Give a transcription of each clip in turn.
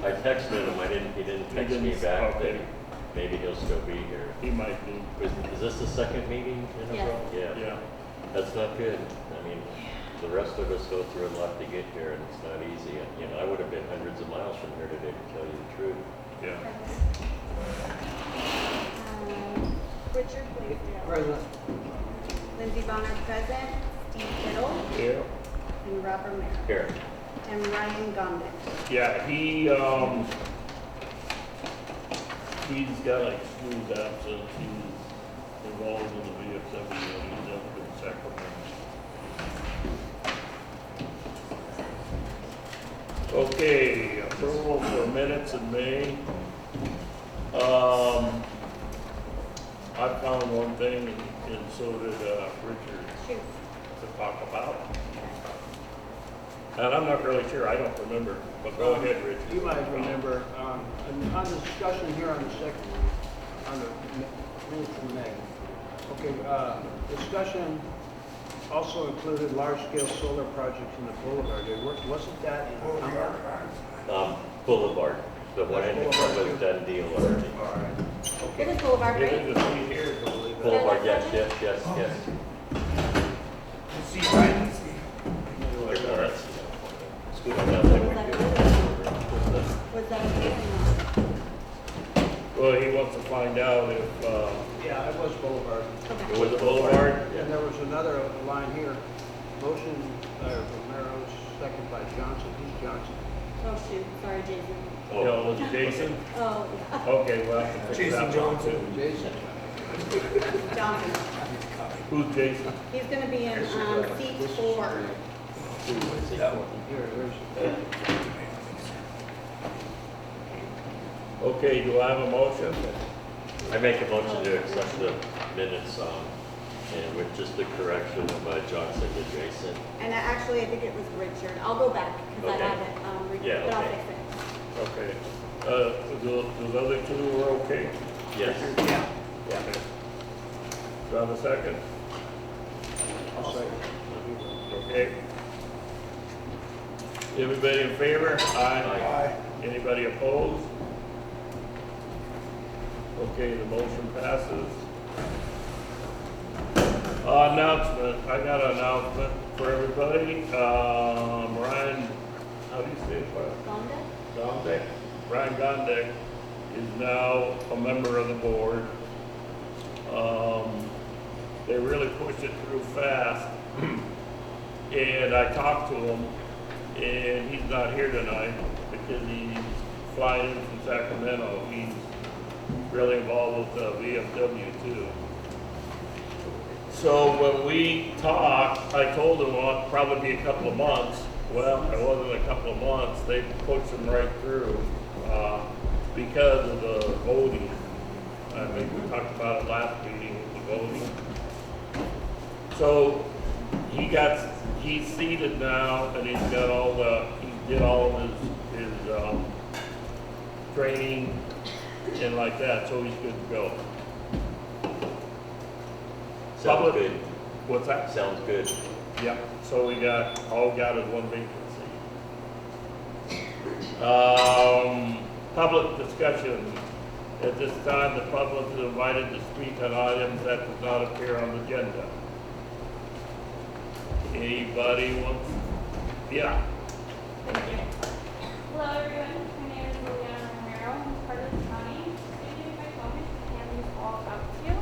I texted him, he didn't text me back, okay. that maybe he'll still be here. He might be. Is this the second meeting in a Yes. row? Yeah. Yeah. That's not good. I mean, the rest of us go through a lot to get here, and it's not easy. And, you know, I would have been hundreds of miles from here today, to tell you the truth. Yeah. Richard Blaisdell. Present. Lindsey Bonner present. Steve Kittle. Yeah. And Robert Mayer. Here. And Ryan Gondik. Yeah, he's got like smooth absence. He's involved in the VFW and he's up in Sacramento. Okay, approval for minutes in May. I found one thing and so did Richard Shoot. to talk about. And I'm not really sure, I don't remember, but go ahead, Richard. You might remember, on the discussion here on the second one, on the minutes from May. Okay, discussion also included large-scale solar projects in the boulevard. Wasn't that in Campo? Boulevard. The one in the front was done deal already. All right. It Okay. is Boulevard, It right? is a seat here, I believe. Boulevard, yes. See, right? There's one that's, scoot on down there. Was that okay or not? Well, he wants to find out if, Yeah, it was Boulevard. It Okay. was the the Boulevard? And there was another line here, motion by Romero, second by Johnson. Who's Johnson? Oh, shoot. Sorry, Jason. you know, was it Jason? Oh, yeah. Okay, well, I have to fix Jason that one Johnson. too. Jason. Johnson. Who's Jason? He's gonna be in, seat 4. That one. Here, there's. Okay, do I have a motion? I make a motion to accept the minutes, and with just the correction of Johnson to Jason. And actually, I think it was Richard. I'll go back because Okay. I haven't, Yeah, but I'll okay. fix it. Okay. The other two were okay? Yes. Yeah. Okay. Do I have a second? I'll say. Okay. Everybody in favor? Aye. Anybody opposed? Okay, the motion passes. Announcement, I got an announcement for everybody. Ryan, how do you say it? Gondik? Gondek? Ryan Gondek is now a member of the board. They really pushed it through fast. And I talked to him, and he's not here tonight because he's flying in from Sacramento. He's really involved with VFW too. So when we talked, I told him, well, it'd probably be a couple of months. Well, it wasn't a couple of months. They pushed him right through because of the voting. I think we talked about it last meeting, the voting. So he's seated now, and he did all of his training and like that, so he's good to go. Sounds Public- good. What's that? Sounds good. Yeah, so all we got is one vacancy. Public discussion. At this time, the public is invited to speak on items that does not appear on the agenda. Anybody wants? Yeah. Hello everyone, my name is Morena Romero, I'm part of the county. Maybe if I told me to hand these all out to you.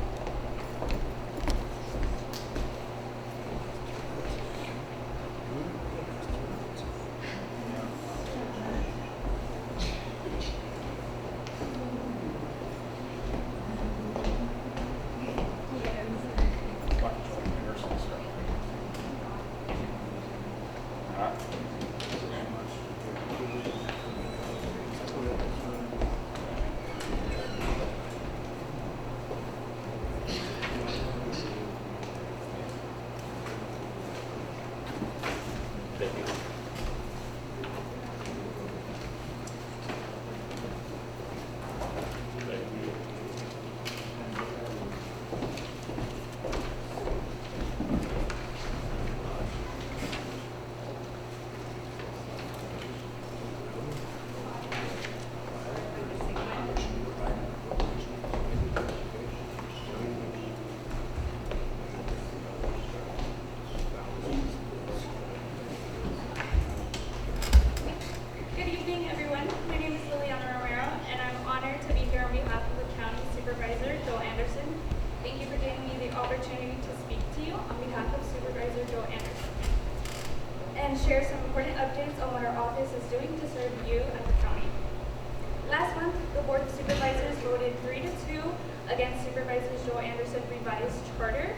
against Supervisor Joel Anderson revised charter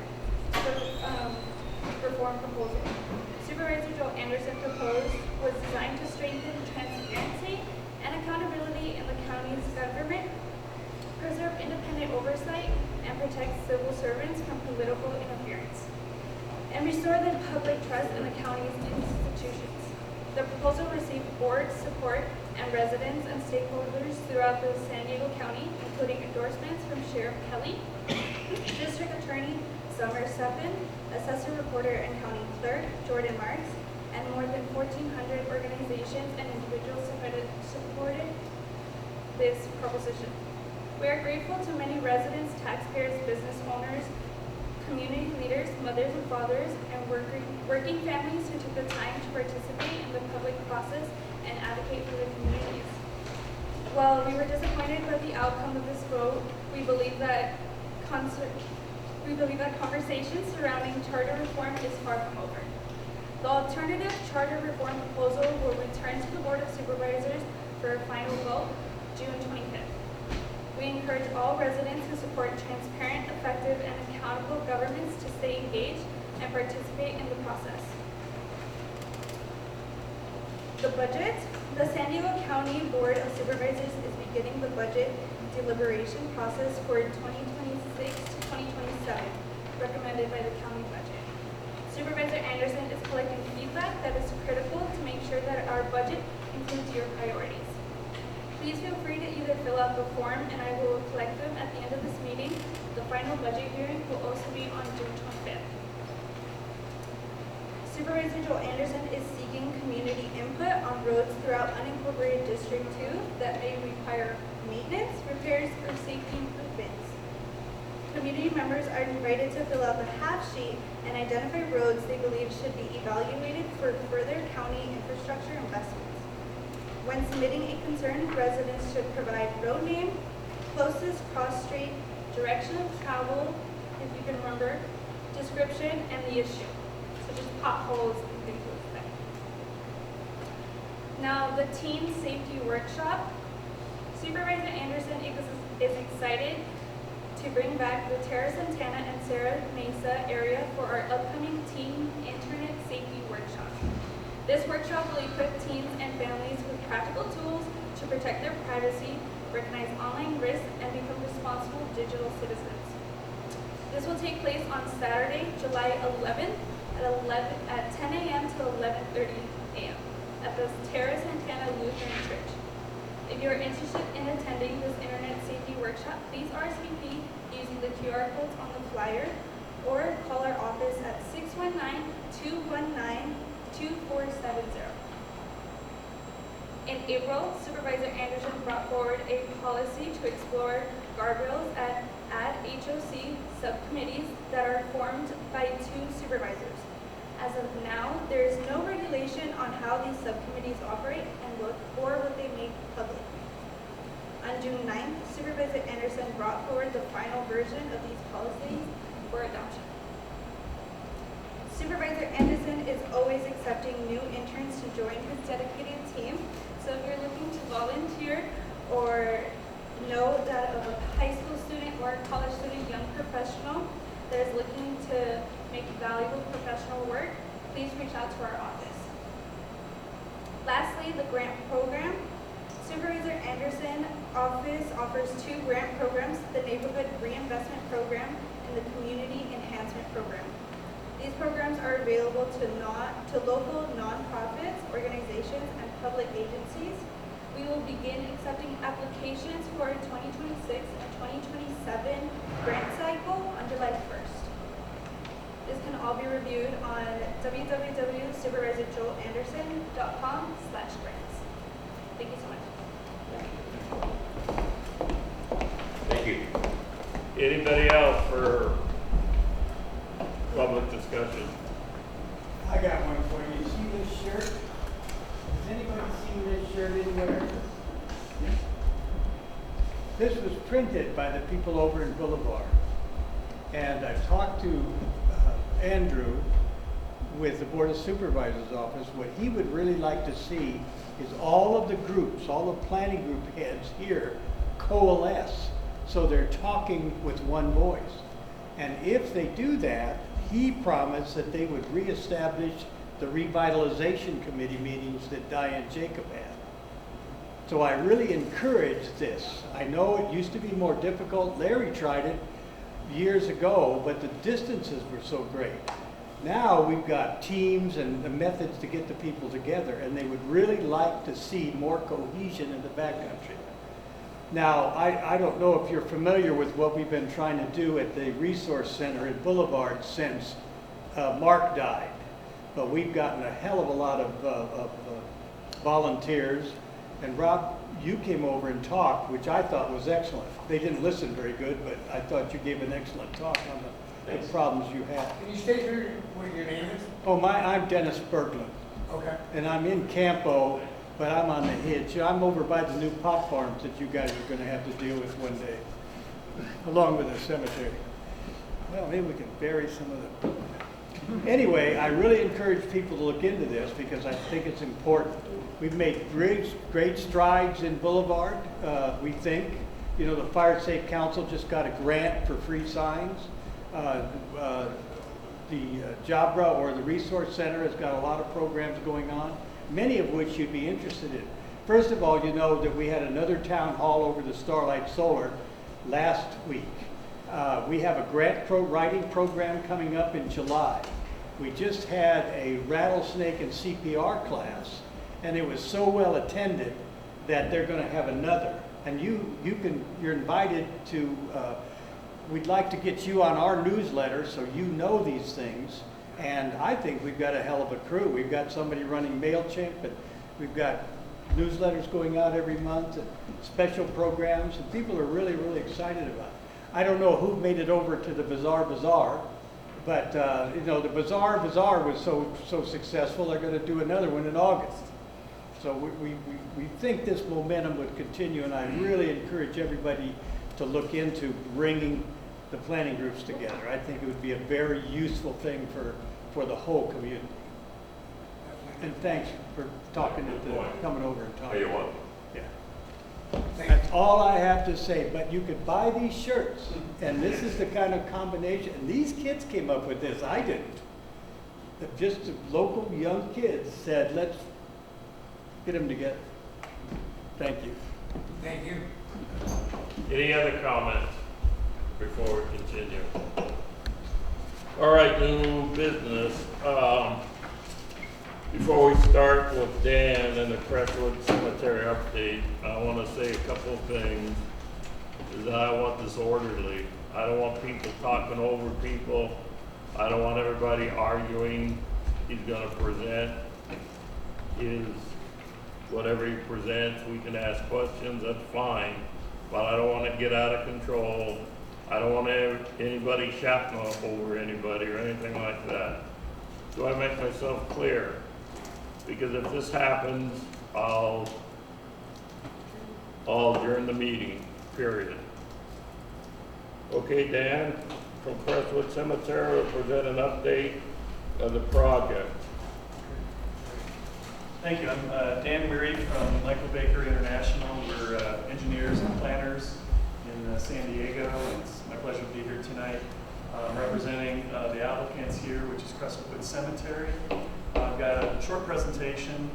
reform proposal. Supervisor Joel Anderson proposed was designed to strengthen transparency and accountability in the county's government, preserve independent oversight, and protect civil servants from political interference, and restore the public trust in the county's institutions. The proposal received board support and residents and stakeholders throughout the San Diego County, including endorsements from Sheriff Kelly, District Attorney Summer Steffen, Assessor Reporter and County Clerk Jordan Marks, and more than 1,400 organizations and individuals supported this proposition. We are grateful to many residents, taxpayers, business owners, community leaders, mothers and fathers, and working families who took the time to participate in the public process and advocate for their communities. While we were disappointed by the outcome of this vote, we believe that conversations surrounding charter reform is far from over. The alternative charter reform proposal will return to the Board of Supervisors for a final vote June 25th. We encourage all residents who support transparent, effective, and accountable governments to stay engaged and participate in the process. The budget. The San Diego County Board of Supervisors is beginning the budget deliberation process for 2026 to 2027, recommended by the county budget. Supervisor Anderson is collecting feedback that is critical to make sure that our budget includes your priorities. Please feel free to either fill out the form and I will collect them at the end of this meeting. The final budget hearing will also be on June 25th. Supervisor Joel Anderson is seeking community input on roads throughout unincorporated District 2 that may require maintenance, repairs, or safety improvements. Community members are invited to fill out the half sheet and identify roads they believe should be evaluated for further county infrastructure investments. When submitting a concern, residents should provide road name, closest cross street, direction of travel, if you can remember, description, and the issue, such as potholes and things like that. Now, the Teen Safety Workshop. Supervisor Anderson is excited to bring back the Terra Santana and Serra Mesa area for our upcoming Teen Internet Safety Workshop. This workshop will equip teens and families with practical tools to protect their privacy, recognize online risks, and become responsible digital citizens. This will take place on Saturday, July 11th at 10 a.m. to 11:30 a.m. at the Terra Santana Lutheran Church. If you are interested in attending this Internet Safety Workshop, please RSVP using the QR codes on the flyer or call our office at 619-219-2470. In April, Supervisor Anderson brought forward a policy to explore guardrails at HOC subcommittees that are formed by 2 supervisors. As of now, there is no regulation on how these subcommittees operate and look or what they make public. On June 9th, Supervisor Anderson brought forward the final version of these policies for adoption. Supervisor Anderson is always accepting new interns to join his dedicated team. So if you're looking to volunteer or know that of a high school student or a college student, young professional that is looking to make valuable professional work, please reach out to our office. Lastly, the grant program. Supervisor Anderson office offers 2 grant programs, the Neighborhood Reinvestment Program and the Community Enhancement Program. These programs are available to local nonprofits, organizations, and public agencies. We will begin accepting applications for 2026 and 2027 grant cycle on July 1st. This can all be reviewed on www.supervisorjoelanderson.com/grants. Thank you so much. Thank you. Anybody else for public discussion? I got one for you. See this shirt? Has anybody seen this shirt anywhere? This was printed by the people over in Boulevard. And I've talked to Andrew with the Board of Supervisors office. What he would really like to see is all of the groups, all the planning group heads here coalesce so they're talking with one voice. And if they do that, he promised that they would reestablish the revitalization committee meetings that Diane Jacob had. So I really encourage this. I know it used to be more difficult. Larry tried it years ago, but the distances were so great. Now we've got teams and the methods to get the people together, and they would really like to see more cohesion in the backcountry. Now, I don't know if you're familiar with what we've been trying to do at the Resource Center at Boulevard since Mark died. But we've gotten a hell of a lot of volunteers. And Rob, you came over and talked, which I thought was excellent. They didn't listen very good, but I thought you gave an excellent talk on the problems you had. Can you state what your name is? Oh, I'm Dennis Berglund, Okay. and I'm in Campo, but I'm on the hitch. I'm over by the new pot farms that you guys are going to have to deal with one day, along with the cemetery. Well, maybe we can bury some of them. Anyway, I really encourage people to look into this because I think it's important. We've made great strides in Boulevard, we think. You know, the Fire Safe Council just got a grant for free signs. The Jabra, or the Resource Center, has got a lot of programs going on, many of which you'd be interested in. First of all, you know that we had another town hall over the Starlight Solar last week. We have a grant writing program coming up in July. We just had a rattlesnake and CPR class, and it was so well attended that they're going to have another. And you're invited to. We'd like to get you on our newsletter so you know these things. And I think we've got a hell of a crew. We've got somebody running MailChimp, and we've got newsletters going out every month and special programs, and people are really, really excited about it. I don't know who made it over to the Bazaar, but you know, the Bazaar was so successful, they're going to do another one in August. So we think this momentum would continue, and I really encourage everybody to look into bringing the planning groups together. I think it would be a very useful thing for the whole community. And thanks for coming over and talking. Hey, you want? Yeah. That's all I have to say, but you could buy these shirts, and this is the kind of combination, and these kids came up with this, I didn't. Just the local young kids said, let's get them together. Thank you. Thank you. Any other comments before we continue? All right, new business. Before we start with Dan and the Crescentwood Cemetery update, I want to say a couple of things. Is that I want this orderly. I don't want people talking over people. I don't want everybody arguing. He's going to present whatever he presents. We can ask questions, that's fine. But I don't want to get out of control. I don't want anybody shouting over anybody or anything like that. Do I make myself clear? Because if this happens, I'll adjourn the meeting, period. Okay, Dan, from Crescentwood Cemetery will present an update of the project. Thank you. I'm Dan Weary from Michael Baker International. We're engineers and planners in San Diego. It's my pleasure to be here tonight representing the applicants here, which is Crescentwood Cemetery. I've got a short presentation.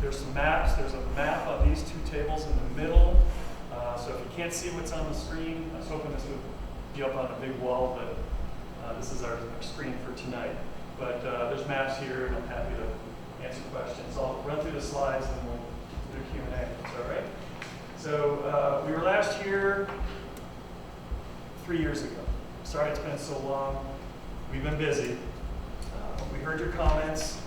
There's some maps. There's a map of these two tables in the middle. So if you can't see what's on the screen, I was hoping this would be up on a big wall, but this is our screen for tonight. But there's maps here, and I'm happy to answer questions. I'll run through the slides and we'll do Q&A. That's all right. So we were last here 3 years ago. Sorry it's been so long. We've been busy. We heard your comments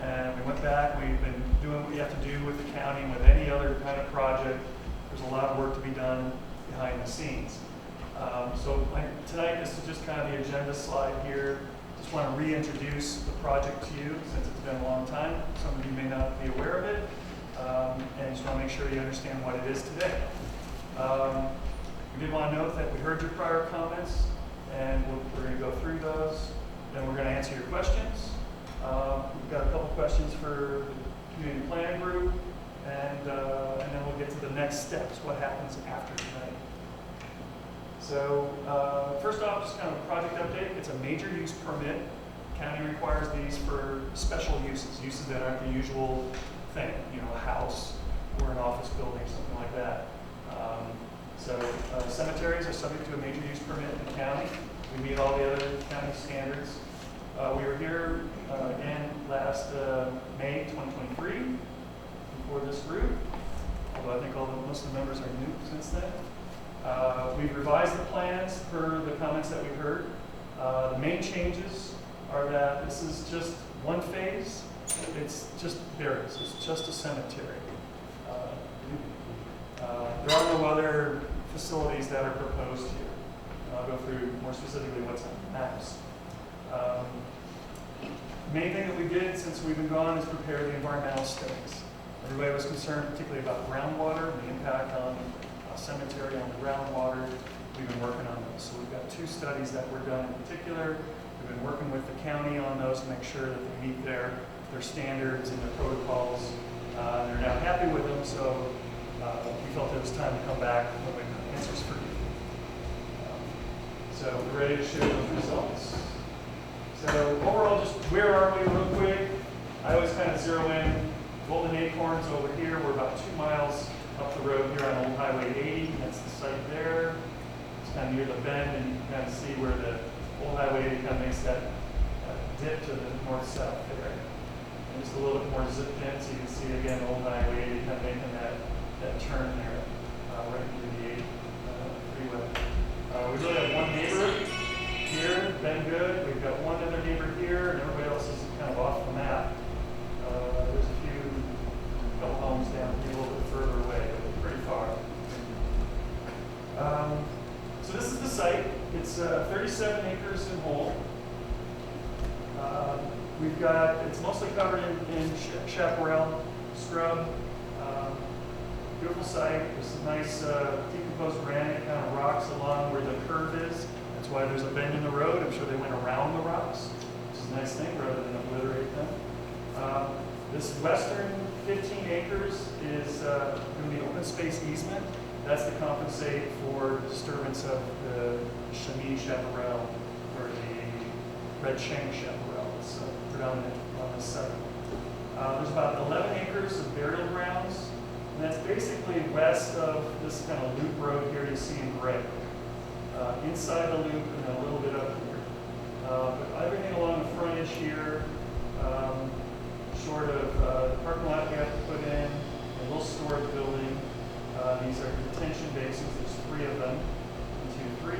and we went back. We've been doing what we have to do with the county and with any other kind of project. There's a lot of work to be done behind the scenes. Tonight, this is just kind of the agenda slide here. Just want to reintroduce the project to you since it's been a long time. Some of you may not be aware of it, and just want to make sure you understand what it is today. We did want to note that we heard your prior comments, and we're going to go through those. Then we're going to answer your questions. We've got a couple questions for the community planning group, and then we'll get to the next steps, what happens after tonight. So first off, just kind of a project update. It's a major use permit. County requires these for special uses that aren't the usual thing, you know, a house or an office building, something like that. Cemeteries are subject to a major use permit in the county. We meet all the other county standards. We were here again last May 2023 before this group, although I think most of the members are new since then. We've revised the plans per the comments that we heard. The main changes are that this is just one phase. It's just burials. It's just a cemetery. There are no other facilities that are proposed here. I'll go through more specifically what's on the maps. Main thing that we did since we've been gone is prepare the environmental studies. Everybody was concerned particularly about groundwater and the impact on a cemetery on the groundwater. We've been working on those. So we've got 2 studies that were done in particular. We've been working with the county on those to make sure that they meet their standards and their protocols. They're now happy with them, so we felt it was time to come back when we got answers for you. So we're ready to share those results. So overall, just where are we real quick? I always kind of zero in Golden Acorns over here. We're about 2 miles up the road here on Old Highway 80. That's the site there. It's kind of near the bend, and you can kind of see where the Old Highway 80 kind of makes that dip to the north-south there. And just a little bit more zipped in, so you can see again Old Highway 80 kind of making that turn there right into the 80 freeway. We really have one neighbor here, been good. We've got one other neighbor here, and everybody else is kind of off the map. There's a couple homes down here a little bit further away, but pretty far. So this is the site. It's 37 acres in whole. It's mostly covered in chaparral scrub. Beautiful site. There's some nice decomposed granite kind of rocks along where the curve is. That's why there's a bend in the road. I'm sure they went around the rocks, which is a nice thing rather than obliterate them. This western 15 acres is going to be open space easement. That's to compensate for disturbance of the chamois chaparral or the red shank chaparral. It's predominant on this site. There's about 11 acres of burial grounds. And that's basically west of this kind of loop road here you see in gray. Inside the loop and a little bit up here. But everything along the frontage here, short of the parking lot we have to put in, a little storage building. These are detention basins. There's 3 of them. 1, 2, 3.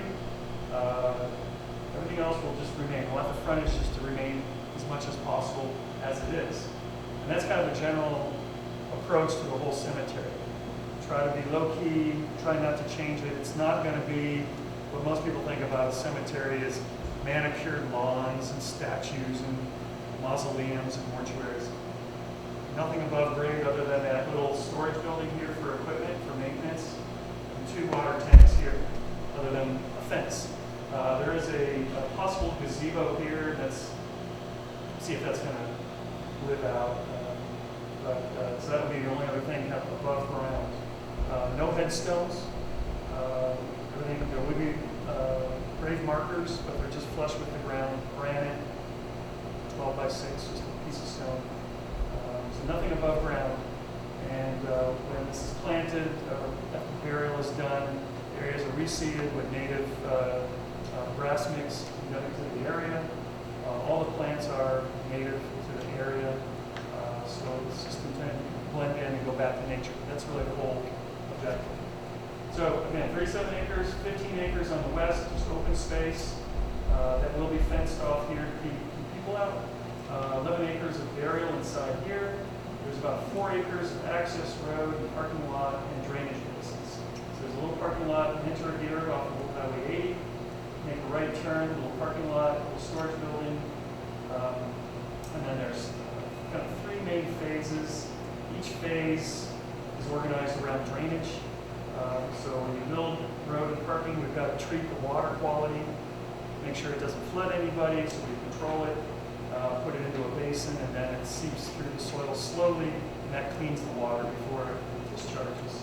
Everything else will just remain. We'll want the frontage just to remain as much as possible as it is. And that's kind of a general approach to the whole cemetery. Try to be low-key, try not to change it. It's not going to be what most people think about a cemetery is manicured lawns and statues and mausoleums and mortuaries. Nothing above grade other than that little storage building here for equipment, for maintenance, and 2 water tanks here, other than a fence. There is a possible gazebo here. See if that's going to live out. So that would be the only other thing above ground. No headstones. Everything, there would be grave markers, but they're just flush with the ground. Granite, 12 by 6, just a piece of stone. So nothing above ground. And when this is planted, after the burial is done, areas are reseeded with native grass mix to the area. All the plants are native to the area. So it's just intended to blend in and go back to nature. That's really the whole objective. So again, 37 acres, 15 acres on the west, just open space that will be fenced off here to keep people out. 11 acres of burial inside here. There's about 4 acres of access road, parking lot, and drainage basins. So there's a little parking lot, enter here off of Old Highway 80. Make a right turn, a little parking lot, a little storage building, and then there's kind of 3 main phases. Each phase is organized around drainage. So when you build road and parking, we've got to treat the water quality, make sure it doesn't flood anybody, so we control it, put it into a basin, and then it seeps through the soil slowly, and that cleans the water before it discharges.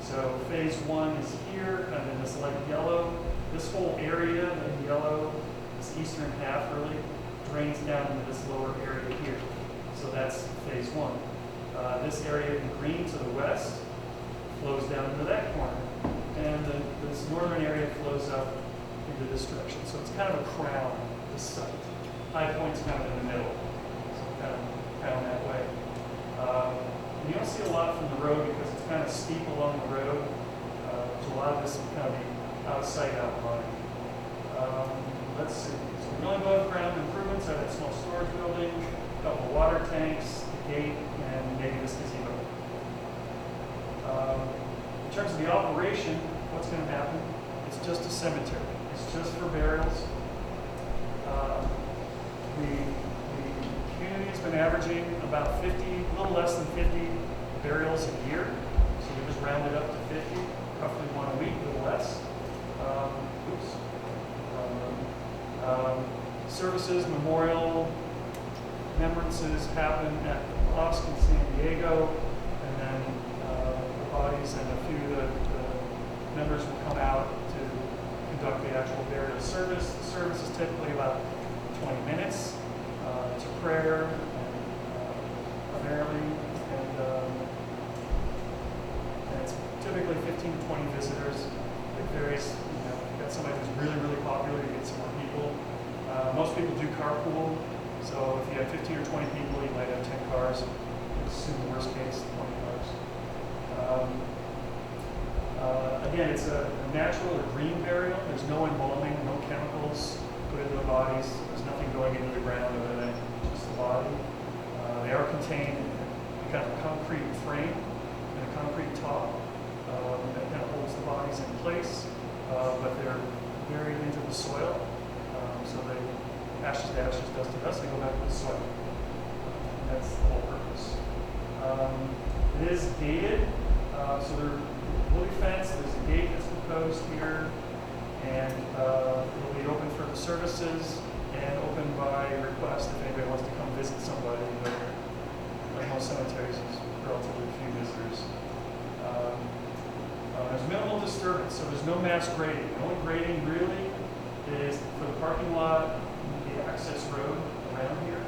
So phase 1 is here, kind of in this light yellow. This whole area in yellow, this eastern half really, drains down into this lower area here. So that's phase one. This area in green to the west flows down into that corner. And this northern area flows up into this direction. So it's kind of a crown, this site. High point's kind of in the middle. So kind of crown that way. You don't see a lot from the road because it's kind of steep along the road. So a lot of this will kind of be out of sight, out of mind. Let's see. So we're going above ground improvements at a small storage building, a couple of water tanks, a gate, and maybe this gazebo. In terms of the operation, what's going to happen? It's just a cemetery. It's just for burials. The community has been averaging about 50, a little less than 50 burials a year. So we just rounded up to 50, roughly one a week, a little less. Services, memorial, remembrances happen at the mosque in San Diego, and then the bodies and a few of the members will come out to conduct the actual burial service. The service is typically about 20 minutes. It's a prayer, primarily, and it's typically 15 to 20 visitors. It varies. You know, if you've got somebody who's really, really popular, you get some more people. Most people do carpool, so if you have 15 or 20 people, you might have 10 cars. Assume the worst case, 20 cars. Again, it's a natural or green burial. There's no embalming, no chemicals put into the bodies. There's nothing going into the ground other than just the body. They are contained in kind of a concrete frame and a concrete top that kind of holds the bodies in place, but they're buried into the soil. So they, ashes to ashes, dust to dust, they go back to the soil. That's the whole purpose. It is gated, so there will be fenced. There's a gate that's proposed here, and it'll be open for the services and open by request if anybody wants to come visit somebody. Like most cemeteries, there's relatively few visitors. There's minimal disturbance, so there's no mass grading. The only grading really is for the parking lot, the access road around here.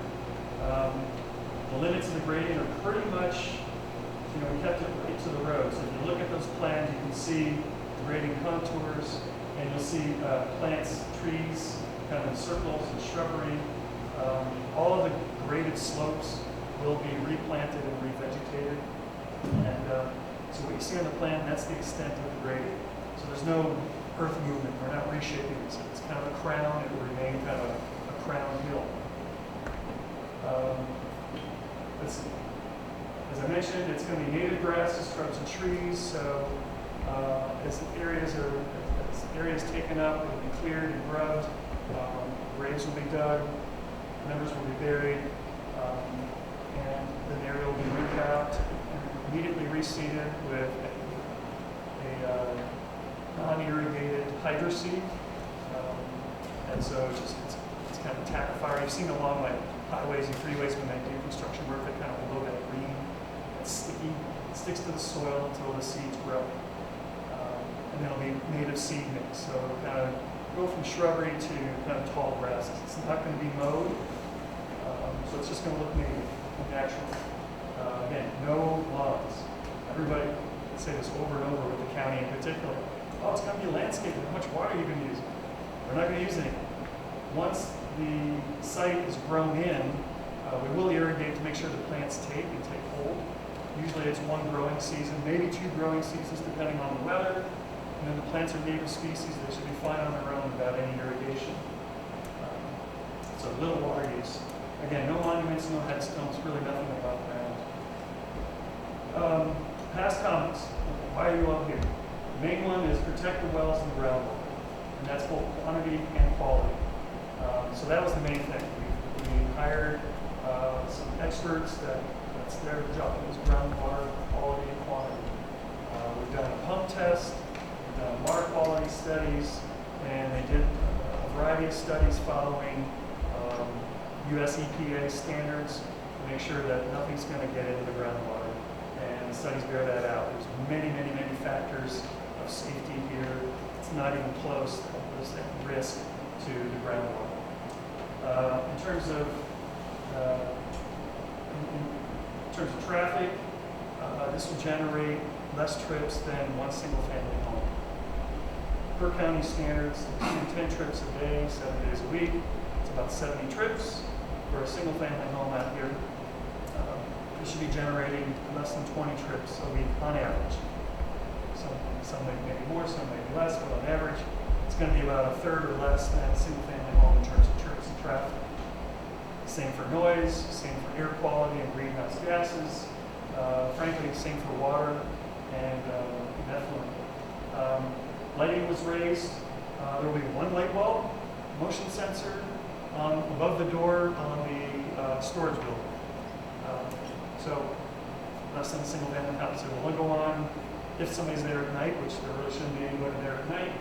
The limits of the grading are pretty much, we kept it right to the road. So if you look at those plans, you can see the grading contours, and you'll see plants, trees, kind of in circles and shrubbery. All of the graded slopes will be replanted and revegetated. And so what you see on the plan, that's the extent of the grading. So there's no earth movement. We're not reshaping it. So it's kind of a crown. It will remain kind of a crown hill. As I mentioned, it's going to be native grasses, shrubs, and trees. So as areas taken up, it will be cleared and grubbed. Graves will be dug. Members will be buried. And the area will be ripped out and immediately reseeded with a non-irrigated hydroseed. And so it's kind of tackifier. You've seen along like highways and freeways when they do construction work, they kind of blow that green. It's sticky. It sticks to the soil until the seeds grow. And then it'll be native seed mix. So it'll kind of go from shrubbery to kind of tall grasses. It's not going to be mowed. So it's just going to look native and natural. Again, no lawns. Everybody say this over and over with the county in particular. Oh, it's going to be landscaping. How much water are you going to use? We're not going to use any. Once the site is grown in, we will irrigate to make sure the plants take and take hold. Usually it's one growing season, maybe two growing seasons depending on the weather. And then the plants are native species. They should be fine on their own without any irrigation. So little water use. Again, no monuments, no headstones, really nothing above ground. Past comments. Why are you all here? The main one is protect the wells and the groundwater. And that's both quantity and quality. So that was the main thing. We hired some experts that's their job is groundwater quality and quantity. We've done a pump test, we've done water quality studies, and they did a variety of studies following US EPA standards to make sure that nothing's going to get into the groundwater. And the studies bear that out. There's many, many, many factors of safety here. It's not even close. There's a risk to the groundwater. In terms of traffic, this will generate less trips than one single-family home. Per county standards, they do 10 trips a day, 7 days a week. It's about 70 trips for a single-family home out here. It should be generating less than 20 trips a week on average. Some may be more, some may be less, but on average, it's going to be about a third or less than a single-family home in terms of trips and traffic. Same for noise, same for air quality and greenhouse gases. Frankly, same for water and effluent. Lighting was raised. There will be one light bulb, motion sensor above the door on the storage building. So less than a single family house. It will only go on if somebody's there at night, which there really shouldn't be anybody there at night.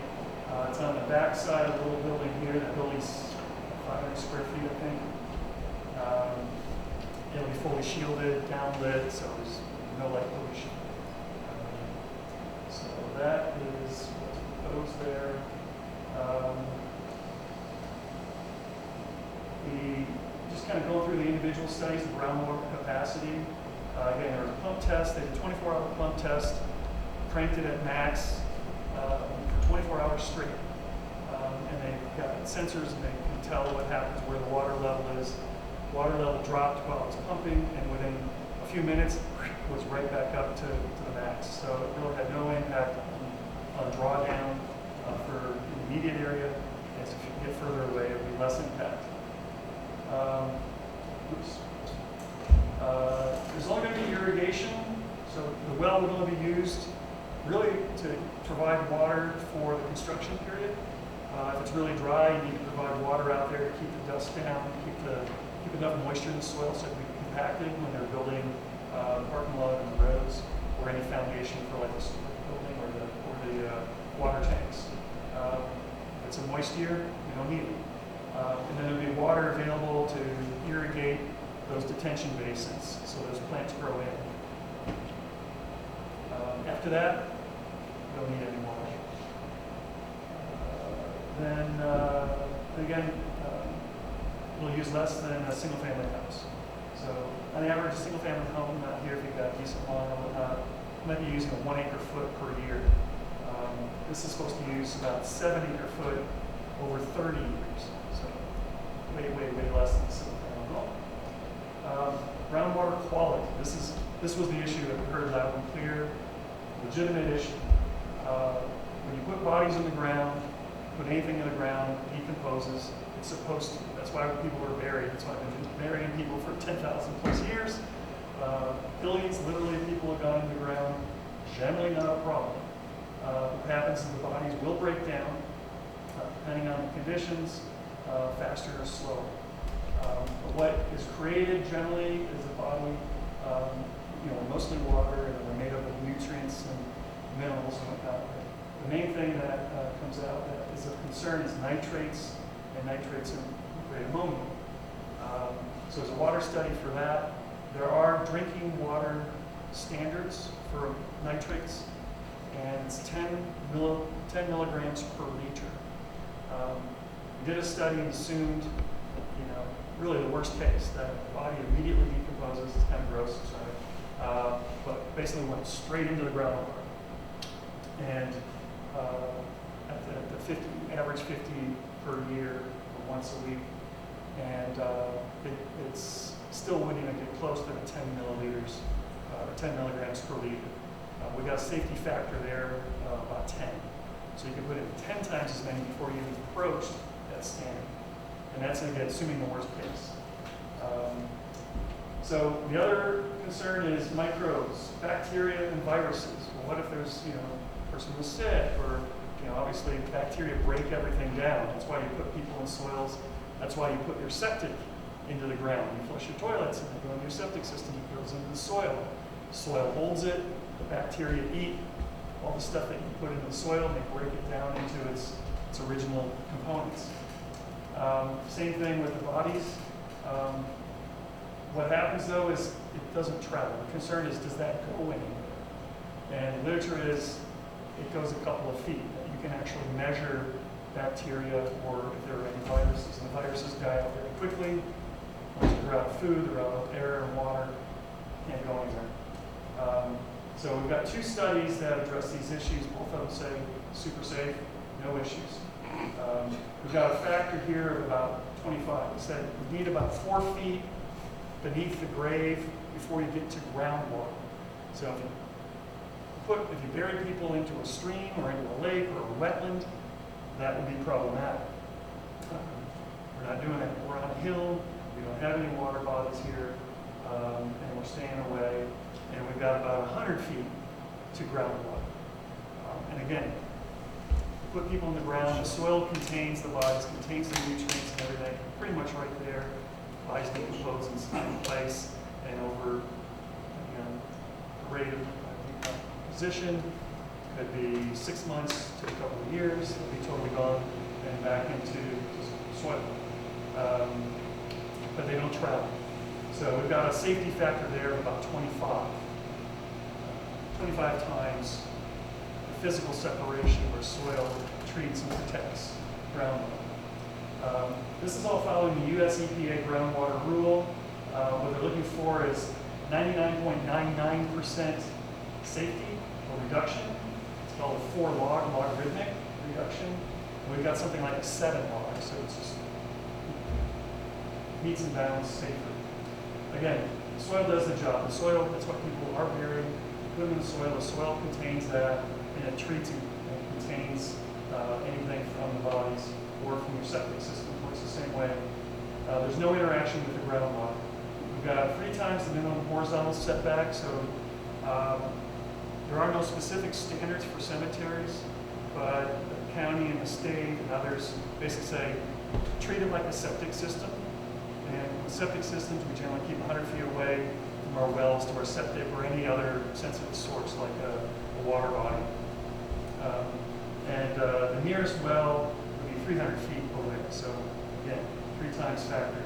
It's on the back side of the little building here. That building's 500 square feet, I think. It'll be fully shielded, downlit, so there's no light pollution. So that is what's proposed there. We just kind of go through the individual studies, the groundwater capacity. Again, there was a pump test. They did a 24-hour pump test, cranked it at max for 24 hours straight. And they've got sensors and they can tell what happens, where the water level is. Water level dropped while it was pumping, and within a few minutes, was right back up to the max. So it really had no impact on drawdown for the immediate area. As if you get further away, it would be less impact. There's only going to be irrigation, so the well would only be used really to provide water for the construction period. If it's really dry, you need to provide water out there to keep the dust down, keep enough moisture in the soil so it can be compacted when they're building the parking lot and the roads, or any foundation for like the storage building or the water tanks. If it's a moist year, you don't need it. And then there'll be water available to irrigate those detention basins so those plants grow in. After that, you don't need any water. Again, we'll use less than a single-family house. So on average, a single-family home out here, if you've got decent lawn and whatnot, might be using a 1 acre foot per year. This is supposed to use about 7 acre foot over 30 years. So way less than a single-family home. Groundwater quality. This was the issue that we heard loud and clear. Legitimate issue. When you put bodies in the ground, put anything in the ground, it decomposes. It's supposed to. That's why people are buried. That's why they've been burying people for 10,000 plus years. Billions, literally, people have gone in the ground. Generally not a problem. What happens is the bodies will break down, depending on the conditions, faster or slower. But what is created generally is a body, mostly water, and they're made up of nutrients and minerals and whatnot. The main thing that comes out that is of concern is nitrates, and nitrates create ammonia. So there's a water study for that. There are drinking water standards for nitrates, and it's 10 milligrams per liter. We did a study and assumed, really the worst case, that the body immediately decomposes. It's kind of gross, sorry. But basically went straight into the groundwater. And at the 50, average 50 per year, or once a week, and it's still wouldn't even get close to the 10 milliliters, or 10 milligrams per liter. We got a safety factor there, about 10. So you can put in 10 times as many before you even approach that standard. And that's, again, assuming the worst case. So the other concern is microbes, bacteria, and viruses. Well, what if there's, a person who's sick, or, obviously bacteria break everything down. That's why you put people in soils. That's why you put your septic into the ground. You flush your toilets and they go into your septic system. It goes into the soil. The soil holds it. The bacteria eat all the stuff that you put in the soil, and they break it down into its original components. Same thing with the bodies. What happens though is it doesn't travel. The concern is, does that go anywhere? And literature is, it goes a couple of feet. You can actually measure bacteria or if there are any viruses. And the viruses die out very quickly. Once they're out of food, they're out of air and water, can't go anywhere. So we've got 2 studies that address these issues. Both of them say super safe, no issues. We've got a factor here of about 25. We said we need about 4 feet beneath the grave before you get to groundwater. So if you bury people into a stream or into a lake or a wetland, that would be problematic. We're not doing it. We're on a hill. We don't have any water bodies here, and we're staying away. And we've got about 100 feet to groundwater. And again, put people in the ground. The soil contains the bodies, contains the nutrients and everything, pretty much right there. Bodies decompose in place, and over the rate of decomposition could be 6 months to a couple of years. They'll be totally gone and back into soil. But they don't travel. So we've got a safety factor there of about 25. 25 times the physical separation where soil treats and protects groundwater. This is all following the US EPA groundwater rule. What they're looking for is 99.99% safety or reduction. It's called a 4 log, logarithmic reduction. And we've got something like a 7 log, so it's just meets and bounds safer. Again, soil does the job. The soil, that's what people are burying. Put them in the soil contains that, and it treats and contains anything from the bodies or from your septic system. It works the same way. There's no interaction with the groundwater. We've got 3 times the minimum horizontal setback, so there are no specific standards for cemeteries, but the county and the state and others basically say, treat it like a septic system. And with septic systems, we generally keep 100 feet away from our wells to our septic or any other sensitive source like a water body. The nearest well would be 300 feet away. So again, 3 times factor.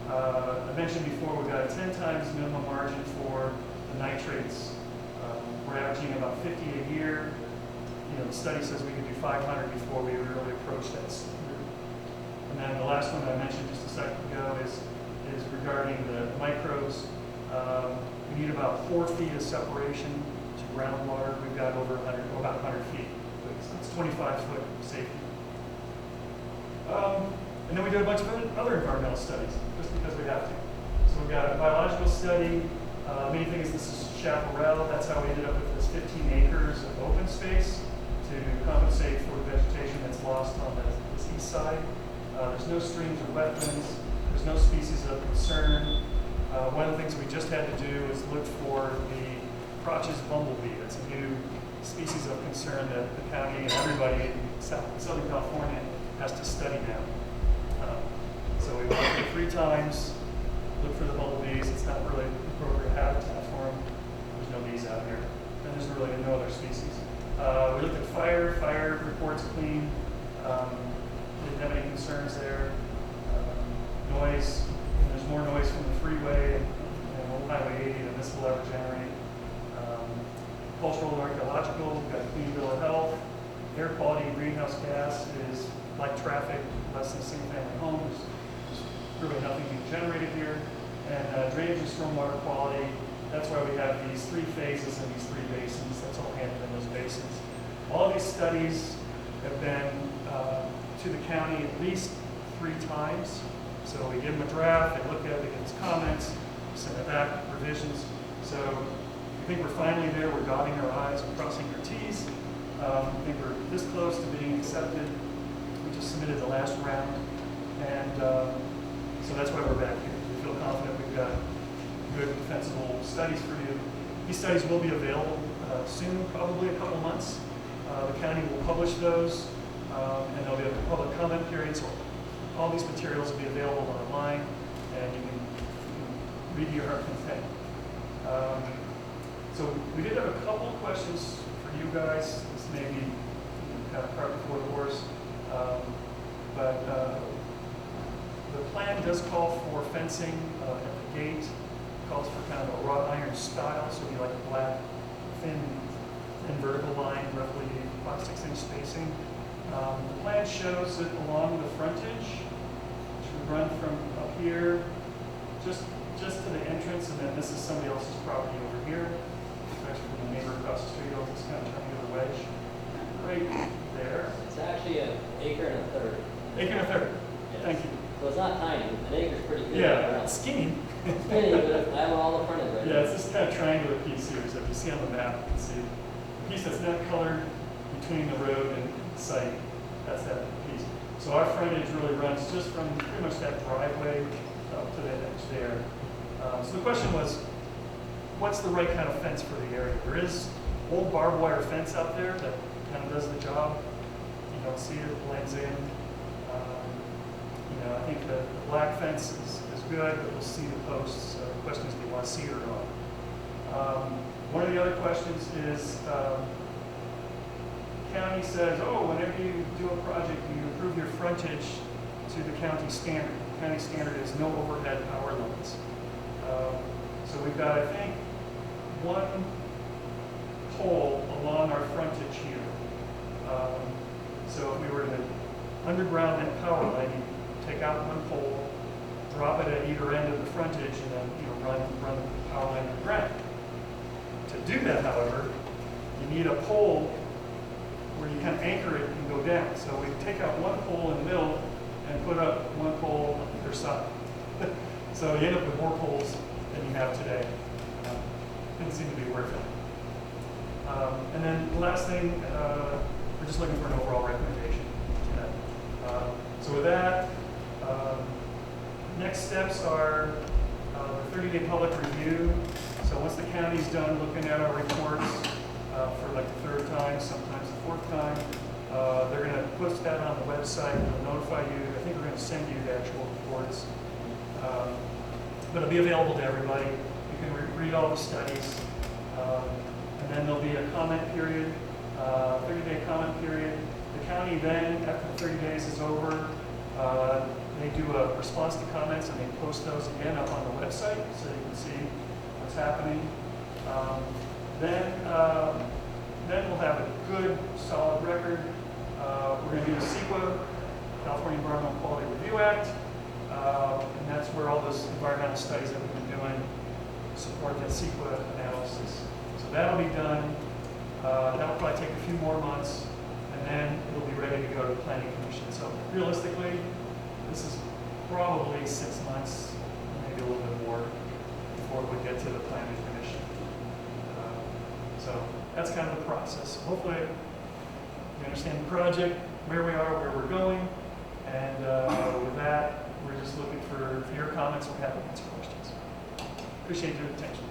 I mentioned before we've got a 10 times minimum margin for the nitrates. We're averaging about 50 a year. The study says we could do 500 before we would really approach that standard. And then the last one I mentioned just a second ago is regarding the microbes. We need about 4 feet of separation to groundwater. We've got over 100, about 100 feet. It's 25-foot safety. And then we do a bunch of other environmental studies, just because we have to. So we've got a biological study. Main thing is this is chaparral. That's how we ended up with this 15 acres of open space to compensate for the vegetation that's lost on this east side. There's no streams or wetlands. There's no species of concern. One of the things we just had to do is look for the Crotch's bumblebee. That's a new species of concern that the county and everybody in Southern California has to study now. So we went through 3 times, look for the bumblebees. It's not really appropriate habitat for them. There's no bees out here. And there's really no other species. We looked at fire. Fire reports clean. Didn't have any concerns there. Noise. There's more noise from the freeway and Old Highway 80 than this will ever generate. Cultural and archaeological, we've got a clean bill of health. Air quality and greenhouse gas is like traffic, less than single-family homes. There's really nothing being generated here. And drainage and stormwater quality, that's why we have these 3 phases and these 3 basins. That's all handled in those basins. All these studies have been to the county at least 3 times. So we give them a draft, they look at it, they give us comments, send it back, revisions. So I think we're finally there. We're dotting our I's and crossing our T's. I think we're this close to being accepted. We just submitted the last round. And so that's why we're back here. We feel confident we've got good, defensible studies for you. These studies will be available soon, probably a couple months. The county will publish those, and there'll be a public comment period. So all these materials will be available online, and you can read your heart content. So we did have a couple of questions for you guys. This may be kind of cart before the horse, but the plan does call for fencing at the gate. It calls for kind of a wrought iron style, so it'll be like a black, thin vertical line, roughly plan shows it along the frontage, which would run from up here, just to the entrance, and then this is somebody else's property over here. It's actually from the neighbor across the street, I'll just kind of triangular wedge, right there. It's actually an acre and a third. Acre and a third, Yes. thank you. So it's not tiny, an acre's pretty good. Yeah, it's skinny. It's skinny, but I have all the frontage right Yeah, now. it's this kind of triangular piece here, so if you see on the map, you can see the piece that's not colored between the road and the site, that's that piece. So our frontage really runs just from pretty much that driveway up to that edge there. So the question was, what's the right kind of fence for the area? There is old barbed wire fence out there that kind of does the job. You don't see it, it blends in. I think the black fence is good, but we'll see the posts. So the question is, do you want to see it or not? One of the other questions is, county says, oh, whenever you do a project, you improve your frontage to the county standard. The county standard is no overhead power lines. So we've got, I think, one pole along our frontage here. So if we were to underground that power line, you take out one pole, drop it at either end of the frontage, and then run the power line to the ground. To do that, however, you need a pole where you kind of anchor it and go down. So we take out one pole in the middle and put up one pole on either side. So you end up with more poles than you have today. Didn't seem to be worth it. And then the last thing, we're just looking for an overall recommendation. So with that, next steps are the 30-day public review. So once the county's done looking at our reports for like the third time, sometimes the fourth time, they're going to post that on the website. They'll notify you. I think we're going to send you the actual reports. But it'll be available to everybody. You can read all the studies. And then there'll be a comment period, 30-day comment period. The county then, after the 30 days is over, they do a response to comments and they post those again up on the website so you can see what's happening. Then we'll have a good, solid record. We're going to do the CEQA, California Environmental Quality Review Act, and that's where all those environmental studies that we've been doing support that CEQA analysis. So that'll be done. That'll probably take a few more months, and then it'll be ready to go to the Planning Commission. So realistically, this is probably 6 months, maybe a little bit more, before we get to the Planning Commission. So that's kind of the process. Hopefully, you understand the project, where we are, where we're going, and with that, we're just looking for your comments. We're happy to answer questions. Appreciate your attention.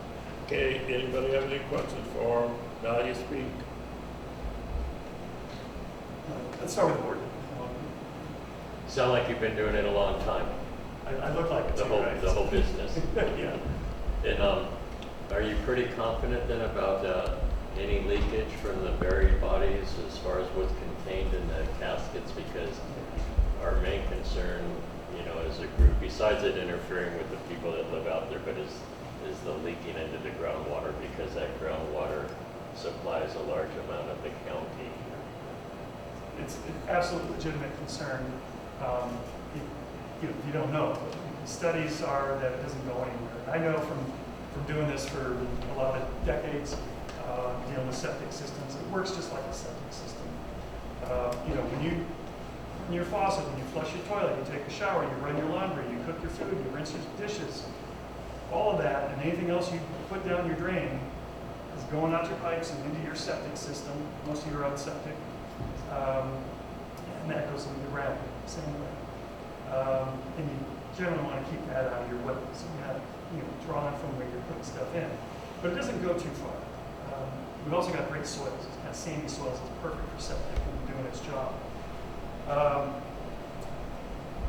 Okay, anybody have any questions for him? Now you speak. Let's start with the board. Sound like you've been doing it a long time, I look like it the too, whole, right? the whole business. Yeah. And are you pretty confident then about any leakage from the buried bodies as far as what's contained in the caskets? Because our main concern, as a group, besides it interfering with the people that live out there, but is the leaking into the groundwater, because that groundwater supplies a large amount of the county. It's an absolutely legitimate concern. You don't know. The studies are that it doesn't go anywhere. I know from doing this for a lot of decades, dealing with septic systems, it works just like a septic system. When your faucet, when you flush your toilet, you take a shower, you run your laundry, you cook your food, you rinse your dishes, all of that and anything else you put down your drain is going out your pipes and into your septic system, most of your own septic, and that goes into the ground, same way. And you generally want to keep that out of your well, so you're not drawing from where you're putting stuff in. But it doesn't go too far. We've also got great soils. It's kind of sandy soils. It's perfect for septic and doing its job.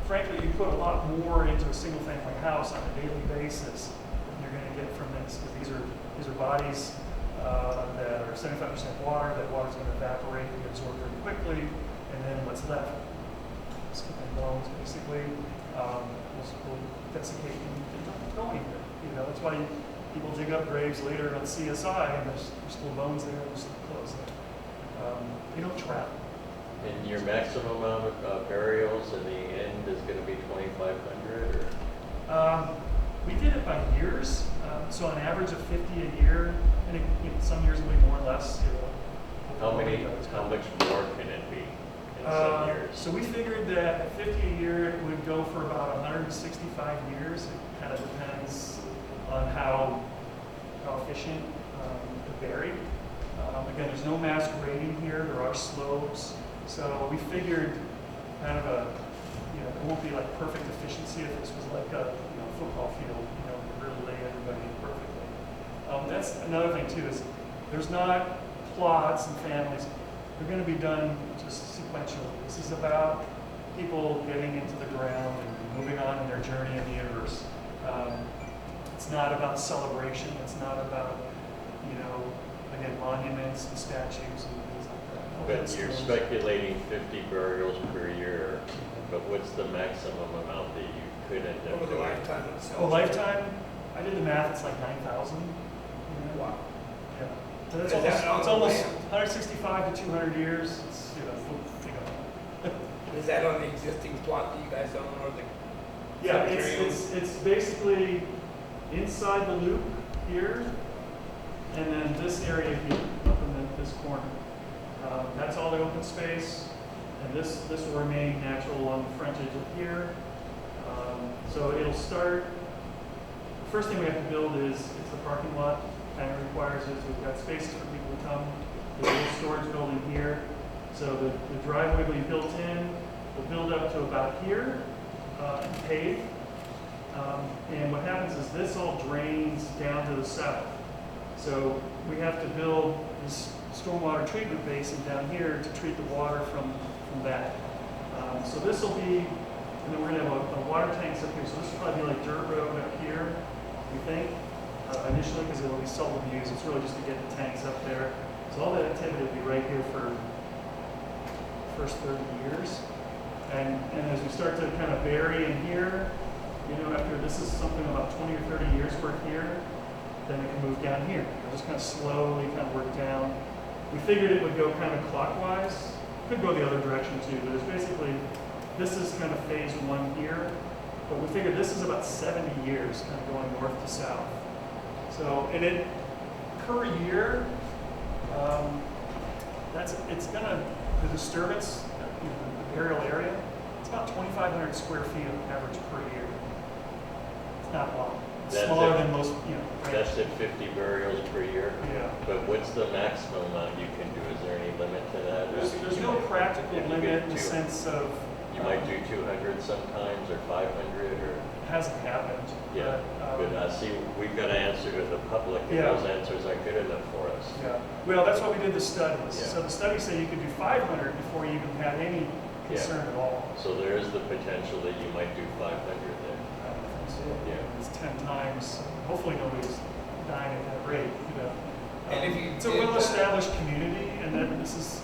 Frankly, you put a lot more into a single-family house on a daily basis than you're going to get from this, because these are bodies that are 75% water. That water is going to evaporate and get absorbed very quickly, and then what's left, skin and bones, basically, will desiccate and don't go anywhere. That's why people dig up graves later on CSI, and there's still bones there, and there's still clothes there. They don't travel. And your maximum amount of burials in the end is gonna be 2,500 or? We did it by years, so an average of 50 a year, and some years it'll be more or less. How much more can it be in some years? So we figured that at 50 a year, it would go for about 165 years. It kind of depends on how efficient the bury. Again, there's no mass grading here. There are slopes. So we figured kind of it won't be like perfect efficiency if this was like a football field, really lay everybody in perfectly. That's another thing too, is there's not plots and families. They're going to be done just sequentially. This is about people getting into the ground and moving on in their journey in the universe. It's not about celebration. It's not about, again, monuments and statues and things like that. But you're speculating 50 burials per year, but what's the maximum amount that you could end up Over the doing? lifetime of the Oh, lifetime? I did the math. It's like 9,000. Wow. Yeah. So that's Is that on it's the almost land? 165 to 200 years. It's Is that on the existing plot that you guys own, or the? Yeah, cemetery it's basically inside the loop here, and then this area here, up in this corner. That's all the open space, and this will remain natural along the frontage of here. So it'll start. The first thing we have to build is it's the parking lot. Kind of requires it. So we've got spaces for people to come. There's a little storage building here. So the driveway will be built in. We'll build up to about here and pave. And what happens is this all drains down to the south. So we have to build this stormwater treatment basin down here to treat the water from that. So this will be, and then we're going to have a water tanks up here. So this will probably be like dirt road up here, we think, initially, because it'll be seldom used. It's really just to get the tanks up there. So all that activity will be right here for the first 30 years. And as we start to kind of bury in here, after this is something about 20 or 30 years worth here, then it can move down here. It'll just kind of slowly kind of work down. We figured it would go kind of clockwise. Could go the other direction too, but it's basically, this is kind of phase one here. But we figured this is about 70 years kind of going north to south. So, and it, per year, the disturbance, the burial area, it's about 2,500 square feet on average per year. It's not a lot. It's That's smaller it. than most, That's at 50 burials per year? Yeah. But what's the maximum amount you can do? Is there any limit to that? There's no practical if you limit get in the two- sense of. You might do 200 sometimes, or 500, or? It hasn't happened. Yeah, but, but see, we've got to answer to the public, and Yeah. those answers aren't good enough for us. Yeah, well, that's why we did the studies. Yeah. So the studies say you could do 500 before you even had any concern at all. So there is the potential that you might do 500 there. So Yeah. it's 10 times. Hopefully nobody's dying at that rate. And if you it's a did that- well-established community, and then this is,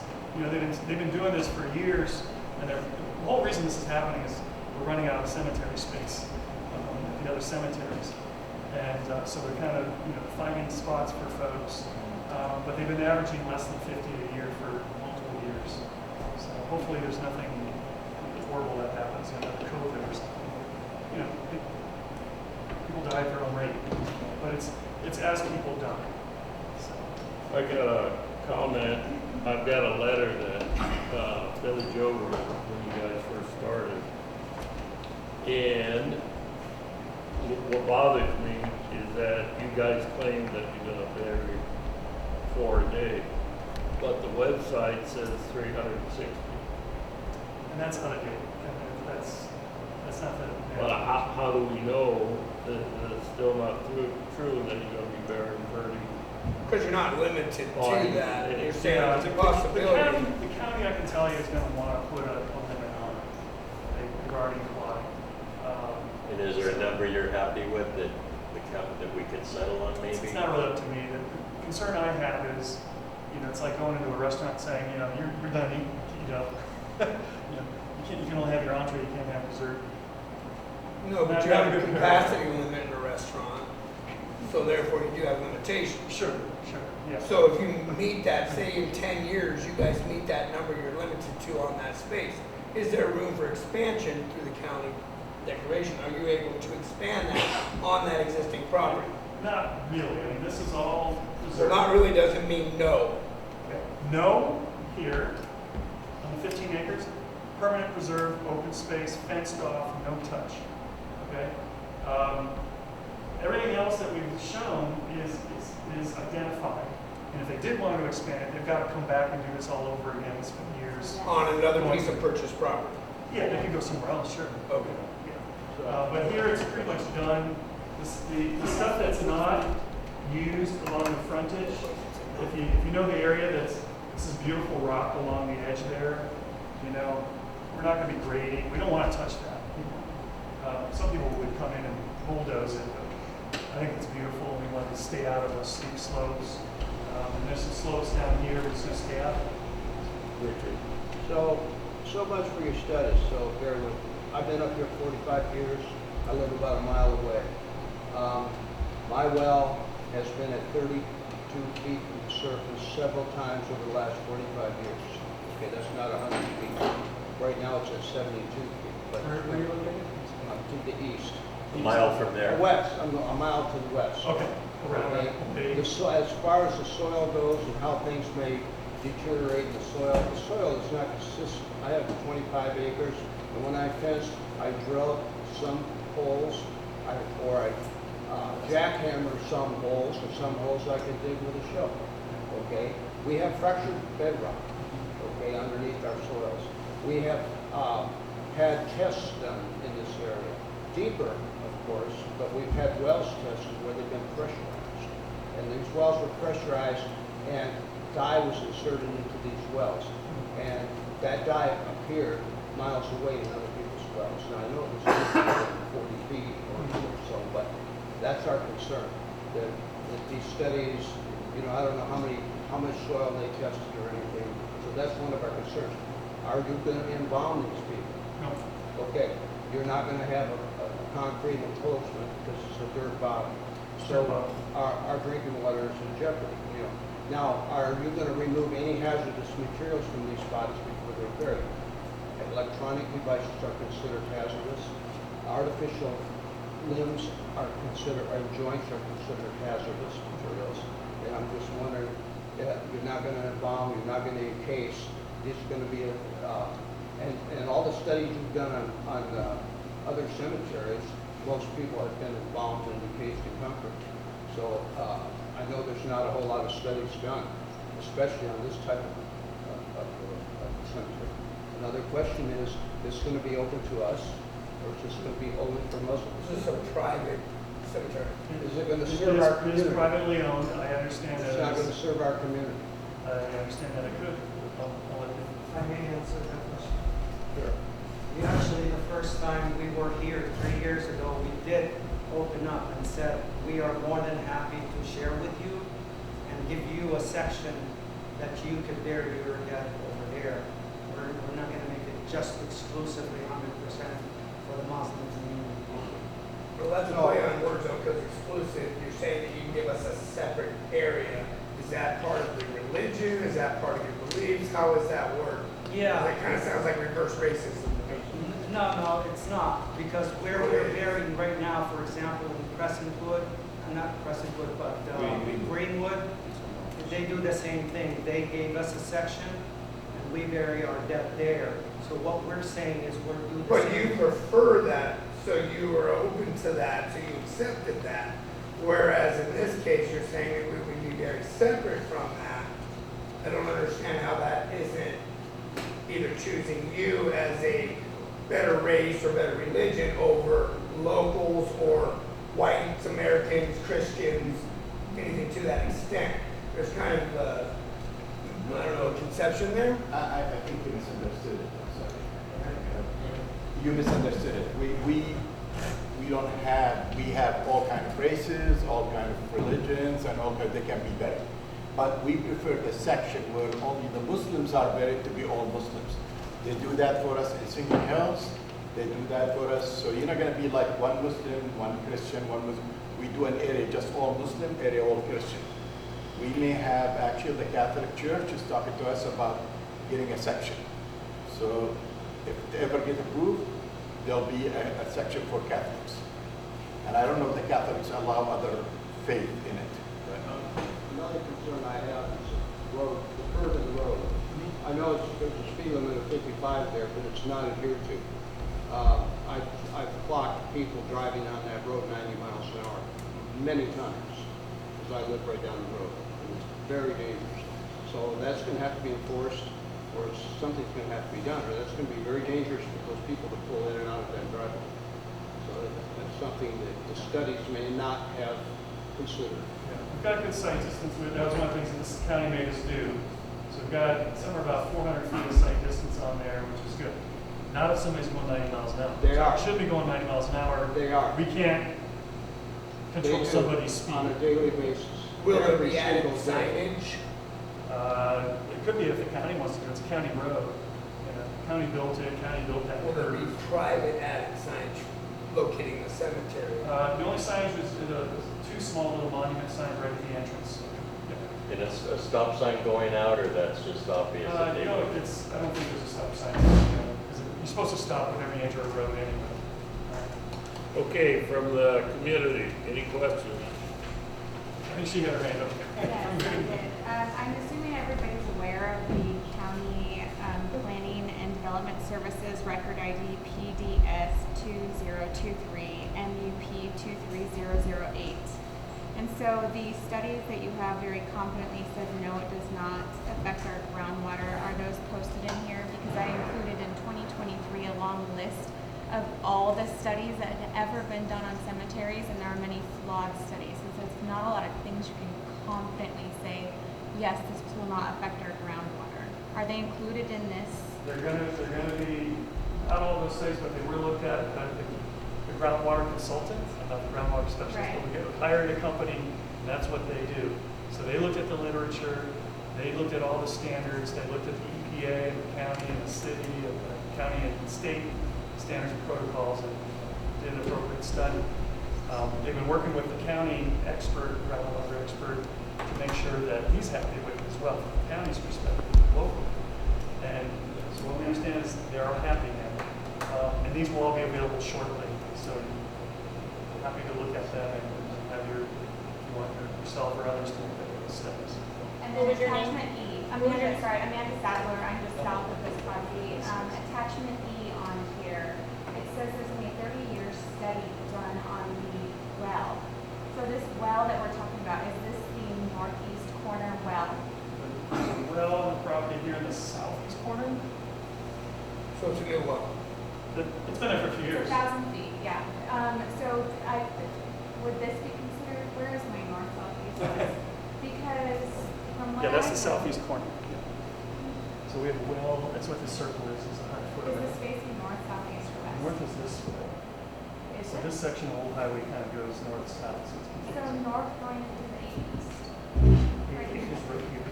they've been doing this for years, and the whole reason this is happening is we're running out of cemetery space at the other cemeteries, and so they're kind of finding spots for folks, but they've been averaging less than 50 a year for multiple years. So hopefully there's nothing horrible that happens, like COVID or something. People die at their own rate, but it's as people die. So. I got a comment. I've got a letter that Billy Joe wrote when you guys first started. And what bothers me is that you guys claim that you're gonna bury 4 a day, but the website says 360. And that's out of date. That's not the. But how do we know that it's still not true that you're gonna be burying 30? Because you're not limited to On- that. You're yeah, saying it's a The possibility. county, I can tell you, is going to want to put a limit on it. They've already applied. And is there a number you're happy with that that we could settle on maybe? It's not really up to me. The concern I have is, it's like going into a restaurant and saying, you're done eating, you can only have your entree, you can't have dessert. No, but Not- you not have a a good capacity limit in a restaurant, so therefore you do have limitations. Sure, yeah. So if you meet that, say in 10 years, you guys meet that number you're limited to on on that space. Is there room for expansion through the county declaration? Are you able to expand that on that existing property? Not really. I mean, this is all So preserved. not really doesn't mean no. No here on the 15 acres, permanent preserve, open space, fenced off, no touch. Okay? Everything else that we've shown is identified. And if they did want to expand it, they've got to come back and do this all over again. It's been years. On another piece of purchased property. Yeah, they could go somewhere else, sure. Okay. Yeah. But here it's pretty much done. The stuff that's not used along the frontage, if you know the area, this is beautiful rock along the edge there. You know, we're not going to be grading. We don't want to touch that. Some people would come in and bulldoze it, but I think it's beautiful. We want to stay out of those steep slopes. And there's some slopes down here we're just going to stay out. So much for your studies, so bear with me. I've been up here 45 years. I live about a mile away. My well has been at 32 feet from the surface several times over the last 45 years. Okay, that's not 100 feet. Right now it's at 72 feet. But Where are you located? to the east. A mile from there. West, I'm a mile to the west. Okay. Around Okay. that big. As far as the soil goes and how things may deteriorate in the soil is not consistent. I have 25 acres, and when I fenced, I drilled some holes, or I jackhammered some holes, and some holes I could dig with a shovel. Okay, we have fractured bedrock. Okay, underneath our soils, we have had tests done in this area, deeper, of course, but we've had wells tested where they've been pressurized, and these wells were pressurized, and dye was inserted into these wells, and that dye appeared miles away in other people's wells. Now I know it was 40 feet or so, but that's our concern. That these studies, you know, I don't know how much soil they tested or anything. So that's one of our concerns. Are you going to embalm these people? No. Okay, you're not going to have a concrete enclosement because it's a dirt bottom. So our drinking water is in jeopardy. You know. Now, are you going to remove any hazardous materials from these bodies before they're buried? Electronic devices are considered hazardous. Artificial limbs are considered, and joints are considered hazardous materials. And I'm just wondering, you're not going to embalm, you're not going to encase. It's going to be and all the studies you've done on other cemeteries, most people have been embalmed and encased in concrete. So I know there's not a whole lot of studies done, especially on this type of cemetery. Another question is this going to be open to us, or is this going to be only for Muslims? This is a private cemetery. Is it going to serve our It is community? privately owned. I understand It's that. not going to serve our community. I understand that it could. I'll let them. I may answer that question. Sure. We actually, the first time we were here 3 years ago, we did open up and said, we are more than happy to share with you and give you a section that you could bury your dead over there. We're not going to make it just exclusively 100% for the Muslim community. Well, that's a play on words though, because exclusive, you're saying that you can give us a separate area. Is that part of the religion? Is that part of your beliefs? How does that work? Yeah. It kind of sounds like reverse racism to me. No, it's not, because where we're burying right now, for example, in Crescentwood, not Crescentwood, but Greenwood, they do the same thing. They gave us a section, and we bury our dead there. So what we're saying is we're doing the But same. you prefer that, so you were open to that, so you accepted that. Whereas in this case, you're saying that we would be very separate from that. I don't understand how that isn't either choosing you as a better race or better religion over locals or white Americans, Christians, anything to that extent. There's kind of a, I don't know, conception there. I think you misunderstood it. I'm sorry. You misunderstood it. We don't have, we have all kind of races, all kind of religions, and all kind, they can be buried. But we prefer the section where only the Muslims are buried to be all Muslims. They do that for us in Single Hills. They do that for us. So you're not going to be like one Muslim, one Christian, one Muslim. We do an area just all Muslim, area all Christian. We may have actually the Catholic Church is talking to us about getting a section. So if they ever get approved, there'll be a section for Catholics. And I don't know if the Catholics allow other faith in it. Another concern I have is the road, the curve in the road. I know there's a speed limit of 55 there, but it's not adhered to. I've clocked people driving on that road 90 miles an hour many times, because I live right down the road. And it's very dangerous. So that's going to have to be enforced, or something's going to have to be done, or that's going to be very dangerous for those people to pull in and out of that driveway. So that's something that the studies may not have considered. Yeah, we've got good site distance. That was one of the things that this county made us do. So we've got somewhere about 400 feet of site distance on there, which is good. Not if somebody's going 90 miles an hour. They are. Should be going 90 miles an hour. They are. We can't control They do, somebody's speed. on a daily basis. Will there Every be added single day. signage? It could be if the county wants to do it. It's a county road. You know, county built it, county built that. Will there be private added signage locating the cemetery? The only signage was two small little monument signs right at the entrance. And a stop sign going out, or that's just obvious? that they No, would- I don't think there's a stop sign. Because you're supposed to stop whenever you enter a road anyway. Okay, from the community, any questions? I think she had her hand up. Yes, I did. I'm assuming everybody's aware of the County Planning and Development Services Record ID PDS 2023 MUP 23008. And so the studies that you have very confidently said no, it does not affect our groundwater. Are those posted in here? Because I included in 2023 a long list of all the studies that had ever been done on cemeteries, and there are many flawed studies. And so it's not a lot of things you can confidently say, yes, this will not affect our groundwater. Are they included in this? They're gonna be, not all those studies, but they were looked at by the groundwater consultant, not the groundwater specialist, Right. but we hired a company, and that's what they do. So they looked at the literature, they looked at all the standards, they looked at the EPA, the county, and the city, and the county and state standards and protocols, and did an appropriate study. They've been working with the county expert, groundwater expert, to make sure that he's happy with it as well, from the county's perspective, locally. And so what we understand is they are happy now. And these will all be available shortly, so I'm happy to look at them and have if you want yourself or others to look at those studies. And What then was your name? attachment E. What was your- Sorry, Amanda Sadler. I'm just south of this property. Attachment E on here, it says there's only a 30-year study done on the well. So this well that we're talking about, is this the northeast corner well? There's a well on the property here in the southeast corner. So it's a new well. It's been there for a few years. It's 1,000 feet, yeah. Would this be considered, where is my north southeast? Because from what Yeah, that's I the know- southeast corner. Yeah. So we have a well, that's what the circle is 100 foot Is of this it. facing north, southeast, or west? North is this way. Is So it? this section of Old Highway kind of goes north-south, so it's So confusing. north going into the east. Right It here. is right here.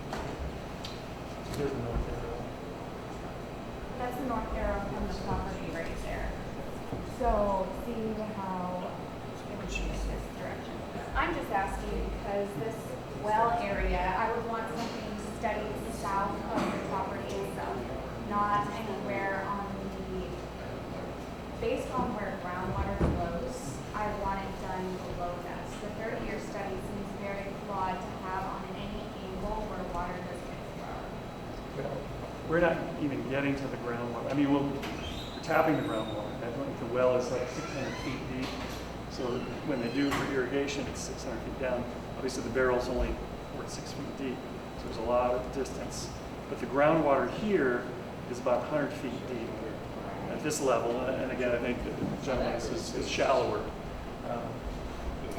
So there's the north arrow. That's the north arrow from the property right there. So see how it would be in this direction. I'm just asking because this well area, I would want something studied south of the property itself, not anywhere on the, based on where groundwater flows, I want it done below that. So the 30-year study seems very flawed to have on any angle where water doesn't flow. Well, we're not even getting to the groundwater. I mean, we're tapping the groundwater. I think the well is like 600 feet deep. So when they do for irrigation, it's 600 feet down. Obviously, the barrel's only 4 to 6 feet deep. So there's a lot of distance. But the groundwater here is about 100 feet deep at this level. And again, I think the gentleman's is shallower.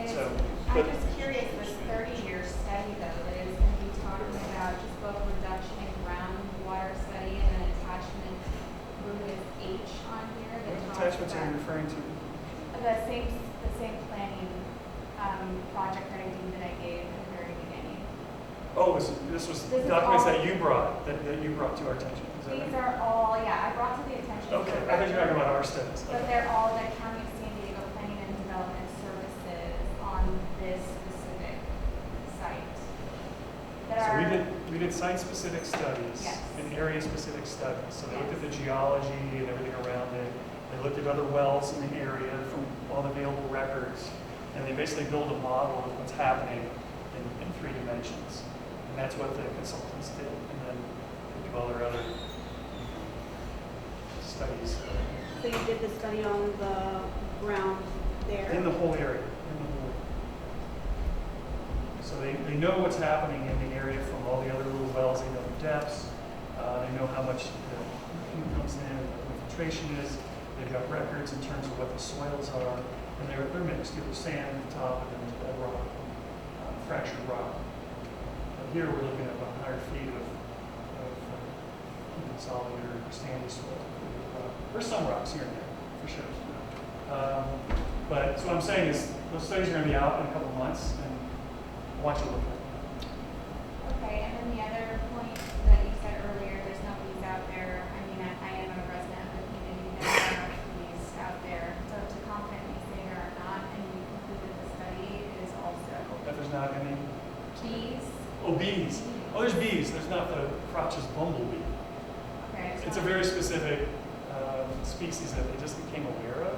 So, I'm but just curious, this 30-year study though, that is going to be talking about just both reduction in groundwater study and then attachment Buddhist H on here that what talks attachments are you about referring to? the same planning project ID that I gave at the very beginning. Oh, this was This is documents all- that you brought to our attention. Is that These right? are all, yeah, I brought to the attention. Okay, of the I thought you were talking record, about our studies. But they're all the County of San Diego Planning and Development Services on this specific site. That So we are- did We did site-specific studies Yes. and area-specific studies. So they looked at the geology and everything around it. They looked at other wells in the area from all the available records. And they basically built a model of what's happening in 3 dimensions. And that's what the consultants did. And then they do all their other studies So you did the study on the ground there? in the whole area. So they know what's happening in the area from all the other little wells. They know the depths. They know how much the comes in, what the filtration is. They've got records in terms of what the soils are. And they're mixed with sand at the top and then bedrock, fractured rock. But here we're looking at about 100 feet of solid or sandy soil. There's some rocks here and there, for sure. But so what I'm saying is those studies are going to be out in a couple of months, and I want you to look at them. Okay, and then the other point that you said earlier, there's no bees out there. I mean, I am a resident of the community, there are no bees out there. So to confidently say there are not, and you concluded the study is also If there's not any. bees. Oh, bees. Oh, there's bees. There's not the Crotch's bumblebee. Okay. It's a very specific species that they just became aware of.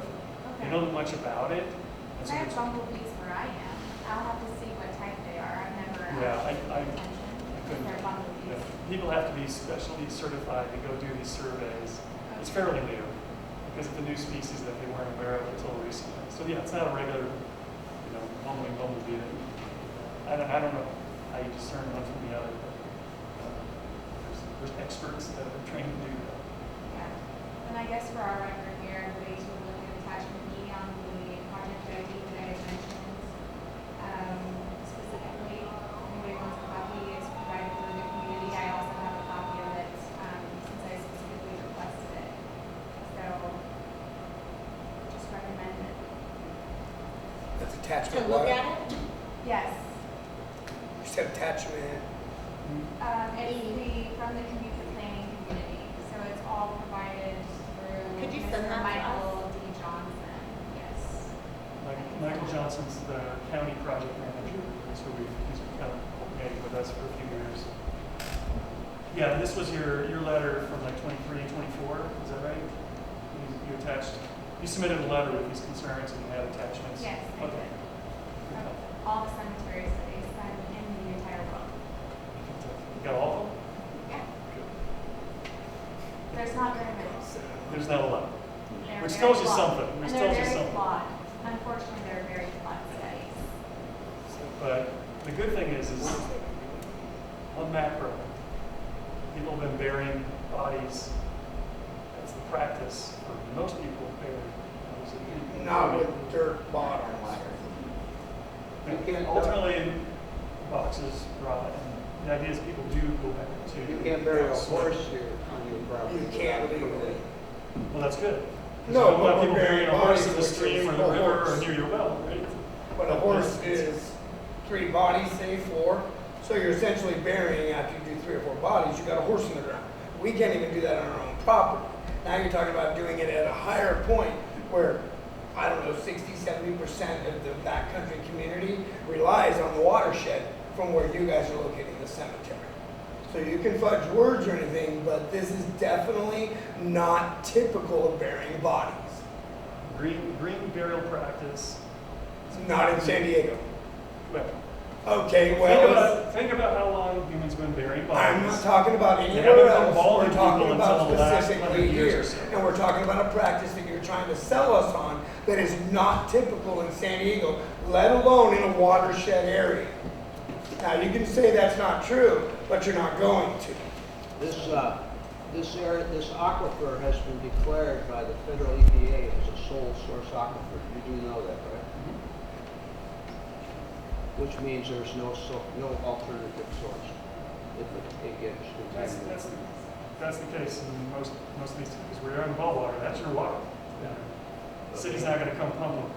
They don't know much about it. And so I have it's- bumblebees where I am. I'll have to see what type they are. I've never Yeah, asked I attention if couldn't- they're bumblebees. yeah. People have to be specially certified to go do these surveys. It's fairly new because of the new species that they weren't aware of until recently. So yeah, it's not a regular, bumbling bumblebee. I don't know how you discern one from the other, but there's experts that are trained to do that. Yeah. And I guess for our record here, everybody's will look at attachment B on the project ID that I had mentioned. Specifically, anybody wants a copy, is provided through the community. I also have a copy of it, since I specifically requested it. So, just recommend it. That's To attachment look what? at it? Yes. You said attachment. It's from the community planning community, so it's all provided through Could you send Mr. that to Michael D. Johnson. Yes. Michael Johnson's the county project manager, so he's kind of coordinating with us for a few years. Yeah, this was your letter from like 23, 24, is that right? You attached, you submitted a letter with these concerns and you had attachments? Yes, I Okay. did. Of all the cemeteries that they send in the entire world. You got all of them? Yeah. There's not very many. There's not a lot. They're Which very tells you flawed. something. Which And they're tells you very something. flawed. Unfortunately, they're very flawed studies. But the good thing is on macro, people have been burying bodies. That's the practice for most people bury. Not with dirt bottoms. You can't- Ultimately, in boxes, rot, and the idea is people do go back to. You can't bury a horse here on your property. You can't legally. Well, that's good. 'Cause No, you don't want but people we're burying a burying horse in the bodies, stream or which the is a river or horse. near your well, right? But a horse is 3 bodies, say 4. So you're essentially burying, after you do 3 or 4 bodies, you got a horse in the ground. We can't even do that on our own property. Now you're talking about doing it at a higher point where, I don't know, 60, 70% of the backcountry community relies on the watershed from where you guys are locating the cemetery. So you can fudge words or anything, but this is definitely not typical of burying bodies. Green burial practice. Not in San Diego. Well, Okay, well, think about how long humans been burying bodies. I'm not talking about They anywhere haven't been else, balling we're talking people about until the last specifically 100 years here. or so. And we're talking about a practice that you're trying to sell us on that is not typical in San Diego, let alone in a watershed area. Now, you can say that's not true, but you're not going to. This area, this aquifer has been declared by the federal EPA as a sole source aquifer. You do know that, right? Which means there's no alternative source if it gets contaminated. That's the case in most of these cities. Where you're on well water, that's your water. The city's not gonna come pump them,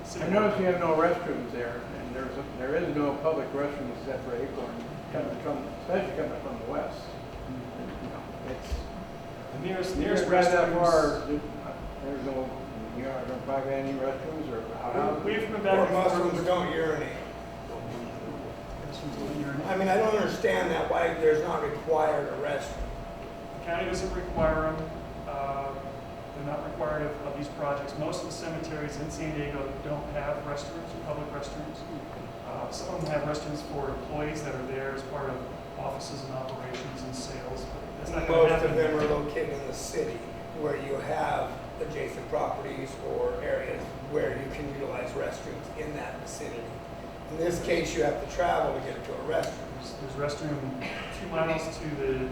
city I noticed you have no restrooms there, and there is no public restrooms except for Acorn, especially coming from the west. It's The nearest right that restrooms. far. There's no, you don't probably have any restrooms or how? We've been Or back and Muslims forth. don't urinate. I mean, I don't understand that, why there's not required a restroom. The county doesn't require them. They're not required of these projects. Most of the cemeteries in San Diego don't have restrooms, public restrooms. Some of them have restrooms for employees that are there as part of offices and operations and sales. But that's not going to Most happen. of them are located in the city, where you have adjacent properties or areas where you can utilize restrooms in that vicinity. In this case, you have to travel to get to a restroom. There's restroom 2 miles to the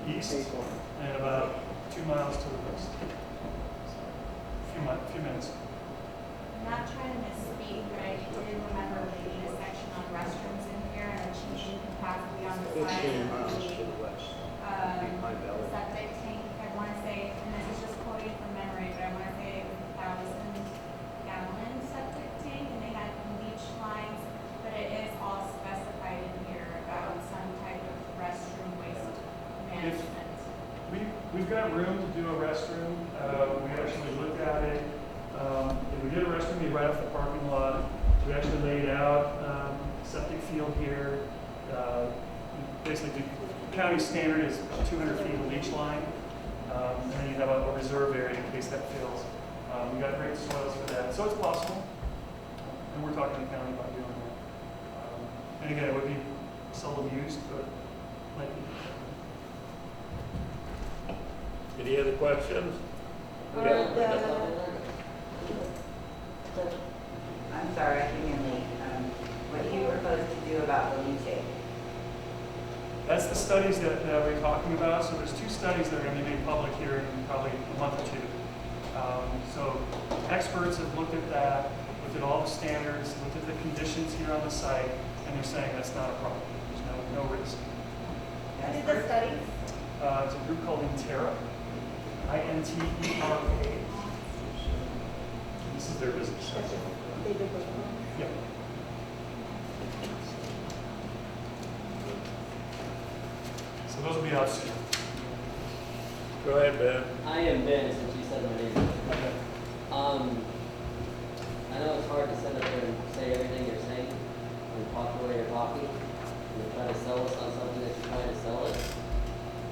east and about 2 miles to the west. Few minutes. I'm not trying to misspeak, but I did remember reading a section on restrooms in here and a changing capacity on the side 15 of miles to the the west. Behind Valley. septic tank. I want to say, and this is just quoting from memory, but I want to say it was 1,000-gallon septic tank, and they had leach lines, but it is all specified in here about some type of restroom waste management. We've got room to do a restroom. We actually looked at it. If we did a restroom, it'd be right off the parking lot. We actually laid out septic field here. Basically, the county standard is 200 feet of leach line. And then you have a reserve area in case that fails. We got great soils for that. So it's possible. And we're talking to the county about doing that. And again, it would be seldom used, but might be. Any other questions? I'm sorry, I came in late. What do you propose to do about the leachate? That's the studies that we're talking about. So there's 2 studies that are going to be made public here in probably a month or 2. So experts have looked at that, looked at all the standards, looked at the conditions here on the site, and they're saying that's not a problem. There's no risk. Who did the studies? It's a group called Intera, INTERA. This is their business. Yeah. So those will be out soon. Go ahead, Ben. I am Ben, since you said my name. Okay. I know it's hard to sit up there and say everything you're saying and talk the way you're talking and you try to sell us on something that you're trying to sell us.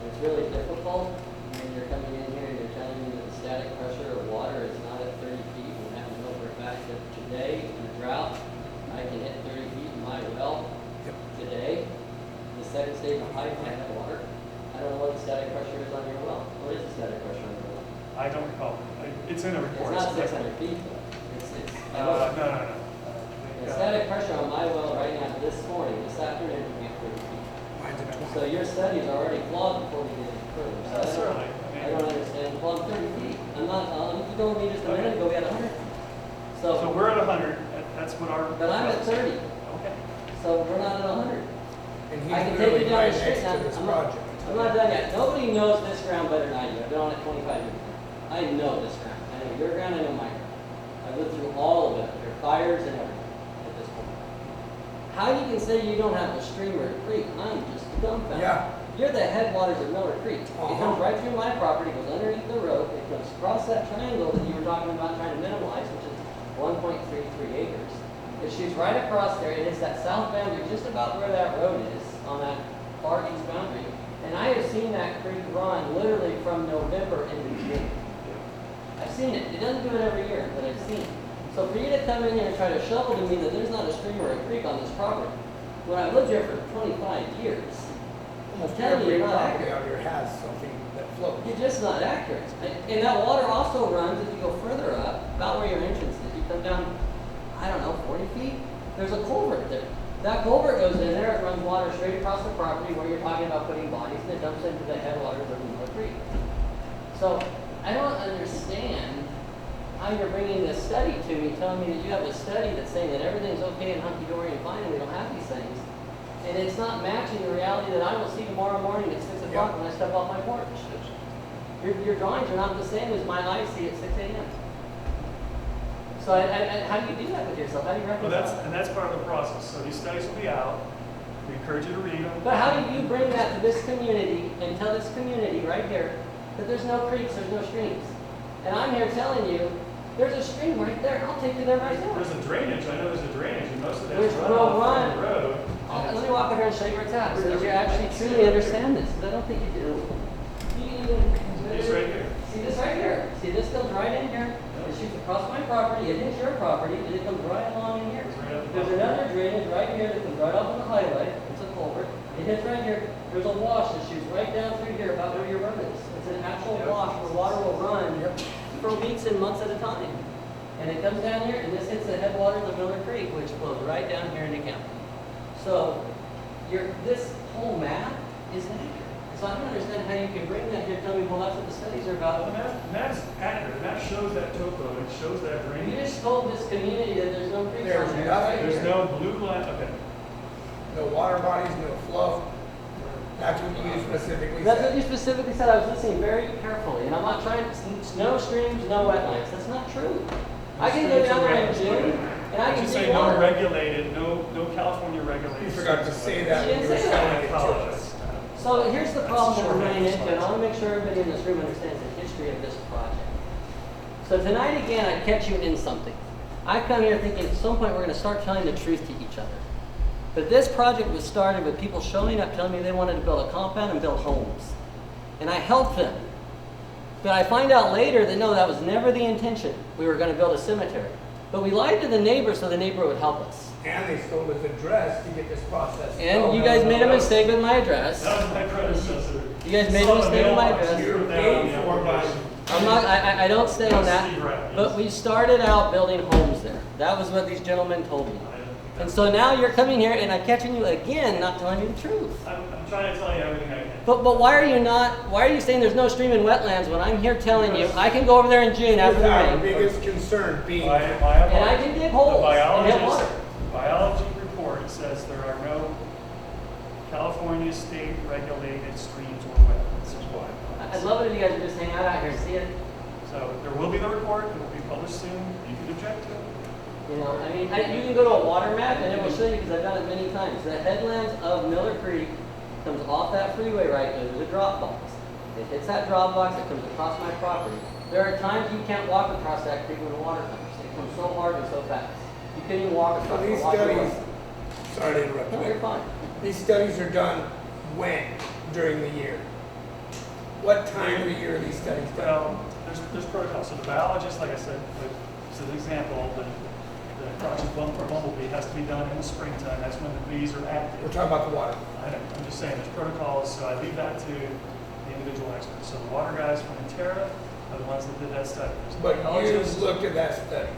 And it's really difficult when you're coming in here and you're telling me that the static pressure of water is not at 30 feet and have to know for a fact that today in a drought I can hit 30 feet in my well. Today, the second stage of pipe I have water. I don't know what the static pressure is on your well. What is the static pressure on your well? I don't recall. It's in a report. It's not 600 feet though. No. The static pressure on my well right now, this morning, this afternoon, would be 30 feet. So your studies are already flawed before we get any further. So Certainly. I don't understand. Well, I'm 30 feet. I'm not, you told me just a minute ago we had 100. So we're at 100. That's what our. But I'm at 30. Okay. So we're not at 100. And he's I can take literally you down right the street next now. to this I'm project. not done yet. Nobody knows this ground better than I do. I've been on it 25 years. I know this ground. I know your ground, I know my ground. I've lived through all of it. There are fires and everything at this point. How you can say you don't have a stream or a creek, I'm just dumbfounded. Yeah. You're the headwaters of Miller Creek. It comes right through my property, goes underneath the road, it goes across that triangle that you were talking about trying to minimize, which is 1.33 acres. It shoots right across there. It hits that south boundary just about where that road is on that far east boundary. And I have seen that creek run literally from November into June. I've seen it. It doesn't do it every year, but I've seen it. So for you to come in here and try to shovel to me that there's not a stream or a creek on this property, when I've lived here for 25 years, Almost telling you, every you're not property accurate. out here has something that floats. You're just not accurate. And that water also runs, if you go further up, about where your entrance is, you come down, I don't know, 40 feet, there's a culvert there. That culvert goes in there, it runs water straight across the property where you're talking about putting bodies, and it dumps into the headwaters of the Miller Creek. So I don't understand how you're bringing this study to me, telling me that you have a study that's saying that everything's okay and hunky-dory and fine and we don't have these things. And it's not matching the reality that I will see tomorrow morning at 6 o'clock when I step off my porch. Your drawings are not the same as my eyes see at 6 a.m. So how do you do that with yourself? How do you reconcile that? That's part of the process. So these studies will be out. We encourage you to read them. But how do you bring that to this community and tell this community right here that there's no creeks, there's no streams? And I'm here telling you, there's a stream right there. I'll take you there right now. There's a drainage. I know there's a drainage, and most of Which that's will runoff run from the road. Let me walk over here and show you where it's at, so that you actually truly understand this, because I don't think you do. It's right here. See this right here? See, this comes right in here, it shoots across my property, it hits your property, and it comes right along in here. There's another drainage right here that comes right off of the highway, it's a culvert, it hits right here, there's a wash that shoots right down through here about where your road is. It's an actual wash where water will run for weeks and months at a time. And it comes down here, and this hits the headwaters of Miller Creek, which flows right down here into Campo. So, this whole map is accurate. So I don't understand how you can bring that here and tell me, well, that's what the studies are about. The map's accurate. The map shows that topo, it shows that You drainage. just told this community that there's no creeks There's on there. nothing. Right There's here. no blue line, okay. No water bodies, no flow. That's what you specifically That's what said. you specifically said. I was listening very carefully, and I'm not trying to, no streams, no wetlands. That's not true. I can go down there in June, and I can Just see say no water. regulated, no California regulated. You forgot to say that She when you didn't were say that. selling I it to apologize. us. So here's the problem that we're That's running short into, and I want to make sure everybody in this room understands the history of this project. So tonight again, I catch you in something. I come here thinking at some point we're going to start telling the truth to each other. But this project was started with people showing up telling me they wanted to build a compound and build homes. And I helped them. But I find out later that no, that was never the intention. We were going to build a cemetery. But we lied to the neighbor so the neighbor would help us. And they stole his address to get this process. And you guys made a mistake with my address. That was my predecessor. You guys made a mistake with my address. You're paid for by. I'm not, I don't stay on that, but we started out building homes there. That was what these gentlemen told me. And so now you're coming here and I'm catching you again, not telling you the truth. I'm trying to tell you everything I can. But why are you saying there's no stream in wetlands when I'm here telling you, I can go over there in June after the Our rain, biggest concern being. and I can dig holes and hit water. The biology report says there are no California state regulated streams or wetlands. This is why. I'd love it if you guys would just hang out here and see it. So there will be the report. It will be published soon. You can object to it. You know, I mean, you can go to a water map and it will show you because I've done it many times. The headlands of Miller Creek comes off that freeway right there. There's a drop box. It hits that drop box. It comes across my property. There are times you can't walk across that creek when the water comes. It comes so hard and so fast. You can't even walk across So the these water. studies, sorry to interrupt No, you're you. fine. These studies are done when during the year? What time of the year are these studies done? Well, there's protocols. So the biologist, like I said, as an example, the project bumblebee has to be done in the springtime. That's when the bees are active. We're talking about the water. I'm just saying, there's protocols, so I leave that to the individual experts. So the water guys from Terra are the ones that did that study. There's But biologists. you've looked at that study.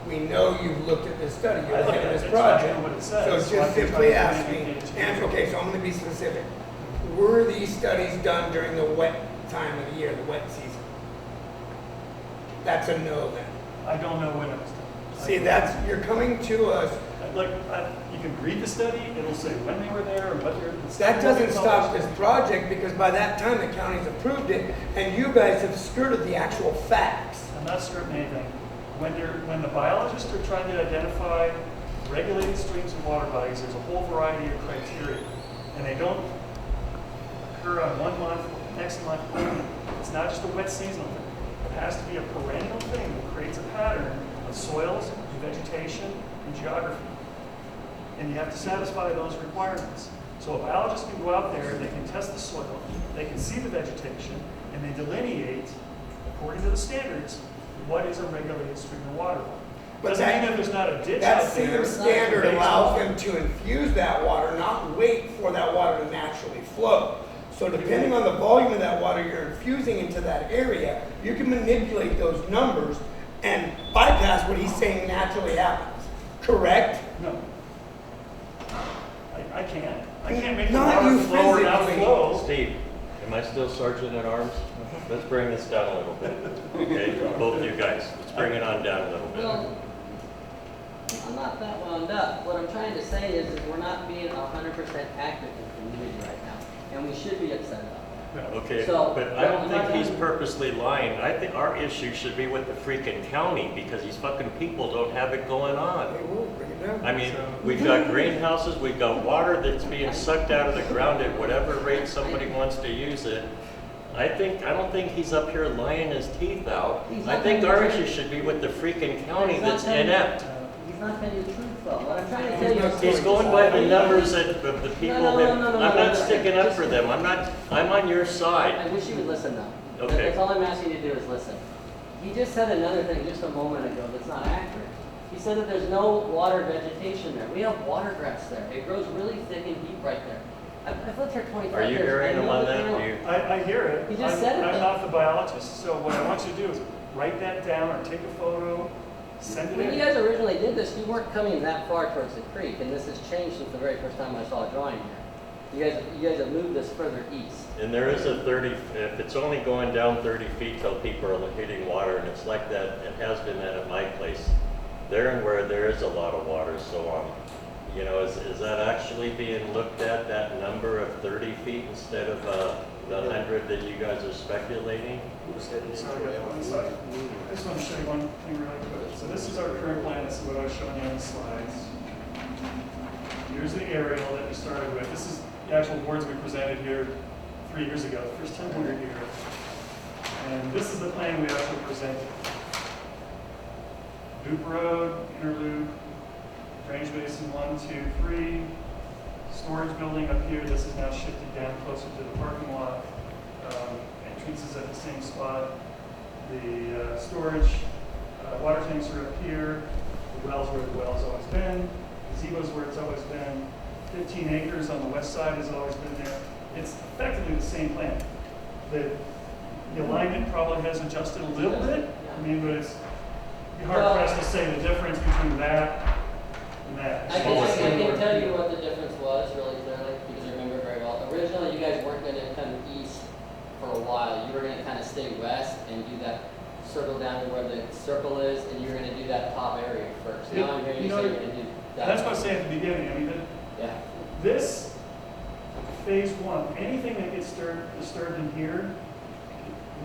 We know you've looked at this study. You're I the looked head at of this it, so I know project. what it So says, so I just can simply try to ask me, communicate it to and you. okay, so I'm gonna be specific. Were these studies done during the wet time of the year, the wet season? That's a no then. I don't know when it was done. See, you're coming to us. You can read the study, it'll say when they were there and what they're. That doesn't stop this project because by that time the county's approved it and you guys have skirted the actual facts. I'm not skirting anything. When the biologists are trying to identify regulated streams and water bodies, there's a whole variety of criteria. And they don't occur on 1 month, next month. It's not just a wet seasonal thing. It has to be a perennial thing that creates a pattern of soils, vegetation, and geography. And you have to satisfy those requirements. So a biologist can go out there, they can test the soil, they can see the vegetation, and they delineate, according to the standards, what is a regulated stream or water body. But Doesn't mean that- that there's not a ditch That out there. same standard based allows on- them to infuse that water, not wait for that water to naturally flow. So depending on the volume of that water you're infusing into that area, you can manipulate those numbers and bypass what he's saying naturally happens. Correct? No. I can't. I can't make the Not water you flow or not physically. flow. Steve, am I still sergeant at arms? Let's bring this down a little bit. Okay, both of you guys, let's bring it on down a little bit. Well, I'm not that wound up. What I'm trying to say is we're not being 100% active in the community right now, and we should be upset about that. Okay, So, but I don't I'm not think he's done. purposely lying. I think our issue should be with the freaking county because these fucking people don't have it going on. Okay, we'll bring it down. I mean, we've got greenhouses, we've got water that's being sucked out of the ground at whatever rate somebody wants to use it. I don't think he's up here lying his teeth out. He's I not think telling our the truth. issue should be with the freaking county He's not that's telling- inept. He's not telling you the truth, though. What I'm trying to tell you is. He's going by the numbers of the people that, I'm not sticking up for them, I'm on your I side. wish you would listen now. Okay. That's all I'm asking you to do is listen. He just said another thing just a moment ago that's not accurate. He said that there's no water vegetation there. We have water grass there. It grows really thick and deep right there. I've lived here 25 years. Are you hearing I him know on that that? they don't- Do you- I hear it. He just said it, I'm though. not the biologist, so what I want you to do is write that down or take a photo, send it When in. you guys originally did this, you weren't coming that far towards the creek, and this has changed since the very first time I saw a drawing here. You guys have moved this further east. And there is a 30, if it's only going down 30 feet till people are hitting water, and it's like that, it has been that at my place. There and where there is a lot of water, so you know, is that actually being looked at, that number of 30 feet instead of the 100 that you guys are speculating? Sorry, one side. I just want to show you one thing really quick. So this is our current plan. This is what I was showing you on the slides. Here's the aerial that we started with. This is the actual boards we presented here 3 years ago, the first time we were here. And this is the plan we actually presented. Loop road, inner loop, drainage basin 1, 2, 3, storage building up here. This is now shifted down closer to the parking lot. Entrances at the same spot. The storage water tanks are up here. The well's where the well's always been. Gazebo's where it's always been. 15 acres on the west side has always been there. It's effectively the same plan. The alignment probably has adjusted a little bit. I mean, but it's hard for us to say the difference between that and that. I can tell you what the difference was really clearly, because I remember very well. Originally, you guys weren't going to come east for a while. You were going to kind of stay west and do that circle down to where the circle is, and you were going to do that top area first. Now I'm hearing you say you're going to do that. That's what I say at the beginning. I mean, Yeah. this phase 1, anything that gets disturbed in here,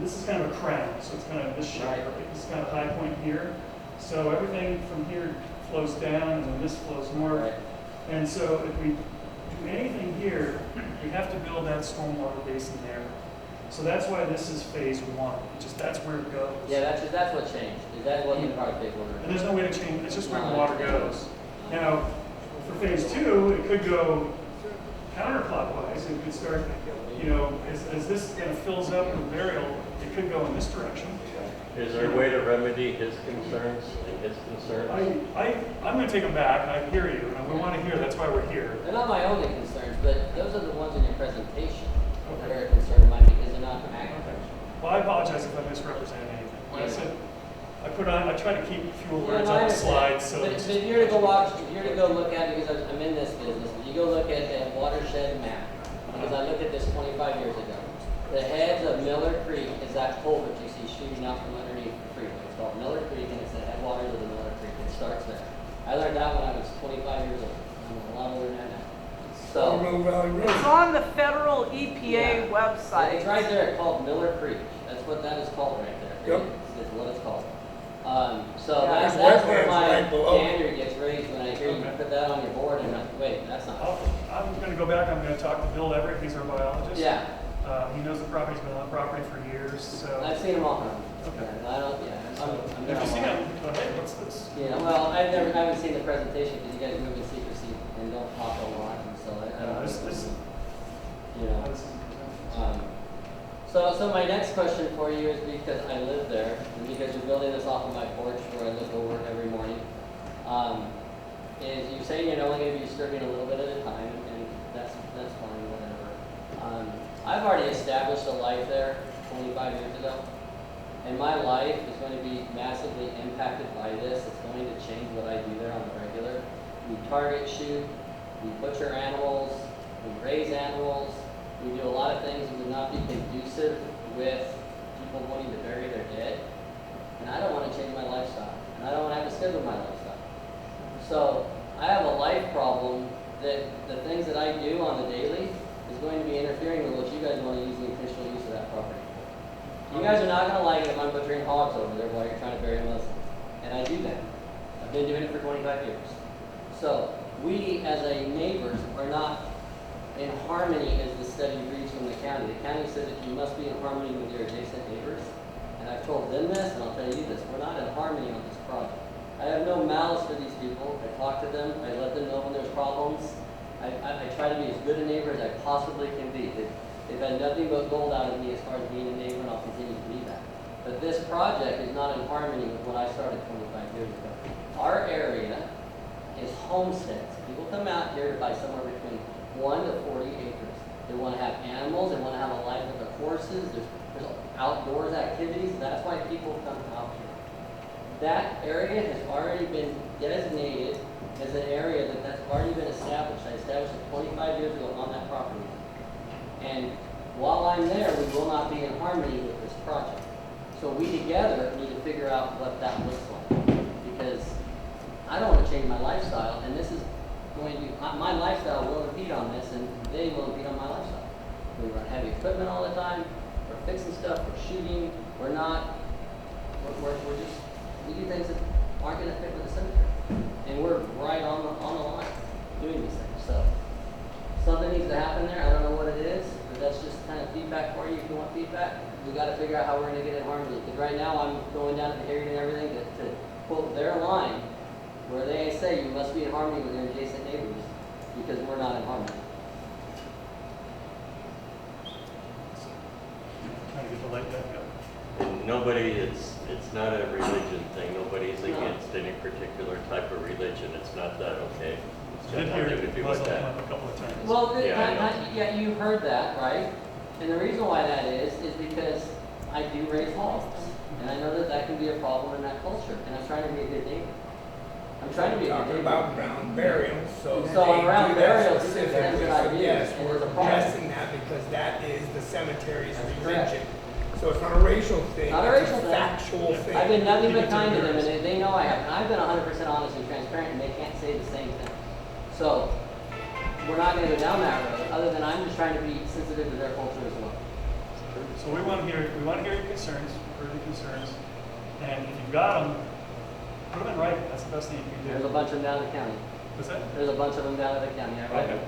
this is kind of a crown, so it's kind of this shape. Right. This is kind of high point here. So everything from here flows down, and then this flows north. Right. And so if we do anything here, we have to build that stormwater basin there. So that's why this is phase 1. Just that's where it goes. Yeah, that's what changed. That wasn't part of phase 1. And there's no way to change. It's just where the water goes. Now, for phase 2, it could go counterclockwise. It could start, you know, as this kind of fills up with burial, it could go in this direction. Is there a way to remedy his concerns and his concerns? I'm going to take them back. I hear you, and we want to hear. That's why we're here. They're not my only concerns, but those are the ones in your presentation that are a concern of mine because they're not accurate. Well, I apologize if I misrepresented anything. When I said I try to keep fewer words no, on I the understand. slides. So But if you're to go watch, if you're to go look at it, because I'm in this business, you go look at the watershed map, because I looked at this 25 years ago. The heads of Miller Creek is that culvert you see shooting out from underneath the freeway. It's called Miller Creek, and it's the headwaters of the Miller Creek. It starts there. I learned that when I was 25 years old. I'm a lot older than that now. So, Mill Valley Road. It's on the federal EPA Yeah. website. it's right there called Miller Creek. That's what that is called right there. Yep. It's what it's called. So Yeah. that's There's where wetlands my right below. gander gets raised when I hear you put that on your board and I'm like, wait, that's not. I'm going to go back. I'm going to talk to Bill Everett. He's our biologist. Yeah, He knows the property. He's been on the property for years. So. I've seen them all. Okay. I don't, yeah, I'm If you see there. him, hey, what's this? Yeah, well, I haven't seen the presentation because you guys move in secrecy and don't talk a lot, and so I don't. You know. So my next question for you is because I live there, and because you're building this off of my porch where I look over every morning, is you're saying you're only going to be disturbing a little bit at a time, and that's fine, whatever. I've already established a life there 25 years ago, and my life is going to be massively impacted by this. It's going to change what I do there on the regular. We target shoot, we butcher animals, we raise animals. We do a lot of things that would not be conducive with people wanting to bury their dead. And I don't want to change my lifestyle. And I don't want to have to schedule my lifestyle. So I have a life problem that the things that I do on the daily is going to be interfering with what you guys want to use the official use of that property for. You guys are not going to like it if I'm butchering hogs over there while you're trying to bury Muslims. And I do that. I've been doing it for 25 years. So we as a neighbors are not in harmony as the study reads from the county. The county said that you must be in harmony with your adjacent neighbors. And I've told them this, and I'll tell you this. We're not in harmony on this project. I have no malice for these people. I talk to them, I let them know when there's problems. I try to be as good a neighbor as I possibly can be. They've had nothing but gold out of me as far as being a neighbor, and I'll continue to be that. But this project is not in harmony with what I started 25 years ago. Our area is homesteads. People come out here to buy somewhere between 1 to 40 acres. They want to have animals, they want to have a life with their horses, there's outdoors activities, that's why people come out here. That area has already been designated as an area that's already been established. I established it 25 years ago on that property. And while I'm there, we will not be in harmony with this project. So we together need to figure out what that looks like. Because I don't want to change my lifestyle, and this is going to, my lifestyle will impede on this, and they will impede on my lifestyle. We run heavy equipment all the time, we're fixing stuff, we're shooting, we're not, we're just, we do things that aren't going to fit with the cemetery. And we're right on the line doing these things. So something needs to happen there. I don't know what it is, but that's just kind of feedback for you. If you want feedback, we got to figure out how we're going to get in harmony. Because right now I'm going down to the Harriet and everything to quote their line, where they say you must be in harmony with your adjacent neighbors, because we're not in harmony. Trying to get the light back up. And nobody, it's not a religion thing. Nobody's against any particular type of religion. It's not that, okay? It's got Did hear nothing to do with Muslim that. come up a couple of times. Well, Yeah, yeah, you heard that, right? And the reason why that is because I do raise hogs. And I know that that can be a problem in that culture. And I'm trying to be a good neighbor. I'm trying to be a good Talking neighbor. about ground burials, so. So they around do that burials, specifically. that's what I So do, yes, and we're it's a problem. addressing that because that is the cemetery's That's correct. religion. So it's not a racial thing, Not a it's racial a thing. factual thing. I've been nothing Keep but it to kind to the them, and nerves. they know I have. And I've been 100% honest and transparent, and they can't say the same thing. So we're not going to go down that road, other than I'm just trying to be sensitive to their culture as well. So we want to hear your concerns, heard your concerns, and if you've got them, put them in writing. That's the best thing you can do. There's a bunch of them down in the county. What's that? There's a bunch of them down in the county. I read Okay. them.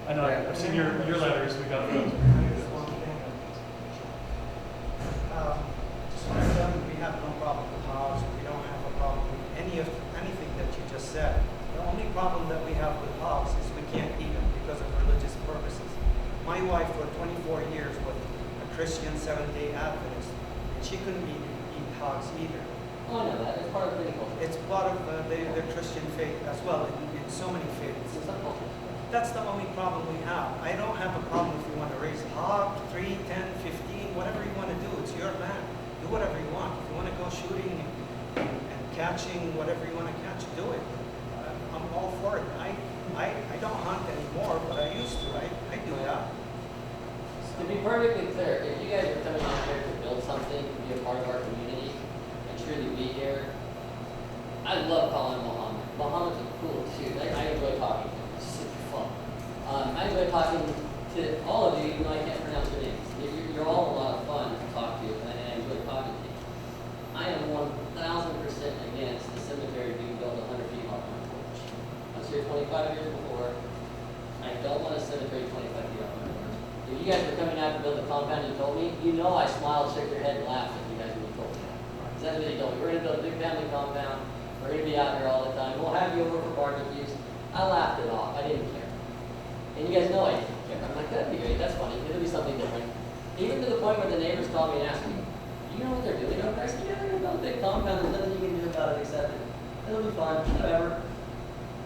I know, I've seen your letters, we got those. Just one thing. Just want to tell you, we have no problem with hogs. We don't have a problem with anything that you just said. The only problem that we have with hogs is we can't eat them because of religious purposes. My wife for 24 years was a Christian Seventh-day Adventist, and she couldn't eat hogs either. Oh, I know that. It's part of the culture. It's part of the Christian faith as well, in so many faiths. It's a culture. That's the only problem we have. I don't have a problem if you want to raise hog, 3, 10, 15, whatever you want to do. It's your land. Do whatever you want. If you want to go shooting and catching, whatever you want to catch, do it. I'm all for it. I don't hunt anymore, but I used to. I do that. To be perfectly clear, if you guys are coming out here to build something, to be a part of our community, and truly be here, I love calling Muhammad. Muhammad's a cool dude. I enjoy talking to him. It's super fun. I enjoy talking to all of you, even though I can't pronounce your names. You're all a lot of fun to talk to, and I enjoy talking to you. I am 1,000% against the cemetery being built 100 feet off my porch. I was here 25 years before. I don't want a cemetery 25 feet off my porch. If you guys were coming out to build a compound and told me, you know I smiled, shook your head, and laughed at you guys when you told me that. Because that's what you told me. We're going to build a big family compound. We're going to be out here all the time. We'll have you over for barbecues. I laughed it off. I didn't care. And you guys know I didn't care. I'm like, that'd be great. That's funny. It'll be something different. Even to the point where the neighbors called me and asked me, do you know what they're doing over there? I said, yeah, they're going to build a big compound. There's nothing you can do about it except it. It'll be fun. Whatever.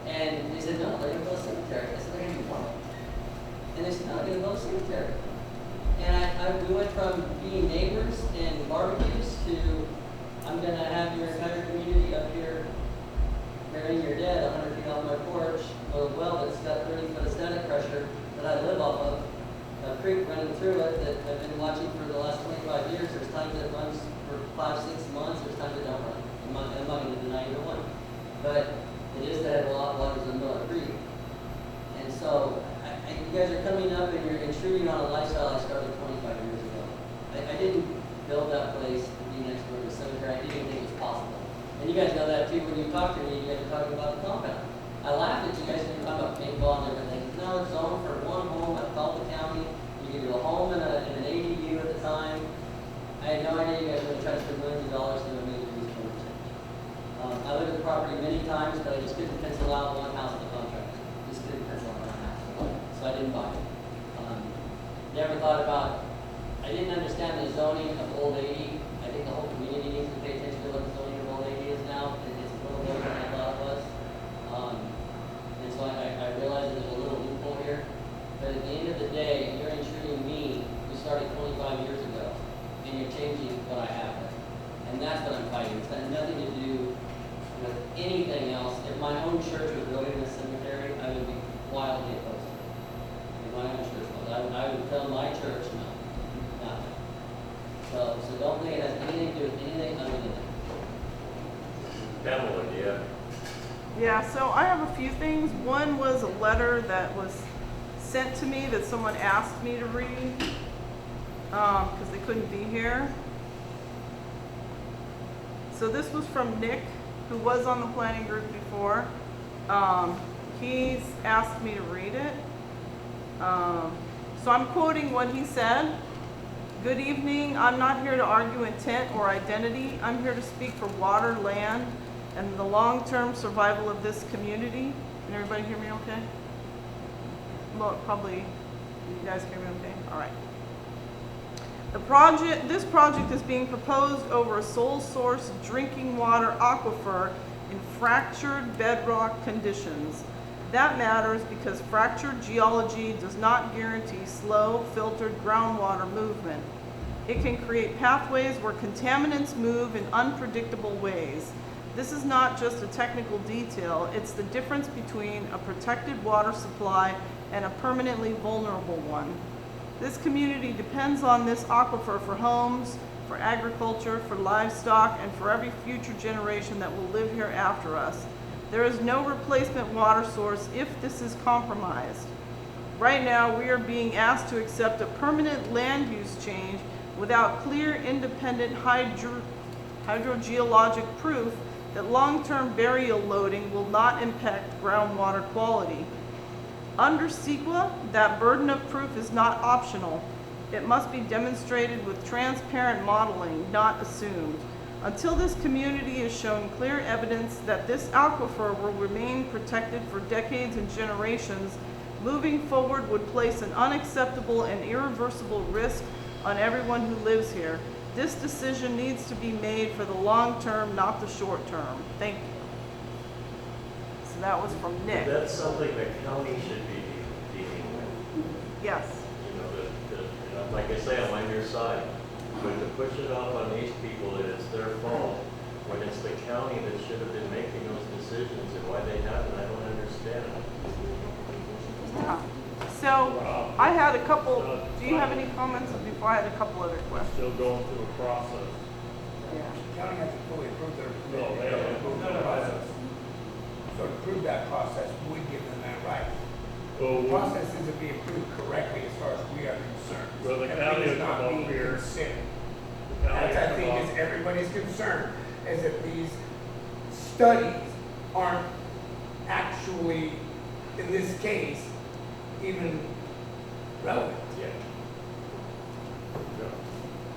And they said, no, they're going to build a cemetery. I said, they're going to do what? And they said, no, they're going to build a cemetery. And we went from being neighbors and barbecues to I'm going to have your entire community up here burying your dead 100 feet off my porch, a well that's got 30 foot of static pressure that I live off of, a creek running through it that I've been watching for the last 25 years. There's times it runs for 5-6 months, there's times it don't run. I'm not going to deny either one. But it is that a lot of waters in the middle of the creek. And so you guys are coming up and you're intruding on a lifestyle I started 25 years ago. I didn't build that place to be next door to a cemetery. I didn't even think it was possible. And you guys know that too when you talk to me, you guys are talking about the compound. I laughed at you guys when you talk about paintball and everything. No, it's zoned for one home. I called the county. You could do a home and an ADU at the time. I had no idea you guys were going to try to spend millions of dollars to do a major use permit change. zoning of Old 80. I think the whole community needs to pay attention to what the zoning of Old 80 is now. It's a little different than I thought it was. And so I realize that there's a little loophole here. But at the end of the day, you're intruding me who started 25 years ago, and you're changing what I have there. And that's what I'm fighting. It's got nothing to do with anything else. If my own church was building this cemetery, I would be wildly opposed to it. If my own church was, I would tell my church no, nothing. So don't think it has anything to do with anything other than that. Pamela, yeah. Yeah, so I have a few things. One was a letter that was sent to me that someone asked me to read because they couldn't be here. So this was from Nick, who was on the planning group before. He's asked me to read it. So I'm quoting what he said. Good evening. I'm not here to argue intent or identity. I'm here to speak for water, land, and the long-term survival of this community. Can everybody hear me okay? Well, probably, you guys hear me okay? All right. This project is being proposed over a sole source drinking water aquifer in fractured bedrock conditions. That matters because fractured geology does not guarantee slow, filtered groundwater movement. It can create pathways where contaminants move in unpredictable ways. This is not just a technical detail, it's the difference between a protected water supply and a permanently vulnerable one. This community depends on this aquifer for homes, for agriculture, for livestock, and for every future generation that will live here after us. There is no replacement water source if this is compromised. Right now, we are being asked to accept a permanent land use change without clear, independent hydrogeologic proof that long-term burial loading will not impact groundwater quality. Under CEQA, that burden of proof is not optional. It must be demonstrated with transparent modeling, not assumed. Until this community is shown clear evidence that this aquifer will remain protected for decades and generations, moving forward would place an unacceptable and irreversible risk on everyone who lives here. This decision needs to be made for the long term, not the short term. Thank you. So that was from Nick. That's something the county should be dealing with. Yes. You know, like I say, I'm on your side. But to push it off on these people that it's their fault, when it's the county that should have been making those decisions, and why they haven't, I don't understand. Yeah. So I had a couple, do you have any comments before I had a couple other questions? Still going through a process. Yeah. County has to fully approve their. No, they haven't approved the process. So to prove that process would give them that right. So, The process is to be approved correctly as far as we are concerned. Well, the Everything county is will not come up being here. considered. the county That's, I will think, come is up- everybody's concern, is that these studies aren't actually, in this case, even relevant. Yeah. Yeah.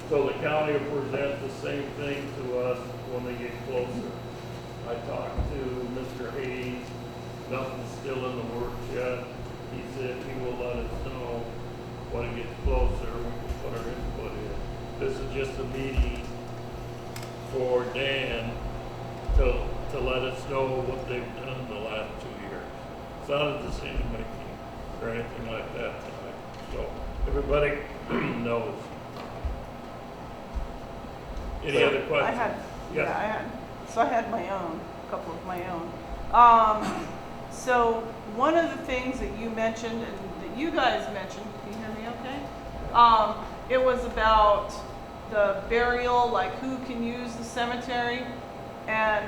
So the county will present the same thing to us when they get closer. I talked to Mr. Hayes, nothing's still in the works yet. He said he will let us know when it gets closer, we can put our input in. This is just a meeting for Dan to let us know what they've done in the last 2 years. It's not a decision making or anything like that tonight, so everybody knows. Any other questions? I had my own, a couple of my own. So one of the things that you mentioned and that you guys mentioned, can you hear me okay? It was about the burial, like who can use the cemetery, and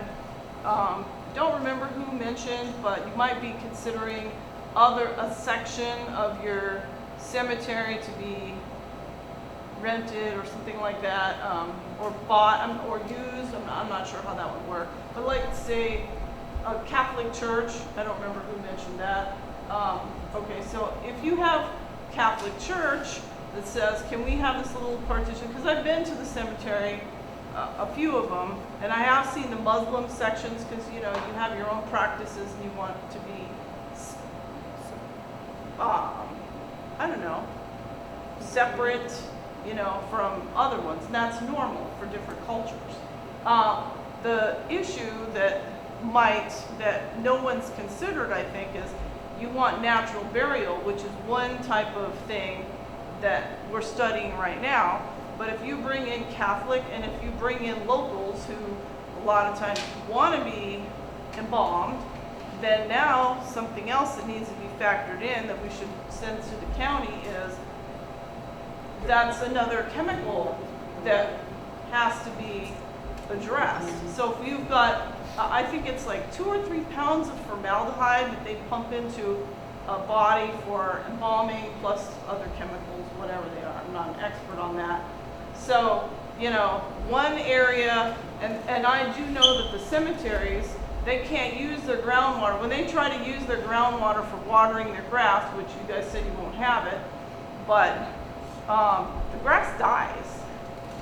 don't remember who mentioned, but you might be considering a section of your cemetery to be rented or something like that, or bought or used. I'm not sure how that would work. But like say a Catholic church, I don't remember who mentioned that. Okay, so if you have Catholic church that says, can we have this little partition? Because I've been to the cemetery, a few of them, and I have seen the Muslim sections because you know you have your own practices and you want it to be, I don't know, separate. you know, from other ones, and that's normal for different cultures. The issue that no one's considered, I think, is you want natural burial, which is one type of thing that we're studying right now. But if you bring in Catholic and if you bring in locals who a lot of times want to be embalmed, then now something else that needs to be factored in that we should send to the county is that's another chemical that has to be addressed. So if you've got, I think it's like 2 or 3 pounds of formaldehyde that they pump into a body for embalming, plus other chemicals, whatever they are. I'm not an expert on that. So, you know, one area, and I do know that the cemeteries, they can't use their groundwater. When they try to use their groundwater for watering their grass, which you guys said you won't have it, but the grass dies.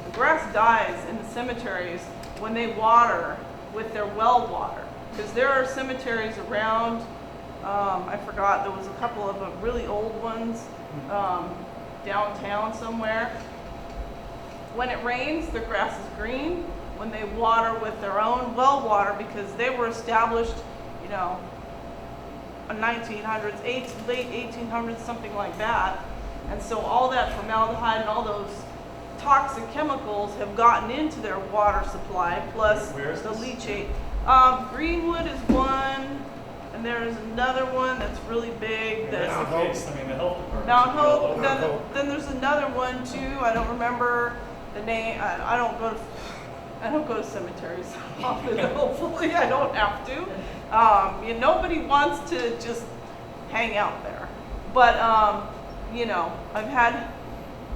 The grass dies in the cemeteries when they water with their well water. Because there are cemeteries around, I forgot, there was a couple of them, really old ones, downtown somewhere. When it rains, the grass is green. When they water with their own well water, because they were established, you know, in 1900s, late 1800s, something like that. And so all that formaldehyde and all those toxic chemicals have gotten into their water supply, plus the leachate. Greenwood is one, and there's another one that's really big. That's That's the case, I mean, the health department. Mount should be all Hope. over it. Then there's another one too. I don't remember the name. I don't go to cemeteries often. Hopefully, I don't have to. Nobody wants to just hang out there. But you know, I've had,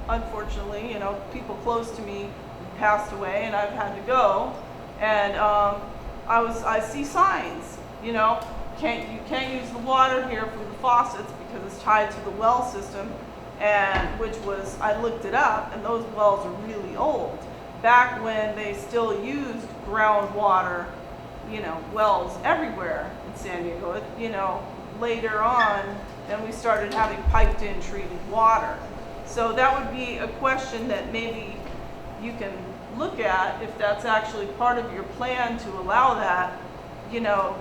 unfortunately, you know, people close to me passed away, and I've had to go. And I see signs. You know, you can't use the water here from the faucets because it's tied to the well system, and which was, I looked it up, and those wells are really old. Back when they still used groundwater, you know, wells everywhere in San Diego. You know, later on, then we started having piped in treated water. So that would be a question that maybe you can look at if that's actually part of your plan to allow that. You know,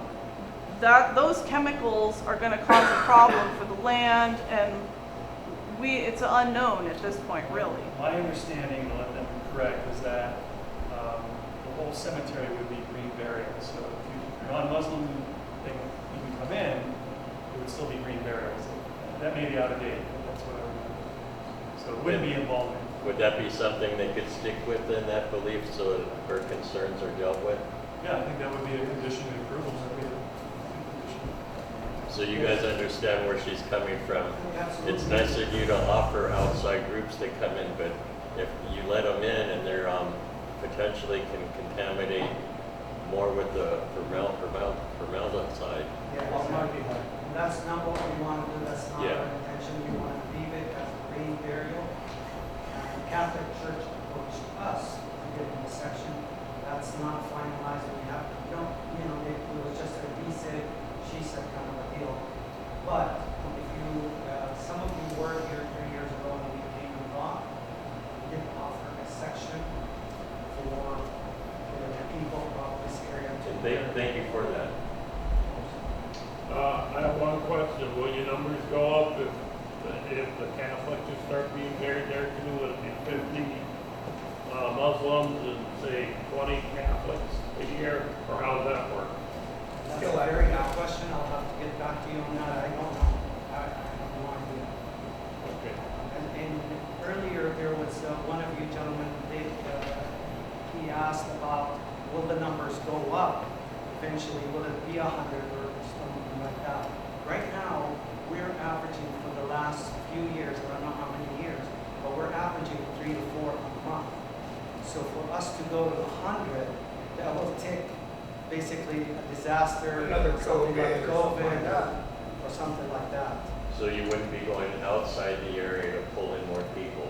that those chemicals are going to cause a problem for the land, and it's unknown at this point, really. My understanding, to let them correct, is that the whole cemetery would be green burial. So if you're non-Muslim, you can come in, it would still be green burial. So that may be out of date, but that's what I remember. So it wouldn't be involvement. Would that be something they could stick with in that belief so that her concerns are dealt with? Yeah, I think that would be a condition of approval. That'd be a condition. So you guys understand where she's coming from. Absolutely. It's nice of you to offer outside groups to come in, but if you let them in and they're potentially can contaminate more with the formaldehyde. Yeah, that's not what we want to do, that's not our intention, we want to leave it as a green burial. The Catholic Church approached us to get in the section, that's not finalized, we have, it was just a he said, she said kind of a deal. But if you, some of you were here 3 years ago when we came and talked, we did offer a section for the people of this area. Thank you for that. I have one question. Will your numbers go up if the Catholics just start being buried there too? Would it be 50 Muslims and say 20 Catholics a year, or how does that work? That's a very good question. I'll have to get back to you on that. I don't know. I have no idea. Okay. And earlier there was one of you gentlemen, he asked about, will the numbers go up eventually? Will it be 100 or something like that? Right now, we're averaging for the last few years, I don't know how many years, but we're averaging 3 to 4 a month. So for us to go to 100, that will take basically a disaster, Another something COVID like or something COVID like that. or something like that. So you wouldn't be going outside the area to pull in more people?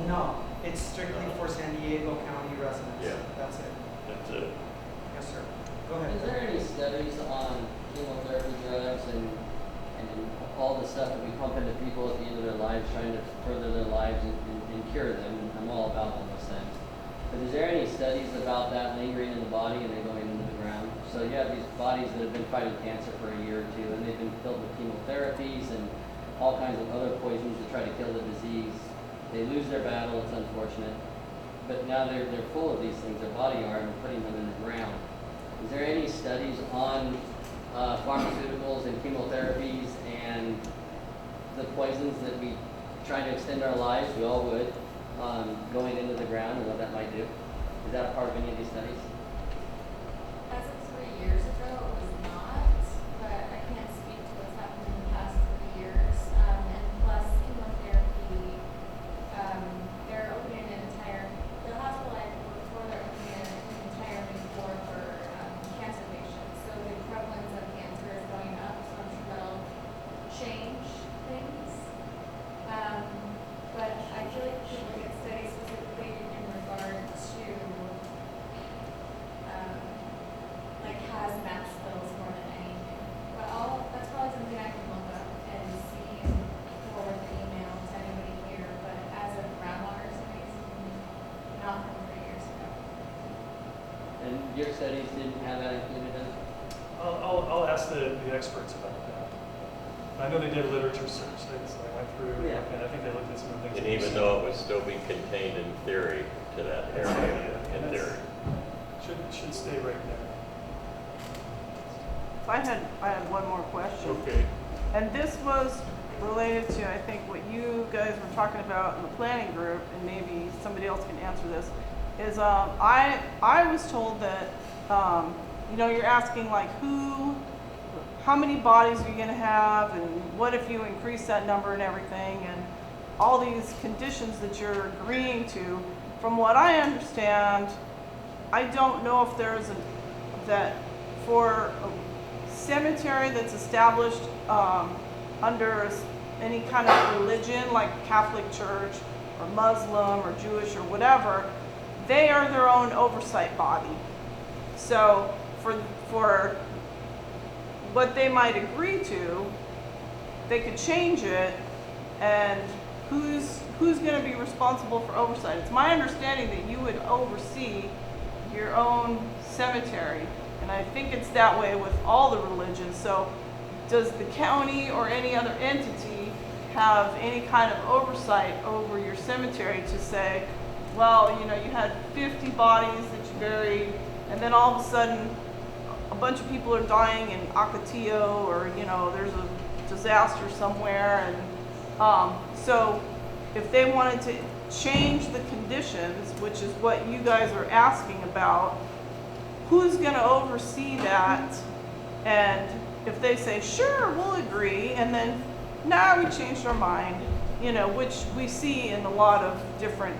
No, it's strictly for San Diego County residents. Yeah. That's it. That's it. Yes, sir. Go ahead. Is there any studies on chemotherapy drugs and all the stuff that we pump into people at the end of their lives, trying to further their lives and cure them, and I'm all about all those things. But is there any studies about that lingering in the body and then going into the ground? So you have these bodies that have been fighting cancer for a year or two, and they've been filled with chemotherapies and all kinds of other poisons to try to kill the disease. They lose their battle, it's unfortunate. But now they're full of these things, their body are, and we're putting them in the ground. Is there any studies on pharmaceuticals and chemotherapies and the poisons that we try to extend our lives, we all would, going into the ground and what that might do? Is that a part of any of these studies? As of 3 years ago, it was not, but I can't speak to what's happened in the past 3 years. And plus chemotherapy, they're opening the hospital I work for, they're opening an entire new floor for cancer patients. So the prevalence of cancer is going up, so I'm sure that'll change things. But I feel like we should look at studies specifically in regard to like hazmat spills more than anything. But that's probably something I can look up and see and forward the email to anybody here. But as of groundwater studies, not from 3 years ago. And your studies didn't have that included in it? I'll ask the experts about that. I know they did a literature search, so I went through, Yeah. and I think they looked at some of the things. And even though it would still be contained in theory to that area, in And theory. should stay right there. I had one more question. Okay. And this was related to, I think, what you guys were talking about in the planning group, and maybe somebody else can answer this, is I was told that, you're asking like how many bodies are you gonna have, and what if you increase that number and everything, and all these conditions that you're agreeing to. From what I understand, I don't know if there's that for a cemetery that's established under any kind of religion, like Catholic Church or Muslim or Jewish or whatever, they are their own oversight body. So for what they might agree to, they could change it, and who's going to be responsible for oversight? It's my understanding that you would oversee your own cemetery, and I think it's that way with all the religions. So does the county or any other entity have any kind of oversight over your cemetery to say, well, you had 50 bodies that you buried, and then all of a sudden a bunch of people are dying in Ocotillo, or there's a disaster somewhere, and so if they wanted to change the conditions, which is what you guys are asking about, who's going to oversee that? And if they say, sure, we'll agree, and then, nah, we changed our mind, which we see in a lot of different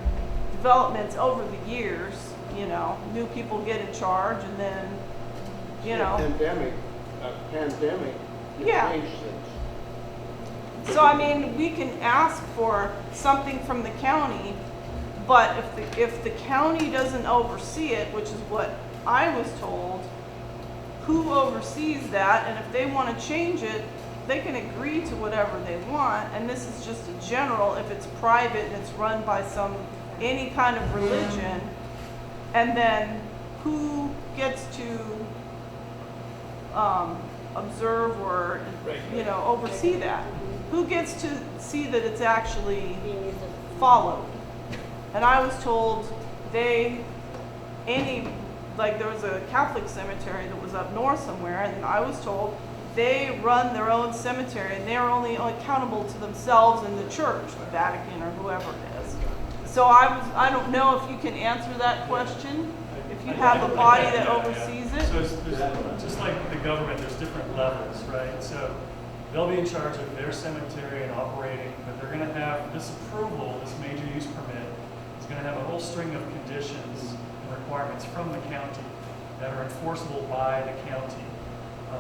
developments over the years, new people get in charge, and then, Pandemic Yeah. changed things. So I mean, we can ask for something from the county, but if the county doesn't oversee it, which is what I was told, who oversees that? And if they want to change it, they can agree to whatever they want. And this is just a general, if it's private and it's run by any kind of religion, and then who gets to observe or oversee that? Who gets to see that it's actually followed? And I was told there was a Catholic cemetery that was up north somewhere, and I was told they run their own cemetery and they're only accountable to themselves and the church, the Vatican or whoever it is. So I don't know if you can answer that question, if you have a body that oversees it. So there's just like the government, there's different levels, right? So they'll be in charge of their cemetery and operating, but they're going to have this approval, this major use permit, is going to have a whole string of conditions and requirements from the county that are enforceable by the county.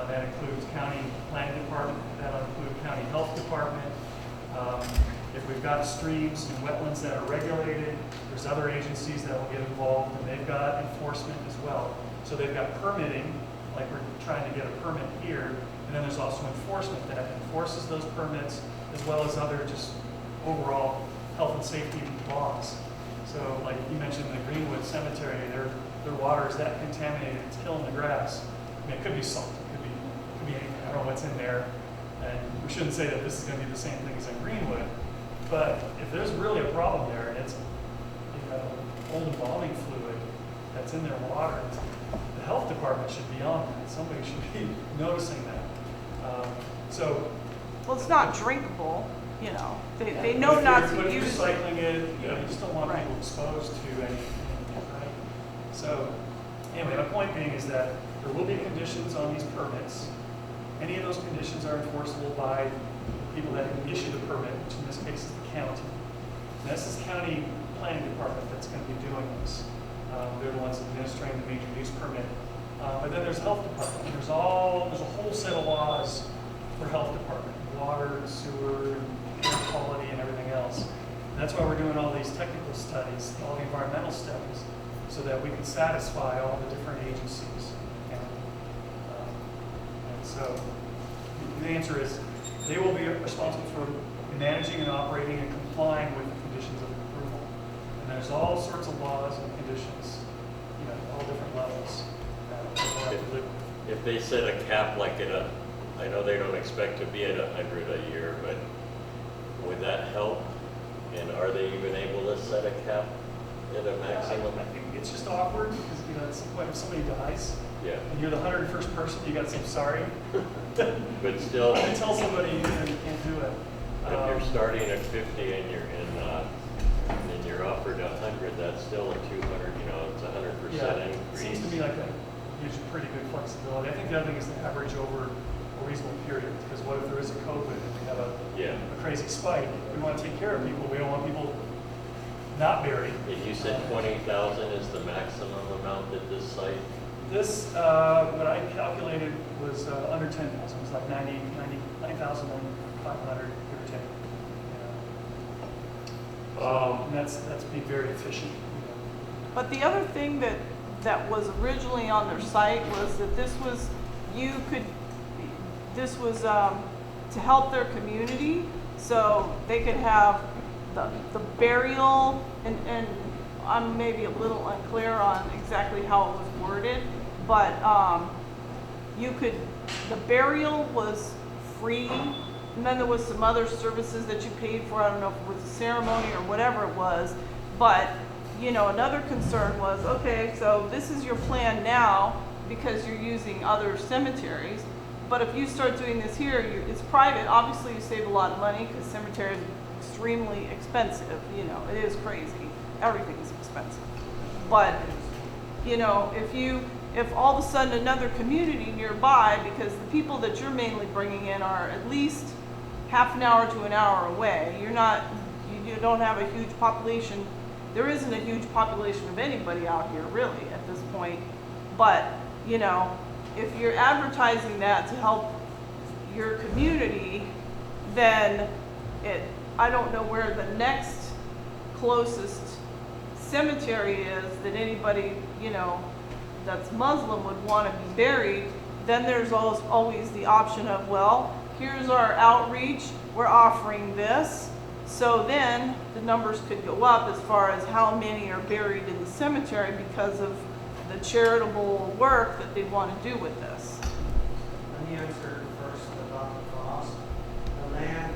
That includes county planning department, that'll include county health department. If we've got streams and wetlands that are regulated, there's other agencies that will get involved, and they've got enforcement as well. So they've got permitting, like we're trying to get a permit here, and then there's also enforcement that enforces those permits, as well as other just overall health and safety laws. So like you mentioned the Greenwood Cemetery, their water is that contaminated, it's killing the grass. I mean, it could be salt, it could be anything, I don't know what's in there. And we shouldn't say that this is gonna be the same thing as in Greenwood, but if there's really a problem there, and it's, old embalming fluid that's in their water, the health department should be on that. Somebody should be noticing that. Well, it's not drinkable, you know. They know not to But if use you're it. recycling it, you just don't want Right. people exposed to anything, right? So, anyway, my point being is that there will be conditions on these permits. Any of those conditions are enforceable by the people that issue the permit, which in this case is the county. And this is county planning department that's going to be doing this. They're the ones administering the major use permit. But then there's health department. There's a whole set of laws for health department, water, sewer, air quality, and everything else. And that's why we're doing all these technical studies, all the environmental studies, so that we can satisfy all the different agencies. And so the answer is they will be responsible for managing and operating and complying with the conditions of approval. And there's all sorts of laws and conditions, all different levels that we'll have to live with. If they set a cap like I know they don't expect to be at 100 a year, but would that help? And are they even able to set a cap at a maximum? I think it's just awkward because, at some point if somebody dies, Yeah, and you're the 101st person, you got to say sorry. but still, And tell somebody you can't do it. if you're starting at 50 and you're offered 100, that's still a 200. It's a 100% It increase. seems to me like that gives you pretty good flexibility. I think the other thing is the average over a reasonable period, because what if there is a COVID and we have a crazy spike? We want to take care of people. We don't want people not buried. And you said 20,000 is the maximum amount at this site? This, what I calculated was under 10,000. It was like 9,500, give or take. And that's being very efficient. But the other thing that was originally on their site was that this was to help their community, so they could have the burial, and I'm maybe a little unclear on exactly how it was worded, but the burial was free, and then there was some other services that you paid for. I don't know if it was a ceremony or whatever it was, but another concern was, okay, so this is your plan now because you're using other cemeteries, but if you start doing this here, it's private. Obviously, you save a lot of money because cemeteries are extremely expensive. It is crazy. Everything is expensive. But, if all of a sudden another community nearby, because the people that you're mainly bringing in are at least half an hour to an hour away, you don't have a huge population. There isn't a huge population of anybody out here really at this point. But, if you're advertising that to help your community, then I don't know where the next closest cemetery is that anybody, that's Muslim would want to be buried. Then there's always the option of, well, here's our outreach, we're offering this. So then the numbers could go up as far as how many are buried in the cemetery because of the charitable work that they want to do with this. Let me answer first about the cost. The land,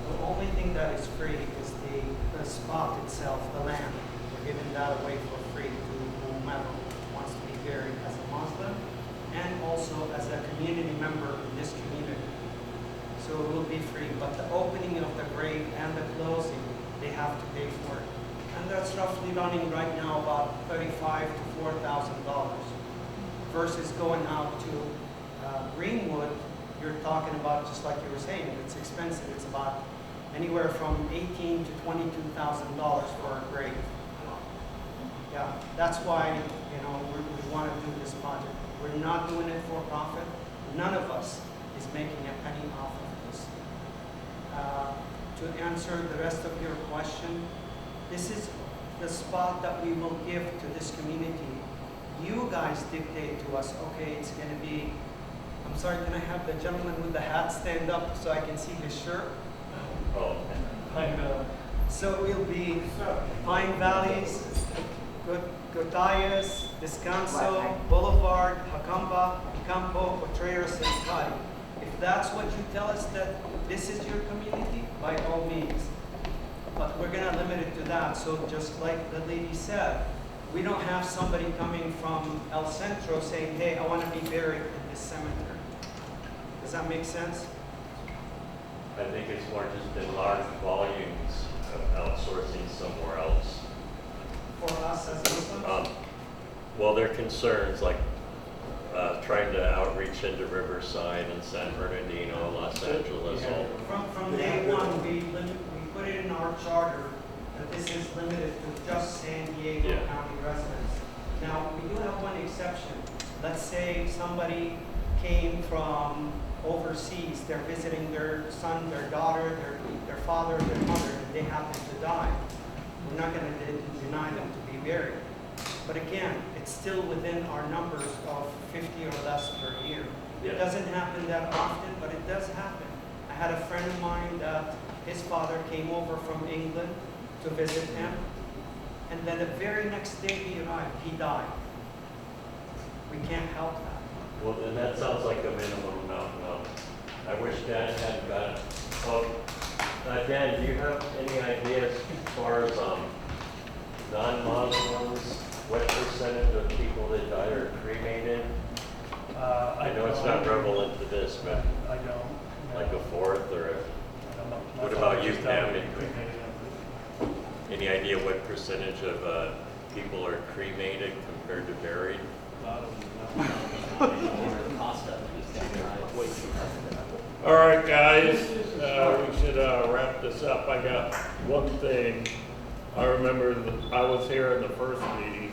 the only thing that is free is the spot itself, the land. We're giving that away for free to whomever wants to be buried as a Muslim and also as a community member in this community. So it will be free, but the opening of the grave and the closing, they have to pay for it. And that's roughly running right now about $35,000 to $4,000 versus going out to Greenwood. You're talking about, just like you were saying, it's expensive. It's about anywhere from $18,000 to $22,000 for a grave. Yeah, that's why we want to do this project. We're not doing it for profit. None of us is making a penny off of this. To answer the rest of your question, this is the spot that we will give to this community you guys dictate to us, okay, it's gonna be, I'm sorry, can I have the gentleman with the hat stand up so I can see his shirt? Oh, So it'll be Pine Valleys, Gotayas, Descanso, Boulevard, Jacamba, Campo, Contreras, and Scotty. If that's what you tell us that this is your community, by all means. But we're gonna limit it to that, so just like the lady said, we don't have somebody coming from El Centro saying, hey, I wanna be buried in this cemetery. Does that make sense? I think it's more just in large volumes of outsourcing somewhere else. For us as Muslims? Well, their concerns like trying to outreach into Riverside and San Bernardino, Los Angeles. From day one, we put it in our charter that this is limited to just San Diego Yeah. County residents. Now, we do have one exception. Let's say somebody came from overseas, they're visiting their son, their daughter, their father, their mother, and they happen to die. We're not gonna deny them to be buried. But again, it's still within our numbers of 50 or less per year. Yeah. It doesn't happen that often, but it does happen. I had a friend of mine that his father came over from England to visit him, and then the very next day he arrived, he died. We can't help that. Well, then that sounds like a minimum amount. I wish Dan had got. Oh, Dan, do you have any ideas as far as non-Muslims? What percentage of people that die are cremated? I know it's not prevalent to this, but I don't. like a fourth or a, I don't know. what about you, Just Pam? cremated. Any idea what percentage of people are cremated compared to buried? A lot of them, All right, guys, we should wrap this up. I got one thing. I remember I was here in the first meeting,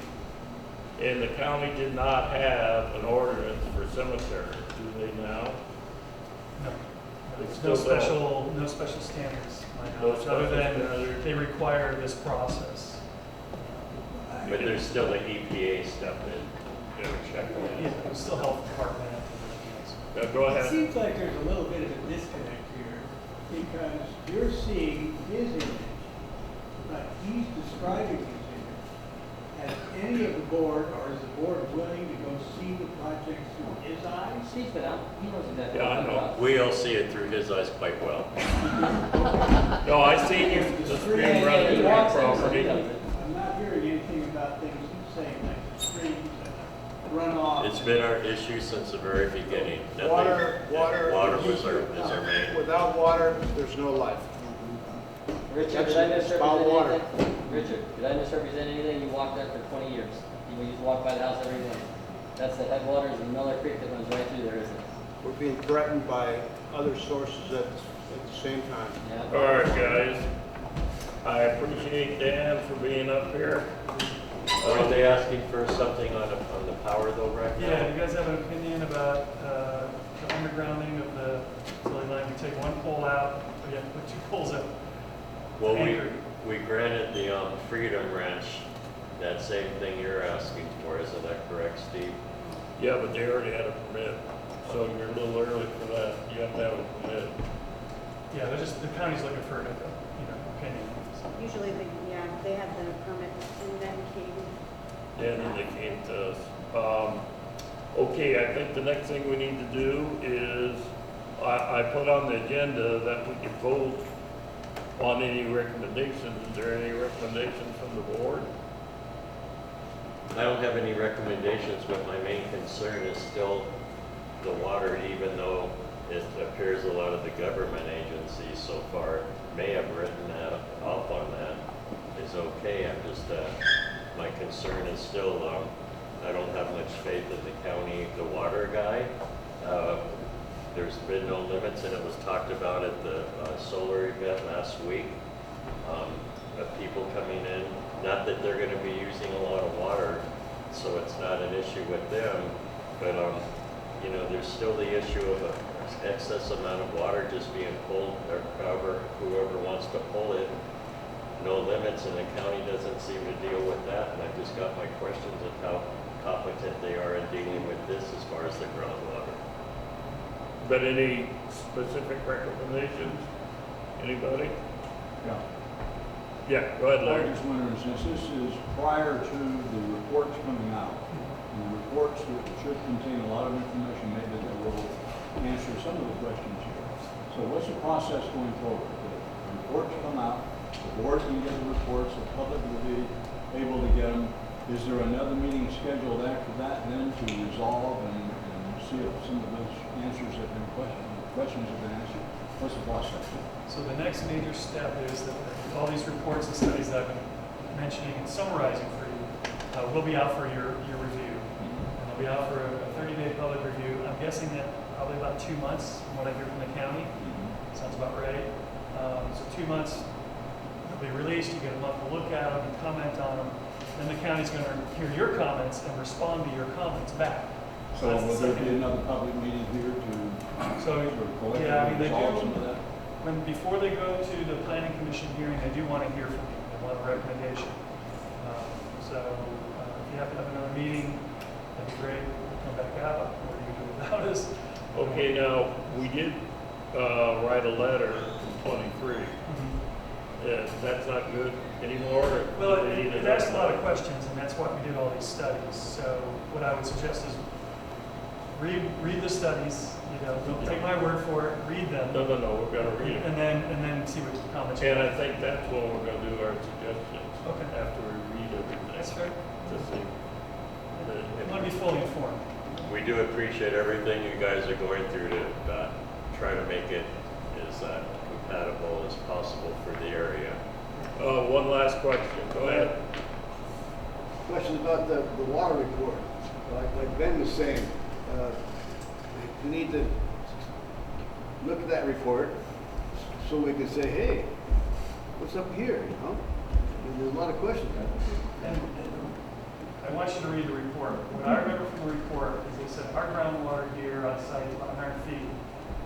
and the county did not have an ordinance for cemeteries. Do they now? No. They No still no special standards, my No knowledge, other special than standards. they require this process. But there's still the EPA stuff that they're checking Yeah, in. it's still health department. Go It ahead. seems like there's a little bit of a disconnect here, because you're seeing his image, but he's describing his image. Has any of the board, or is the board willing to go see the project through his eyes? He's been out, he knows exactly. Yeah, I what know. we're talking We all see it through his eyes quite well. No, I seen you, the stream Yeah, running he through walks your there, so he property. does it. I'm not hearing anything about things he's saying, like the streams and runoff. It's been our issue since the very beginning. Nothing- Water was is our main. Without water, there's no life. Richard, did I It's about misrepresent water. anything? Richard, did I misrepresent anything? You walked there for 20 years. You used to walk by the house every day. That's the headwaters of Miller Creek that runs right through there, isn't it? We're being threatened by other sources at the same time. Yeah. All right, guys. I appreciate Dan for being up here. Are they asking for something on the power though right now? Yeah, you guys have an opinion about the undergrounding of the utility line? We take one pole out, we have to put two poles up. Well, Anchored. we granted the Freedom Ranch that same thing you're asking for, isn't that correct, Steve? Yeah, but they already had a permit, so you're a little early for that. You have to have a permit. Yeah, they're just, the county's looking for, opinion. Usually they had the permit and then came. And then they came to us. Okay, I think the next thing we need to do is, I put on the agenda that we could vote on any recommendations. Is there any recommendations from the board? I don't have any recommendations, but my main concern is still the water, even though it appears a lot of the government agencies so far may have written that off on that is okay. I'm just, my concern is still, I don't have much faith in the county, the water guy. There's been no limits, and it was talked about at the solar event last week, of people coming in. Not that they're gonna be using a lot of water, so it's not an issue with them, but, there's still the issue of an excess amount of water just being pulled, or whoever wants to pull it, no limits, and the county doesn't seem to deal with that, and I just got my questions of how competent they are in dealing with this as far as the groundwater. But any specific recommendations? Anybody? Yeah. Yeah, go ahead, I Larry. just wondering, since this is prior to the reports coming out, and the reports should contain a lot of information maybe that will answer some of the questions here. So what's the process going forward? The reports come out, the board can get the reports, the public will be able to get them. Is there another meeting scheduled after that then to resolve and see if some of those answers have been questions have been answered? What's the process? So the next major step is that all these reports and studies that I've been mentioning and summarizing for you will be out for your review. And they'll be out for a 30-day public review. I'm guessing that probably about 2 months from what I hear from the county. Sounds about right. So 2 months, they'll be released. You get a month to look at them and comment on them. Then the county's going to hear your comments and respond to your comments back. So that's the will there second- be another public meeting here to So, sort of collectively yeah, I mean, they resolve do, some of that? before they go to the planning commission hearing, they do want to hear from you. They want a recommendation. So if you have to have another meeting, that'd be great. Come back out. What are you doing without us? Okay, now, we did write a letter in 23. That's not good anymore? or Well, do they need it asked a lot of questions, and that's why we did all these studies. So what I would suggest is read the studies. You know, don't take my word for it. Read them. No, we're gonna read it. And then see what comments. And I think that's when we're gonna do our suggestions. Okay. After we read everything. That's fair. To see. I want to be fully informed. We do appreciate everything you guys are going through to try to make it as compatible as possible for the area. One last question, go ahead. Question about the water report. Like Ben was saying, we need to look at that report so we can say, hey, what's up here, you know? And there's a lot of questions. And I want you to read the report. What I remember from the report is they said our groundwater here on site is about 100 feet.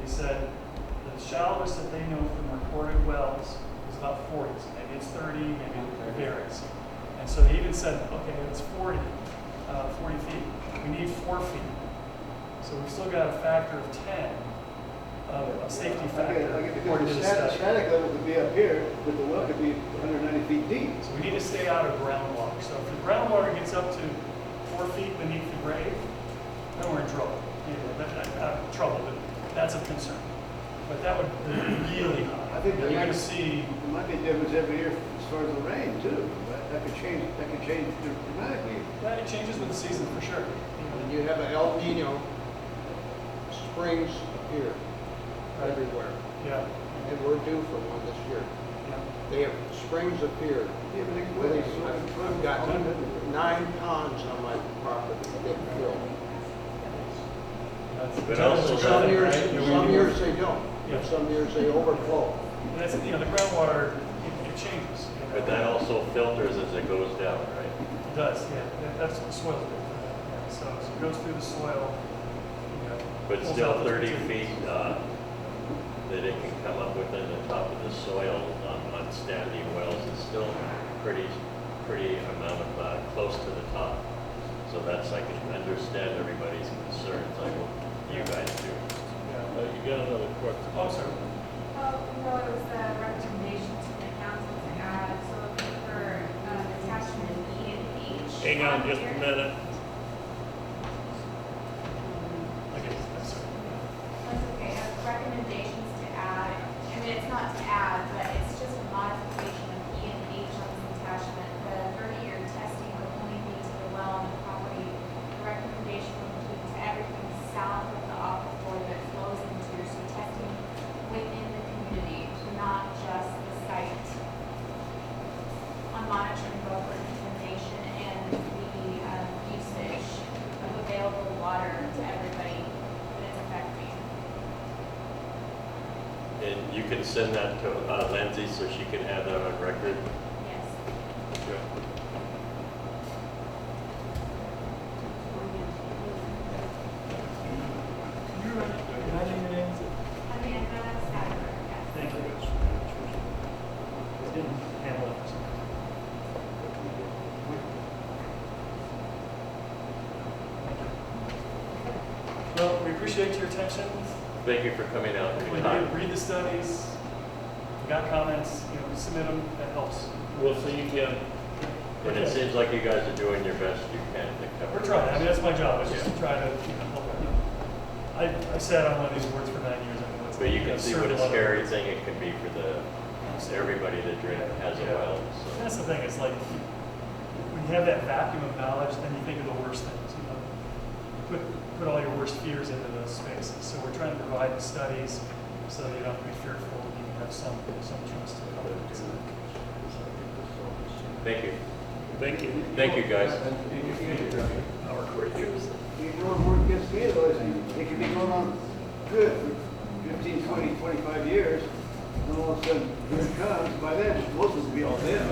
They said the shallowest that they know from recorded wells is about 40. So maybe it's 30, maybe it varies. And so they even said, okay, it's 40 feet. We need 4 feet. So we've still got a factor of 10 of a safety factor according to the study. Static level could be up here, but the well could be 190 feet deep. So we need to stay out of groundwater. So if the groundwater gets up to 4 feet beneath the grave, then we're in trouble. You know, not trouble, but that's a concern. But that would be really high. I think You're going to see. There might be a difference every year as far as the rain too. That could change dramatically. Yeah, it changes with the season for sure. And you have an El Nino, springs appear everywhere. Yeah. And we're due for one this year. Yeah. They have springs appeared. I've got 9 ponds on my property that fill. But also Some that- years they don't. Yeah. Some years they overflow. And that's, you know, the groundwater, it changes. You know. But that also filters as it goes down, right? It does, yeah. That's what the soil's good for that. Yeah. So as it goes through the soil, you know. But pulls still out those 30 materials. feet that it can come up within the top of the soil on standing wells is still pretty amount of close to the top. So that's, I can understand everybody's concerns. I hope you guys do. You got another question? Oh, sorry. No, it was the recommendation to the council to add, so looking for attachment E and H. Hang on just a here. minute. Okay, that's sorry. That's okay, recommendations to add, I mean, it's not to add, but it's just a modification of E and H on this attachment. The 30-year testing would only be to the well on the property. The recommendation would be to everything south of the aquifer that flows into, so testing within the community, not just the site. On monitoring both contamination and the usage of available water to everybody that it's affecting. And you can send that to Lindsay so she can have that on record. Yes. Sure. Can I name your names? Amanda Stafford, yes. Thank you. I didn't handle it for some reason. appreciate your attention. Thank you for coming out When and you read the studies, if you got comments, submit them, that helps. We'll see you again. And it seems like you guys are doing your best you can to cover. We're trying. I mean, that's my job. Is just to try to help. I sat on one of these boards for 9 years. I know it's But you can see what a lot of- scary thing it can be for everybody that has a well. So. That's the thing. It's like when you have that vacuum of knowledge, then you think of the worst things. Put all your worst fears into those spaces. So we're trying to provide the studies so you don't have to be fearful. You can have some trust in it. Thank you. Thank you. Thank you, guys. Our creatures. You know, work gets me though, is it can be going on good for 15, 20, 25 years. And all of a sudden, here it comes. By then, it's supposed to be all in.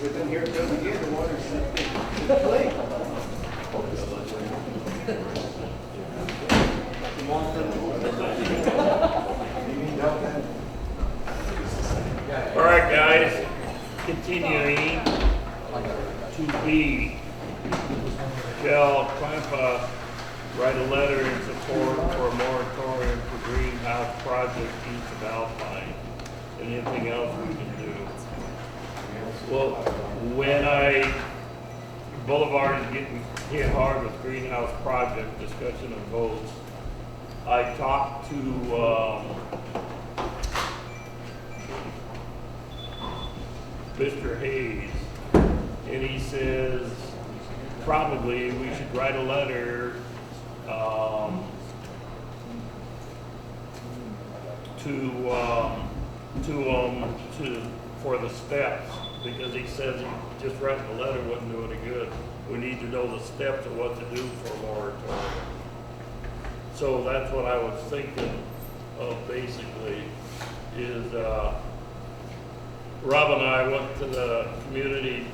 But then here it comes again, the water's it's late. All right, guys, continuing to B. Shall Campo write a letter in support for a moratorium for Green House project east of Alpine? Anything else we can do? Well, when Boulevard is getting hit hard with greenhouse project discussion and votes, I talked to Mr. Hayes, and he says probably we should write a letter for the steps, because he says just writing a letter wouldn't do any good. We need to know the steps of what to do for a moratorium. So that's what I was thinking of basically is Rob and I went to the community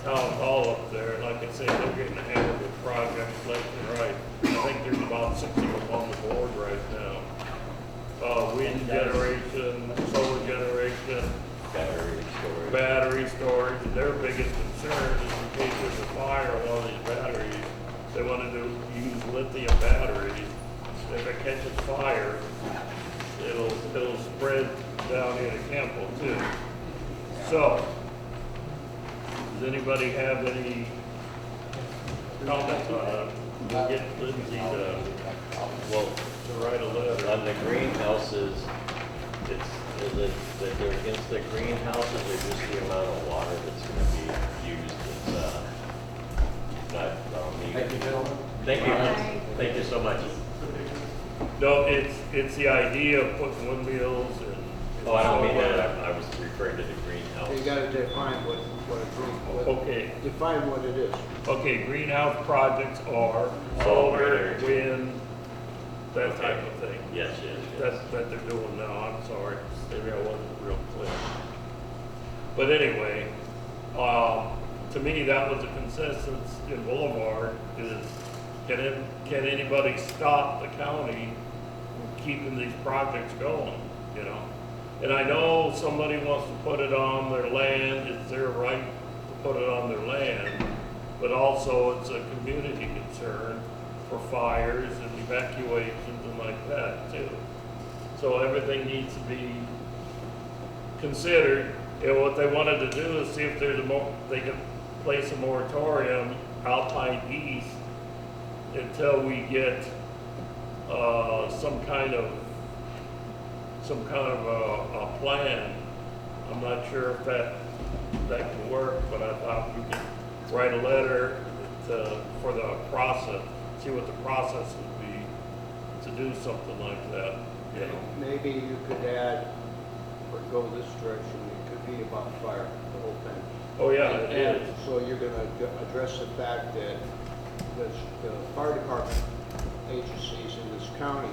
town hall up there, and like I said, they're getting hammered with projects left and right. I think there's about 6 of them on the board right now. Wind generation, solar generation, battery storage. Their biggest concern is in case there's a fire on one of these batteries, they want to use lithium batteries. If it catches fire, it'll spread down into Campo too. So, does anybody have any comments on that? We'll get Lindsay to write a letter. On the greenhouses, is it that they're against the greenhouses or just the amount of water that's going to be used? It's not needed. Thank you, gentlemen. Thank you. Thank you so much. No, it's the idea of putting windmills and. Oh, I don't mean that. I was referring to the greenhouse. You gotta define what Okay. define what it is. Okay, greenhouse projects are solar, wind, that type of thing. Yes. That they're doing now. I'm sorry, maybe I wasn't real clear. But anyway, to me, that was a consensus in Boulevard is, can anybody stop the county from keeping these projects going, And I know somebody wants to put it on their land, it's their right to put it on their land, but also it's a community concern for fires and evacuations and like that too. So everything needs to be considered. And what they wanted to do is see if there's they could place a moratorium Alpine East until we get some kind of a plan. I'm not sure if that can work, but I thought we could write a letter for the process, see what the process would be to do something like that. Maybe you could add, or go this direction, it could be about fire, the whole thing. Oh yeah, it is. So you're gonna address the fact that the fire department agencies in this county,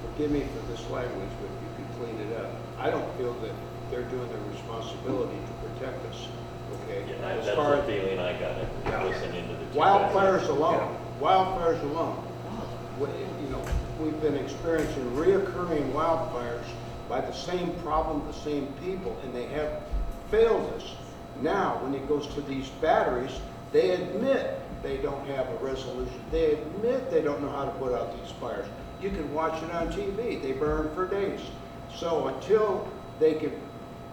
forgive me for this language, but you can clean it up. I don't feel that they're doing their responsibility to protect us, okay? Yeah, As that's far the as feeling I got listening to the two wildfires guys. alone, wildfires alone. We've been experiencing reoccurring wildfires by the same problem, the same people, and they have failed us. Now, when it goes to these batteries, They admit they don't have a resolution. They admit they don't know how to put out these fires. You can watch it on TV. They burn for days. So until they can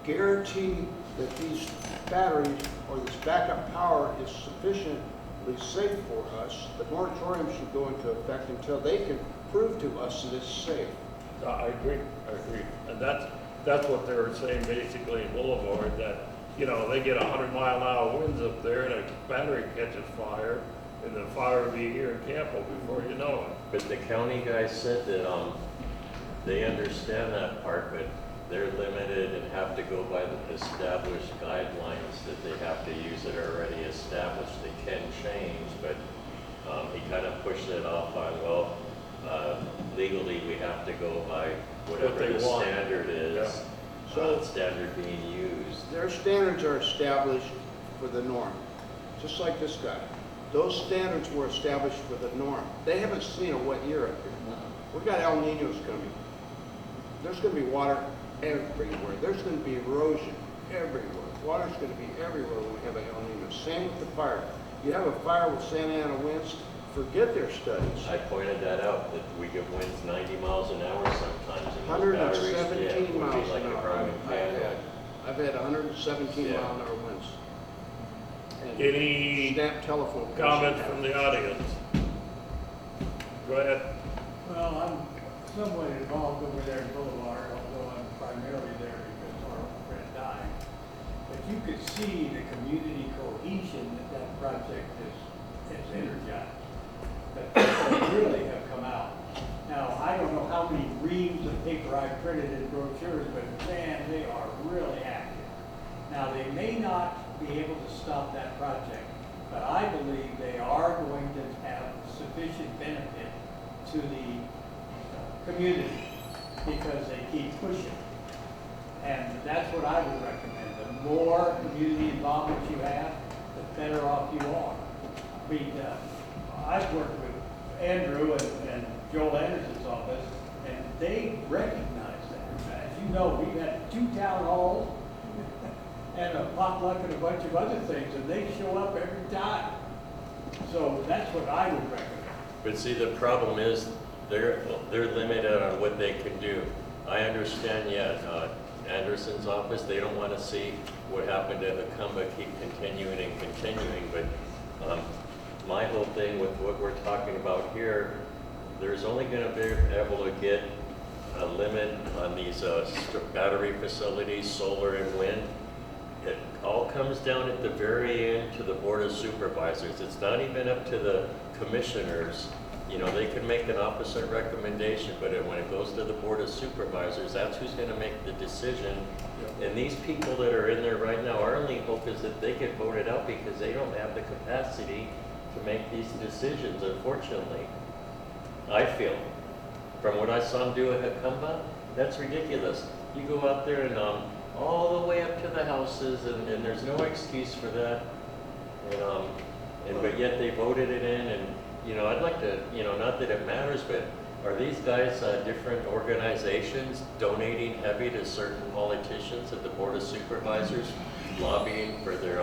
guarantee that these batteries or this backup power is sufficiently safe for us, the moratorium should go into effect until they can prove to us that it's safe. I agree, and that's what they were saying basically in Boulevard, that, you know, they get 100-mile-an-hour winds up there and a battery catches fire, and the fire will be here in Campo before you know it. But the county guys said that, they understand that part, but they're limited and have to go by the established guidelines that they have to use that are already established. They can change, but, he kind of pushed it off on, well, legally, we have to go by whatever they the want. standard is, Yeah. So- standard being used. Their standards are established for the norm, just like this guy. Those standards were established for the norm. They haven't seen a wet year up here. We've got El Niños coming. There's going to be water everywhere. There's going to be erosion everywhere. Water's going to be everywhere when we have an El Niño. Same with the fire. You have a fire with Santa Ana winds, forget their studies. I pointed that out, that we get winds 90 miles an hour sometimes. And those batteries, 117 would be miles like an a hour. Roman candle. I've had 117 Yeah. mile an hour winds. And Any snap telephone. comments from the audience? Go ahead. Well, I'm somewhat involved over there in Boulevard, although I'm primarily there because our friend died. But you could see the community cohesion that that project has energized. That they really have come out. Now, I don't know how many reams of paper I printed in brochures, but man, they are really active. Now, they may not be able to stop that project, but I believe they are going to have sufficient benefit to the community because they keep pushing. And that's what I would recommend. The more community involvement you have, the better off you are. I mean, I've worked with Andrew and Joel Anderson's office, and they recognize that. As you know, we've had 2 town halls and a potluck and a bunch of other things, and they show up every time. So that's what I would recommend. But see, the problem is they're limited on what they can do. I understand, Anderson's office, they don't want to see what happened to Hecumba keep continuing and continuing, but my whole thing with what we're talking about here, there's only going to be able to get a limit on these battery facilities, solar and wind. It all comes down at the very end to the Board of Supervisors. It's not even up to the commissioners. You know, they can make an opposite recommendation, but when it goes to the Board of Supervisors, that's who's going to make the decision. And these people that are in there right now, our only hope is that they get voted out because they don't have the capacity to make these decisions, unfortunately. I feel, from what I saw them do at Hecumba, that's ridiculous. You go out there and all the way up to the houses, and there's no excuse for that. But yet they voted it in, and you know, I'd like to, you know, not that it matters, but are these guys different organizations donating heavy to certain politicians at the Board of Supervisors, lobbying for their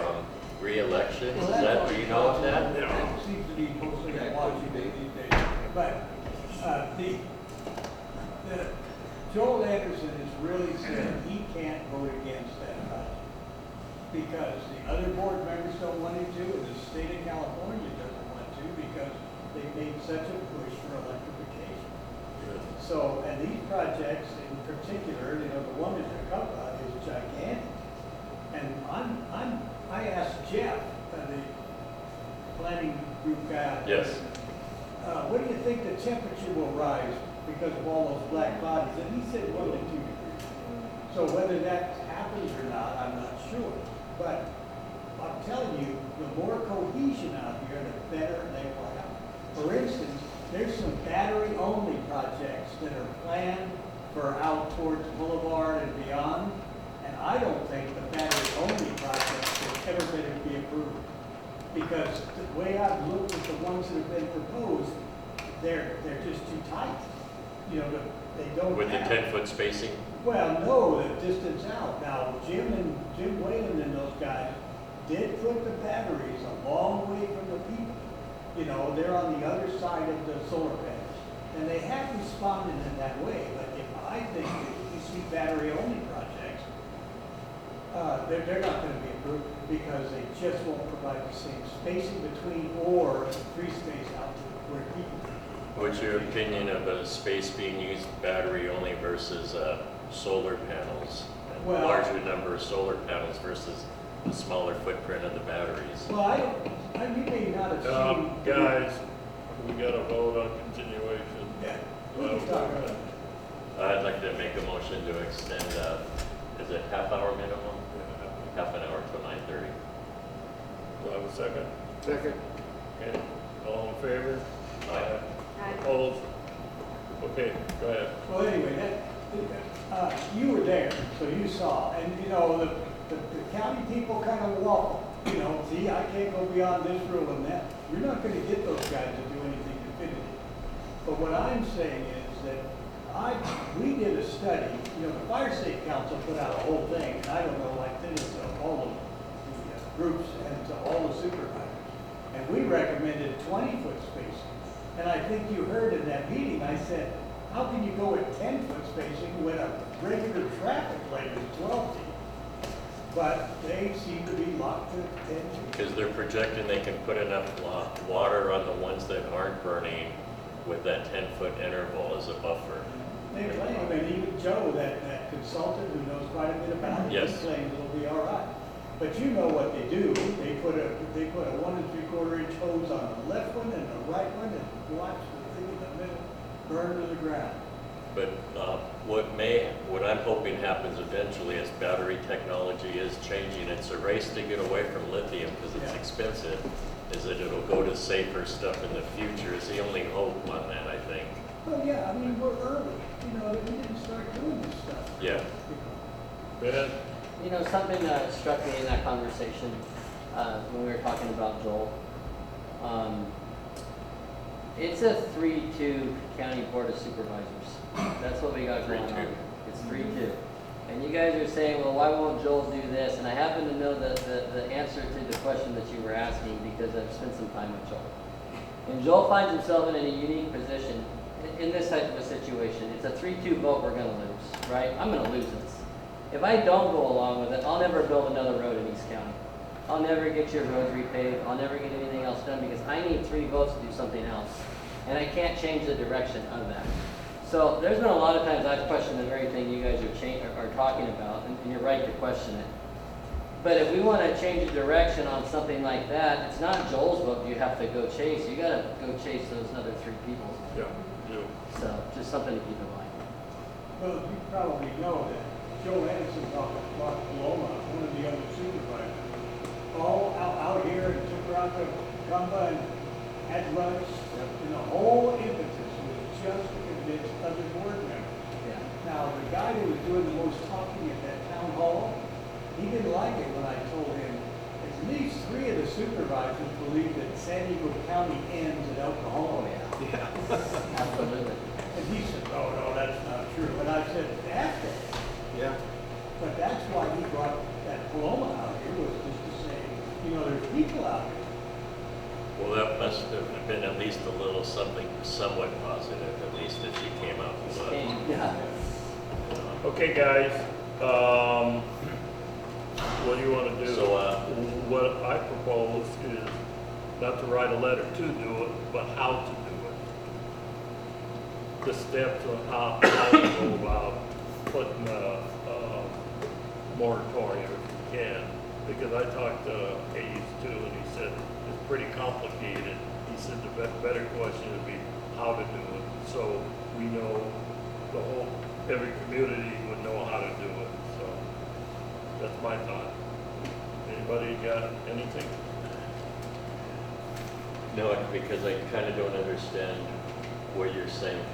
re-election? Well, Is that, do you know of that? It seems to be mostly in Washington these days. But Joel Anderson has really said he can't vote against that budget because the other board members don't want him to, and the state of California doesn't want to because they made such a push for electrification. So, and these projects in particular, you know, the one in Hecumba is gigantic. And I asked Jeff, the planning group guy. Yes. What do you think the temperature will rise because of all those black bodies? And he said 1 to 2 degrees. So whether that happens or not, I'm not sure. But I'm telling you, the more cohesion out here, the better they will have. For instance, there's some battery-only projects that are planned for out towards Boulevard and beyond. And I don't think the battery-only projects should ever be approved. Because the way I've looked at the ones that have been proposed, they're just too tight. You know, they don't With the have. 10-foot spacing? Well, no, the distance out. Now, Jim Whalen and those guys did put the batteries a long way from the people. You know, they're on the other side of the solar panels. And they have responded in that way, but if I think that you see battery-only projects, they're not gonna be approved because they just won't provide the same spacing between or free space out to where people. What's your opinion of a space being used battery only versus solar panels? Well- Larger number of solar panels versus the smaller footprint of the batteries? Well, you may not have seen. Guys, we got to vote on continuation. Yeah, we can talk about it. I'd like to make a motion to extend, is it half-hour minimum? Half an hour till 9:30. Do I have a second? Second. Okay, all in favor? Aye. Opposed? Okay, go ahead. Well, anyway, you were there, so you saw, and you know, the county people kind of waffle. You know, see, I can't go beyond this rule and that. You're not gonna get those guys to do anything definitive. But what I'm saying is that we did a study, you know, the Fire Safe Council put out a whole thing, and I don't know, I think it's to all of the groups and to all the supervisors. And we recommended 20-foot spacing. And I think you heard in that meeting, I said, how can you go at 10-foot spacing when a regular traffic light is 12 feet? But they seem to be locked to 10 feet. Because they're projecting they can put enough water on the ones that aren't burning with that 10-foot interval as a buffer. They claim, and even Joe, that consultant who knows quite a bit about it, Yes. he claims it'll be all right. But you know what they do, they put a 1 3/4 inch hose on the left one and the right one and watch the thing in the middle burn to the ground. But what I'm hoping happens eventually as battery technology is changing, it's a race to get away from lithium because it's Yeah. expensive, is that it'll go to safer stuff in the future is the only hope on that, I think. Well, yeah, I mean, we're early, you know, we didn't start doing this stuff. Yeah. Ben? You know, something that struck me in that conversation when we were talking about Joel. It's a 3-2 county board of supervisors. That's what we got going on. 3-2. It's 3-2. And you guys are saying, well, why won't Joel do this? And I happen to know the answer to the question that you were asking because I've spent some time with Joel. And Joel finds himself in a unique position in this type of a situation. It's a 3-2 vote we're going to lose, right? I'm going to lose this. If I don't go along with it, I'll never build another road in East County. I'll never get your roads repaved. I'll never get anything else done because I need 3 votes to do something else. And I can't change the direction of that. So there's been a lot of times I've questioned the very thing you guys are talking about, and you're right to question it. But if we want to change the direction on something like that, it's not Joel's vote you have to go chase. You got to go chase those other 3 people's vote. Yeah, you. So just something to keep in mind. Well, you probably know that Joe Anderson talked to Mark Paloma, one of the other supervisors, all out here and took her out to Campo and had lunch. And the whole impetus was just to convince other board members. Yeah. Now, the guy who was doing the most talking at that town hall, he didn't like it when I told him at least 3 of the supervisors believe that San Diego County ends at El Cajon. Yeah. Absolutely. And he said, oh, no, that's not true. And I said, that's it. Yeah. But that's why he brought that Paloma out here, was just to say, you know, there's people out here. Well, that must have been at least a little something somewhat positive, at least if she came out and looked. Yeah. Okay, guys, what do you want to do? So, what I propose is not to write a letter to do it, but how to do it. The steps on how to go about putting a moratorium if you can. Because I talked to Hayes too, and he said it's pretty complicated. He said the better question would be how to do it. So we know every community would know how to do it. So that's my thought. Anybody got anything? No, because I kind of don't understand what you're saying.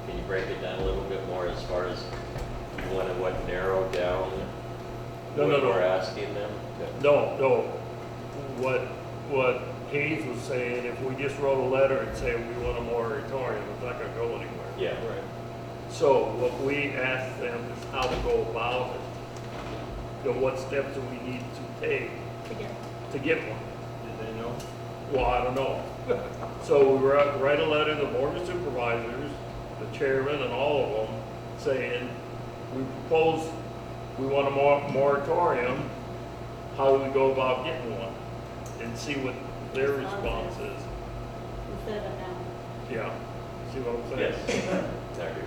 Can you break it down a little bit more as far as you want to narrow down No. we're asking them? No. What Hayes was saying, if we just wrote a letter and say we want a moratorium, it's not going to go anywhere. Yeah. Right. So what we asked them is how to go about it. What steps do we need to take to get one, you know? Well, I don't know. So we write a letter to the board of supervisors, the chairman and all of them, saying, we propose, we want a moratorium, how do we go about getting one? And see what their response is. Instead of a no. Yeah, see what I'm saying? Yes, exactly.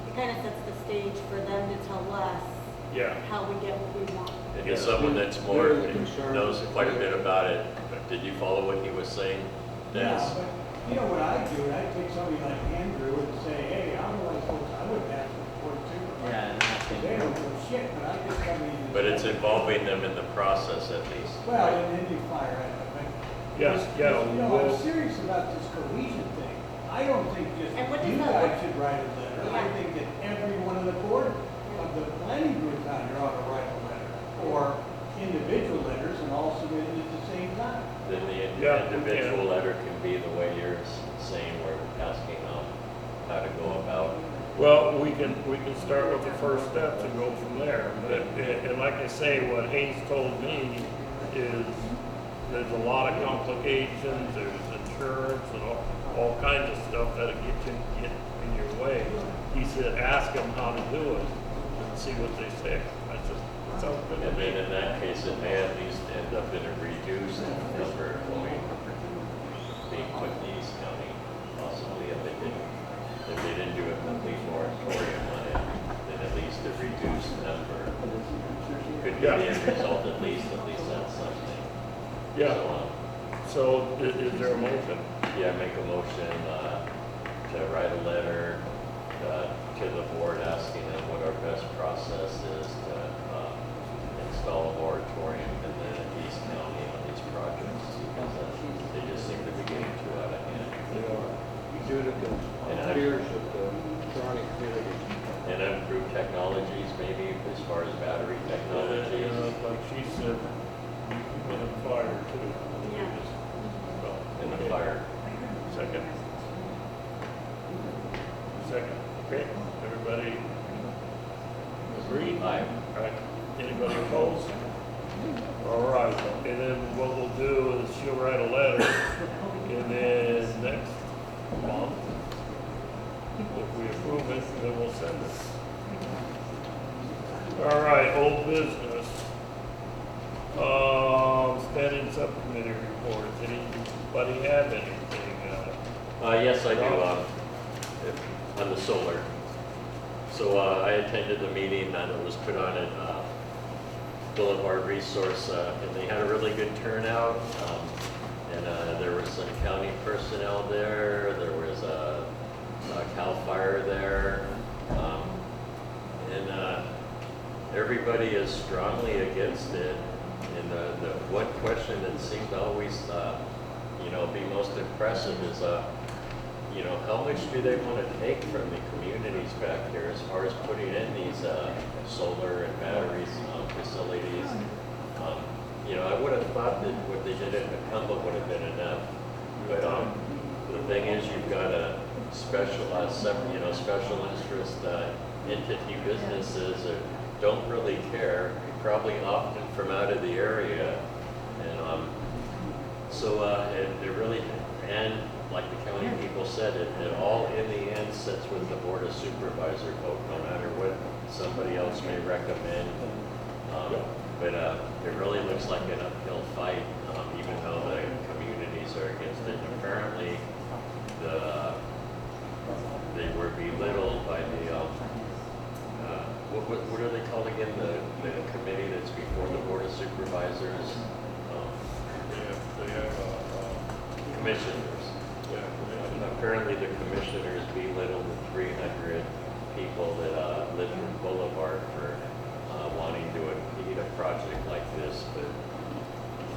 It kind of sets the stage for them to tell us Yeah. how we get what we want. And as someone that's more, They're the concern. knows quite a bit about it, did you follow what he was saying? Yeah, Yes. but you know what I do, I take somebody like Andrew and say, hey, I'm the one supposed, I would ask for it too. Yeah, and that's They don't know shit, but I just come in and. But it's say, involving them in the process at least. Well, and then you fire at them, but. Yes, yeah, You know, well- I'm serious about this cohesion thing. I don't think just And what does you that guys look- should write a letter. I Yeah. think that every one of the board, of the planning group out here ought to write a letter. Or individual letters and all submitted at the same time. Then the Yeah, we individual can. letter can be the way you're saying, we're asking how to go about. Well, we can start with the first steps and go from there. But, and like I say, what Hayes told me is there's a lot of complications, there's insurance and all kinds of stuff that'll get in your way. He said, ask them how to do it and see what they say. I said, that sounds good to And then me. in that case, it may at least end up in a reduced number going, being put in East County, possibly if they didn't do a complete moratorium on it, then at least a reduced number could be Yeah. the end result, at least that's something. Yeah. So, So is there a motion? yeah, make a motion, to write a letter, to the board asking them what our best process is to, install a moratorium in the East County on these projects, because they just seem to be getting too out of hand. Due to the fears of the surrounding community. And improve technologies, maybe as far as battery technologies. Like she said, in a fire too. Yeah. Well, In the okay. fire. Second. Second, okay, everybody agree? Aye. All right, anybody opposed? All right, and then what we'll do is she'll write a letter, and then next month, if we approve it, then we'll send it. All right, old business. Standing subcommittee reports, anybody have anything? Yes, I do, on the solar. So, I attended the meeting that was put on at, Boulevard Resource, and they had a really good turnout. And there was some county personnel there, there was a CAL FIRE there. And everybody is strongly against it. And the one question that seemed to always, be most impressive is, how much do they want to take from the communities back here as far as putting in these solar and batteries facilities? I would have thought that what they did in Campo would have been enough. But the thing is, you've got a special interest entity businesses that don't really care, probably often from out of the area. And so it really, and like the county people said, it all in the end sits with the board of supervisor vote, no matter what somebody else may recommend. But it really looks like an uphill fight, even though the communities are against it. And apparently, they were belittled by the, what are they called again? The committee that's before the board of supervisors? They have, Commissioners. Apparently, the commissioners belittled the 300 people that live in Boulevard for wanting to impede a project like this. But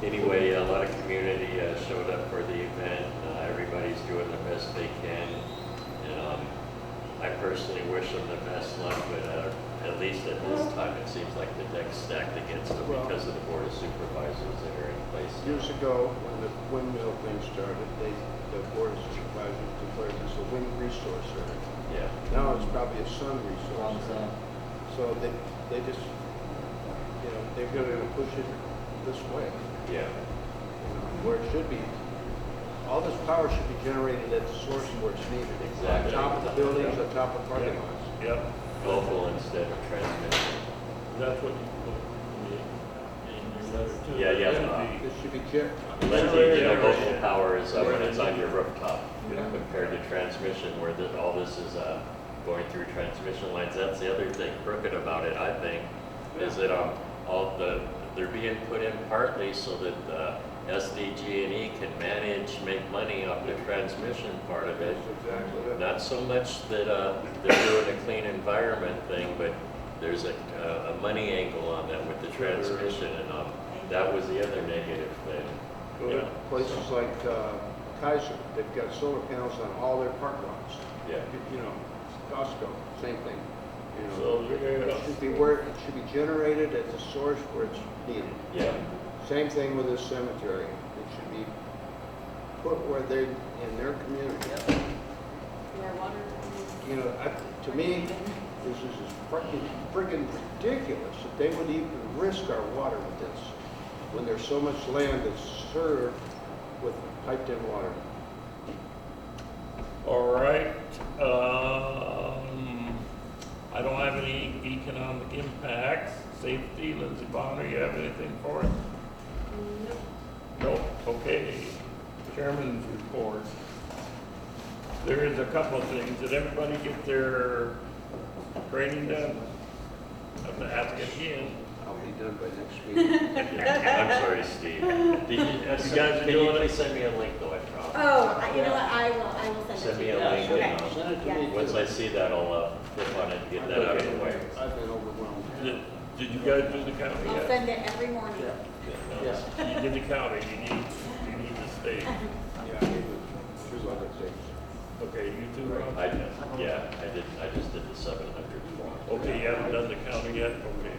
anyway, a lot of community showed up for the event. Everybody's doing the best they can. And I personally wish them the best luck, but at least at this time, it seems like the deck's stacked against them because of the board of supervisors that are in place. Years ago, when the windmill thing started, the board of supervisors declared this a wind resource area. Yeah. Now it's probably a sun resource area. So they just, they're going to push it this way, Yeah, where it should be. All this power should be generated at the source where it's needed. Exactly. On top of the buildings, on top of parking lots. Yep, local instead of transmission. that's what you put in your letter too. Yeah, yeah. This should be Lindsay, you know, local power is when it's on your rooftop, Yeah. compared to transmission where all this is going through transmission lines. That's the other thing crooked about it, I think, is that they're being put in partly so that SDG&E can make money off the transmission part of it. Exactly it. Not so much that they're doing a clean environment thing, but there's a money angle on that with the transmission, and that was the other negative thing. Yeah. Places like Kaiser, they've got solar panels on all their park lots. Yeah. You know, Costco, same thing. You know, So you're gonna- it should be where it should be generated at the source where it's needed. Yeah. Same thing with this cemetery. It should be put where they're in their community. Where water. You know, to me, this is freaking ridiculous that they would even risk our water with this when there's so much land that's served with piped in water. All right, I don't have any economic impacts, safety, Lindsey Bonner, you have anything for it? Nope, okay, chairman's report. There is a couple of things, did everybody get their training done? Of the applicant? I'll be done by next meeting. I'm sorry, Steve. You guys are Can you doing it? please send me a link though, I promise? Oh, you know what, I will send Send it me to you. a link Okay. and Send it to Yeah. me. once I see that, I'll flip on it and get that out of the way. I've been overwhelmed. Did you guys do the county I'll yet? send it every morning. Yeah. You did the county, you need the state. Yeah, I need to do other things. Okay, you two, Ron? I just did the 700 form. Okay, you haven't done the county yet? Okay.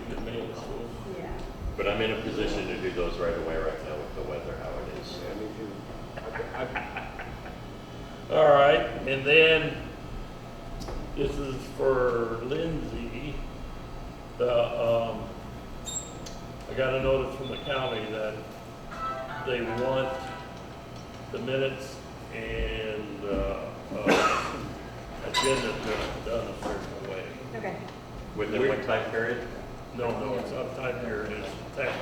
You get mail this little. Yeah. But I'm in a position to do those right away right now with the weather, how it is. Yeah, me too. All right, and then this is for Lindsay. I got a notice from the county that they want the minutes and agenda done a certain way. Okay. Within what time period? No, it's not time period, it's text.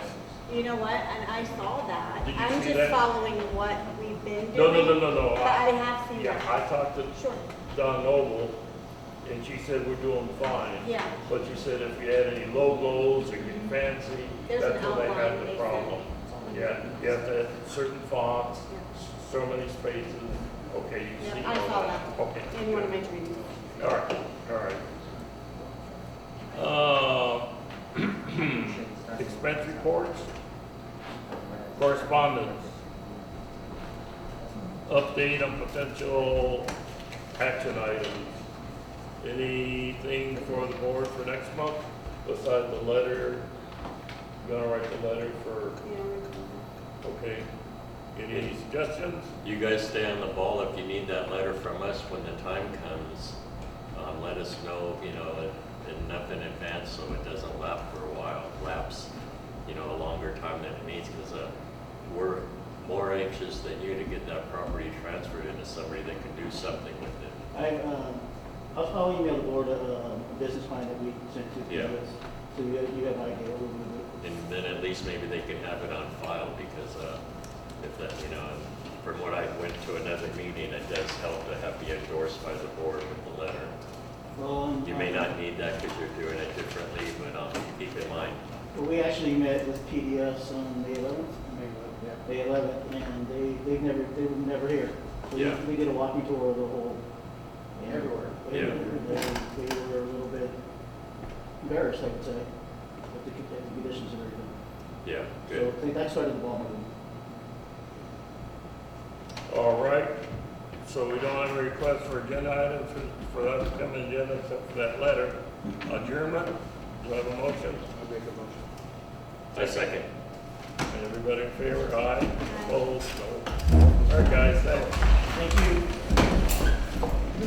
You know what, and I saw that. Did you I'm see just that? following what we've been No, doing. no. But I have seen Yeah, that. I talked to Sure. Don Noble, and she said we're doing fine. Yeah. But she said if we had any logos or get fancy, There's that's an where they outline, had they the said. problem. Yeah, you have to have certain fonts, so many spaces. Okay, you Yeah, see I all saw that. that. Okay. In one of my trainings. All right. Expense reports, correspondence, update on potential action items. Anything for the board for next month besides the letter? You gonna write the letter for, okay. Any suggestions? You guys stay on the ball if you need that letter from us when the time comes. Let us know, enough in advance so it doesn't lapse, a longer time than it needs, because we're more anxious than you to get that property transferred into somebody that can do something with it. I'll email the board a business plan that we sent to Yeah. you, so you have an idea what we're gonna do. And then at least maybe they can have it on file, because if that, from what I went to another meeting, it does help to have be endorsed by the board with the letter. Well, You may not need that because you're doing it differently, but keep in mind. Well, we actually met with PDS on the 11th, May 11th, and they were never here. So Yeah. we did a walking tour of the whole, everywhere. Yeah. They were a little bit embarrassed, I would say, with the conditions and everything. Yeah, So good. I think that started the ball moving. All right, so we don't have a request for agenda items for that upcoming agenda except for that letter. Adjournment, do I have a motion? I'll make a motion. I second. Everybody in favor, aye, opposed, no. All right, guys, thanks. Thank you.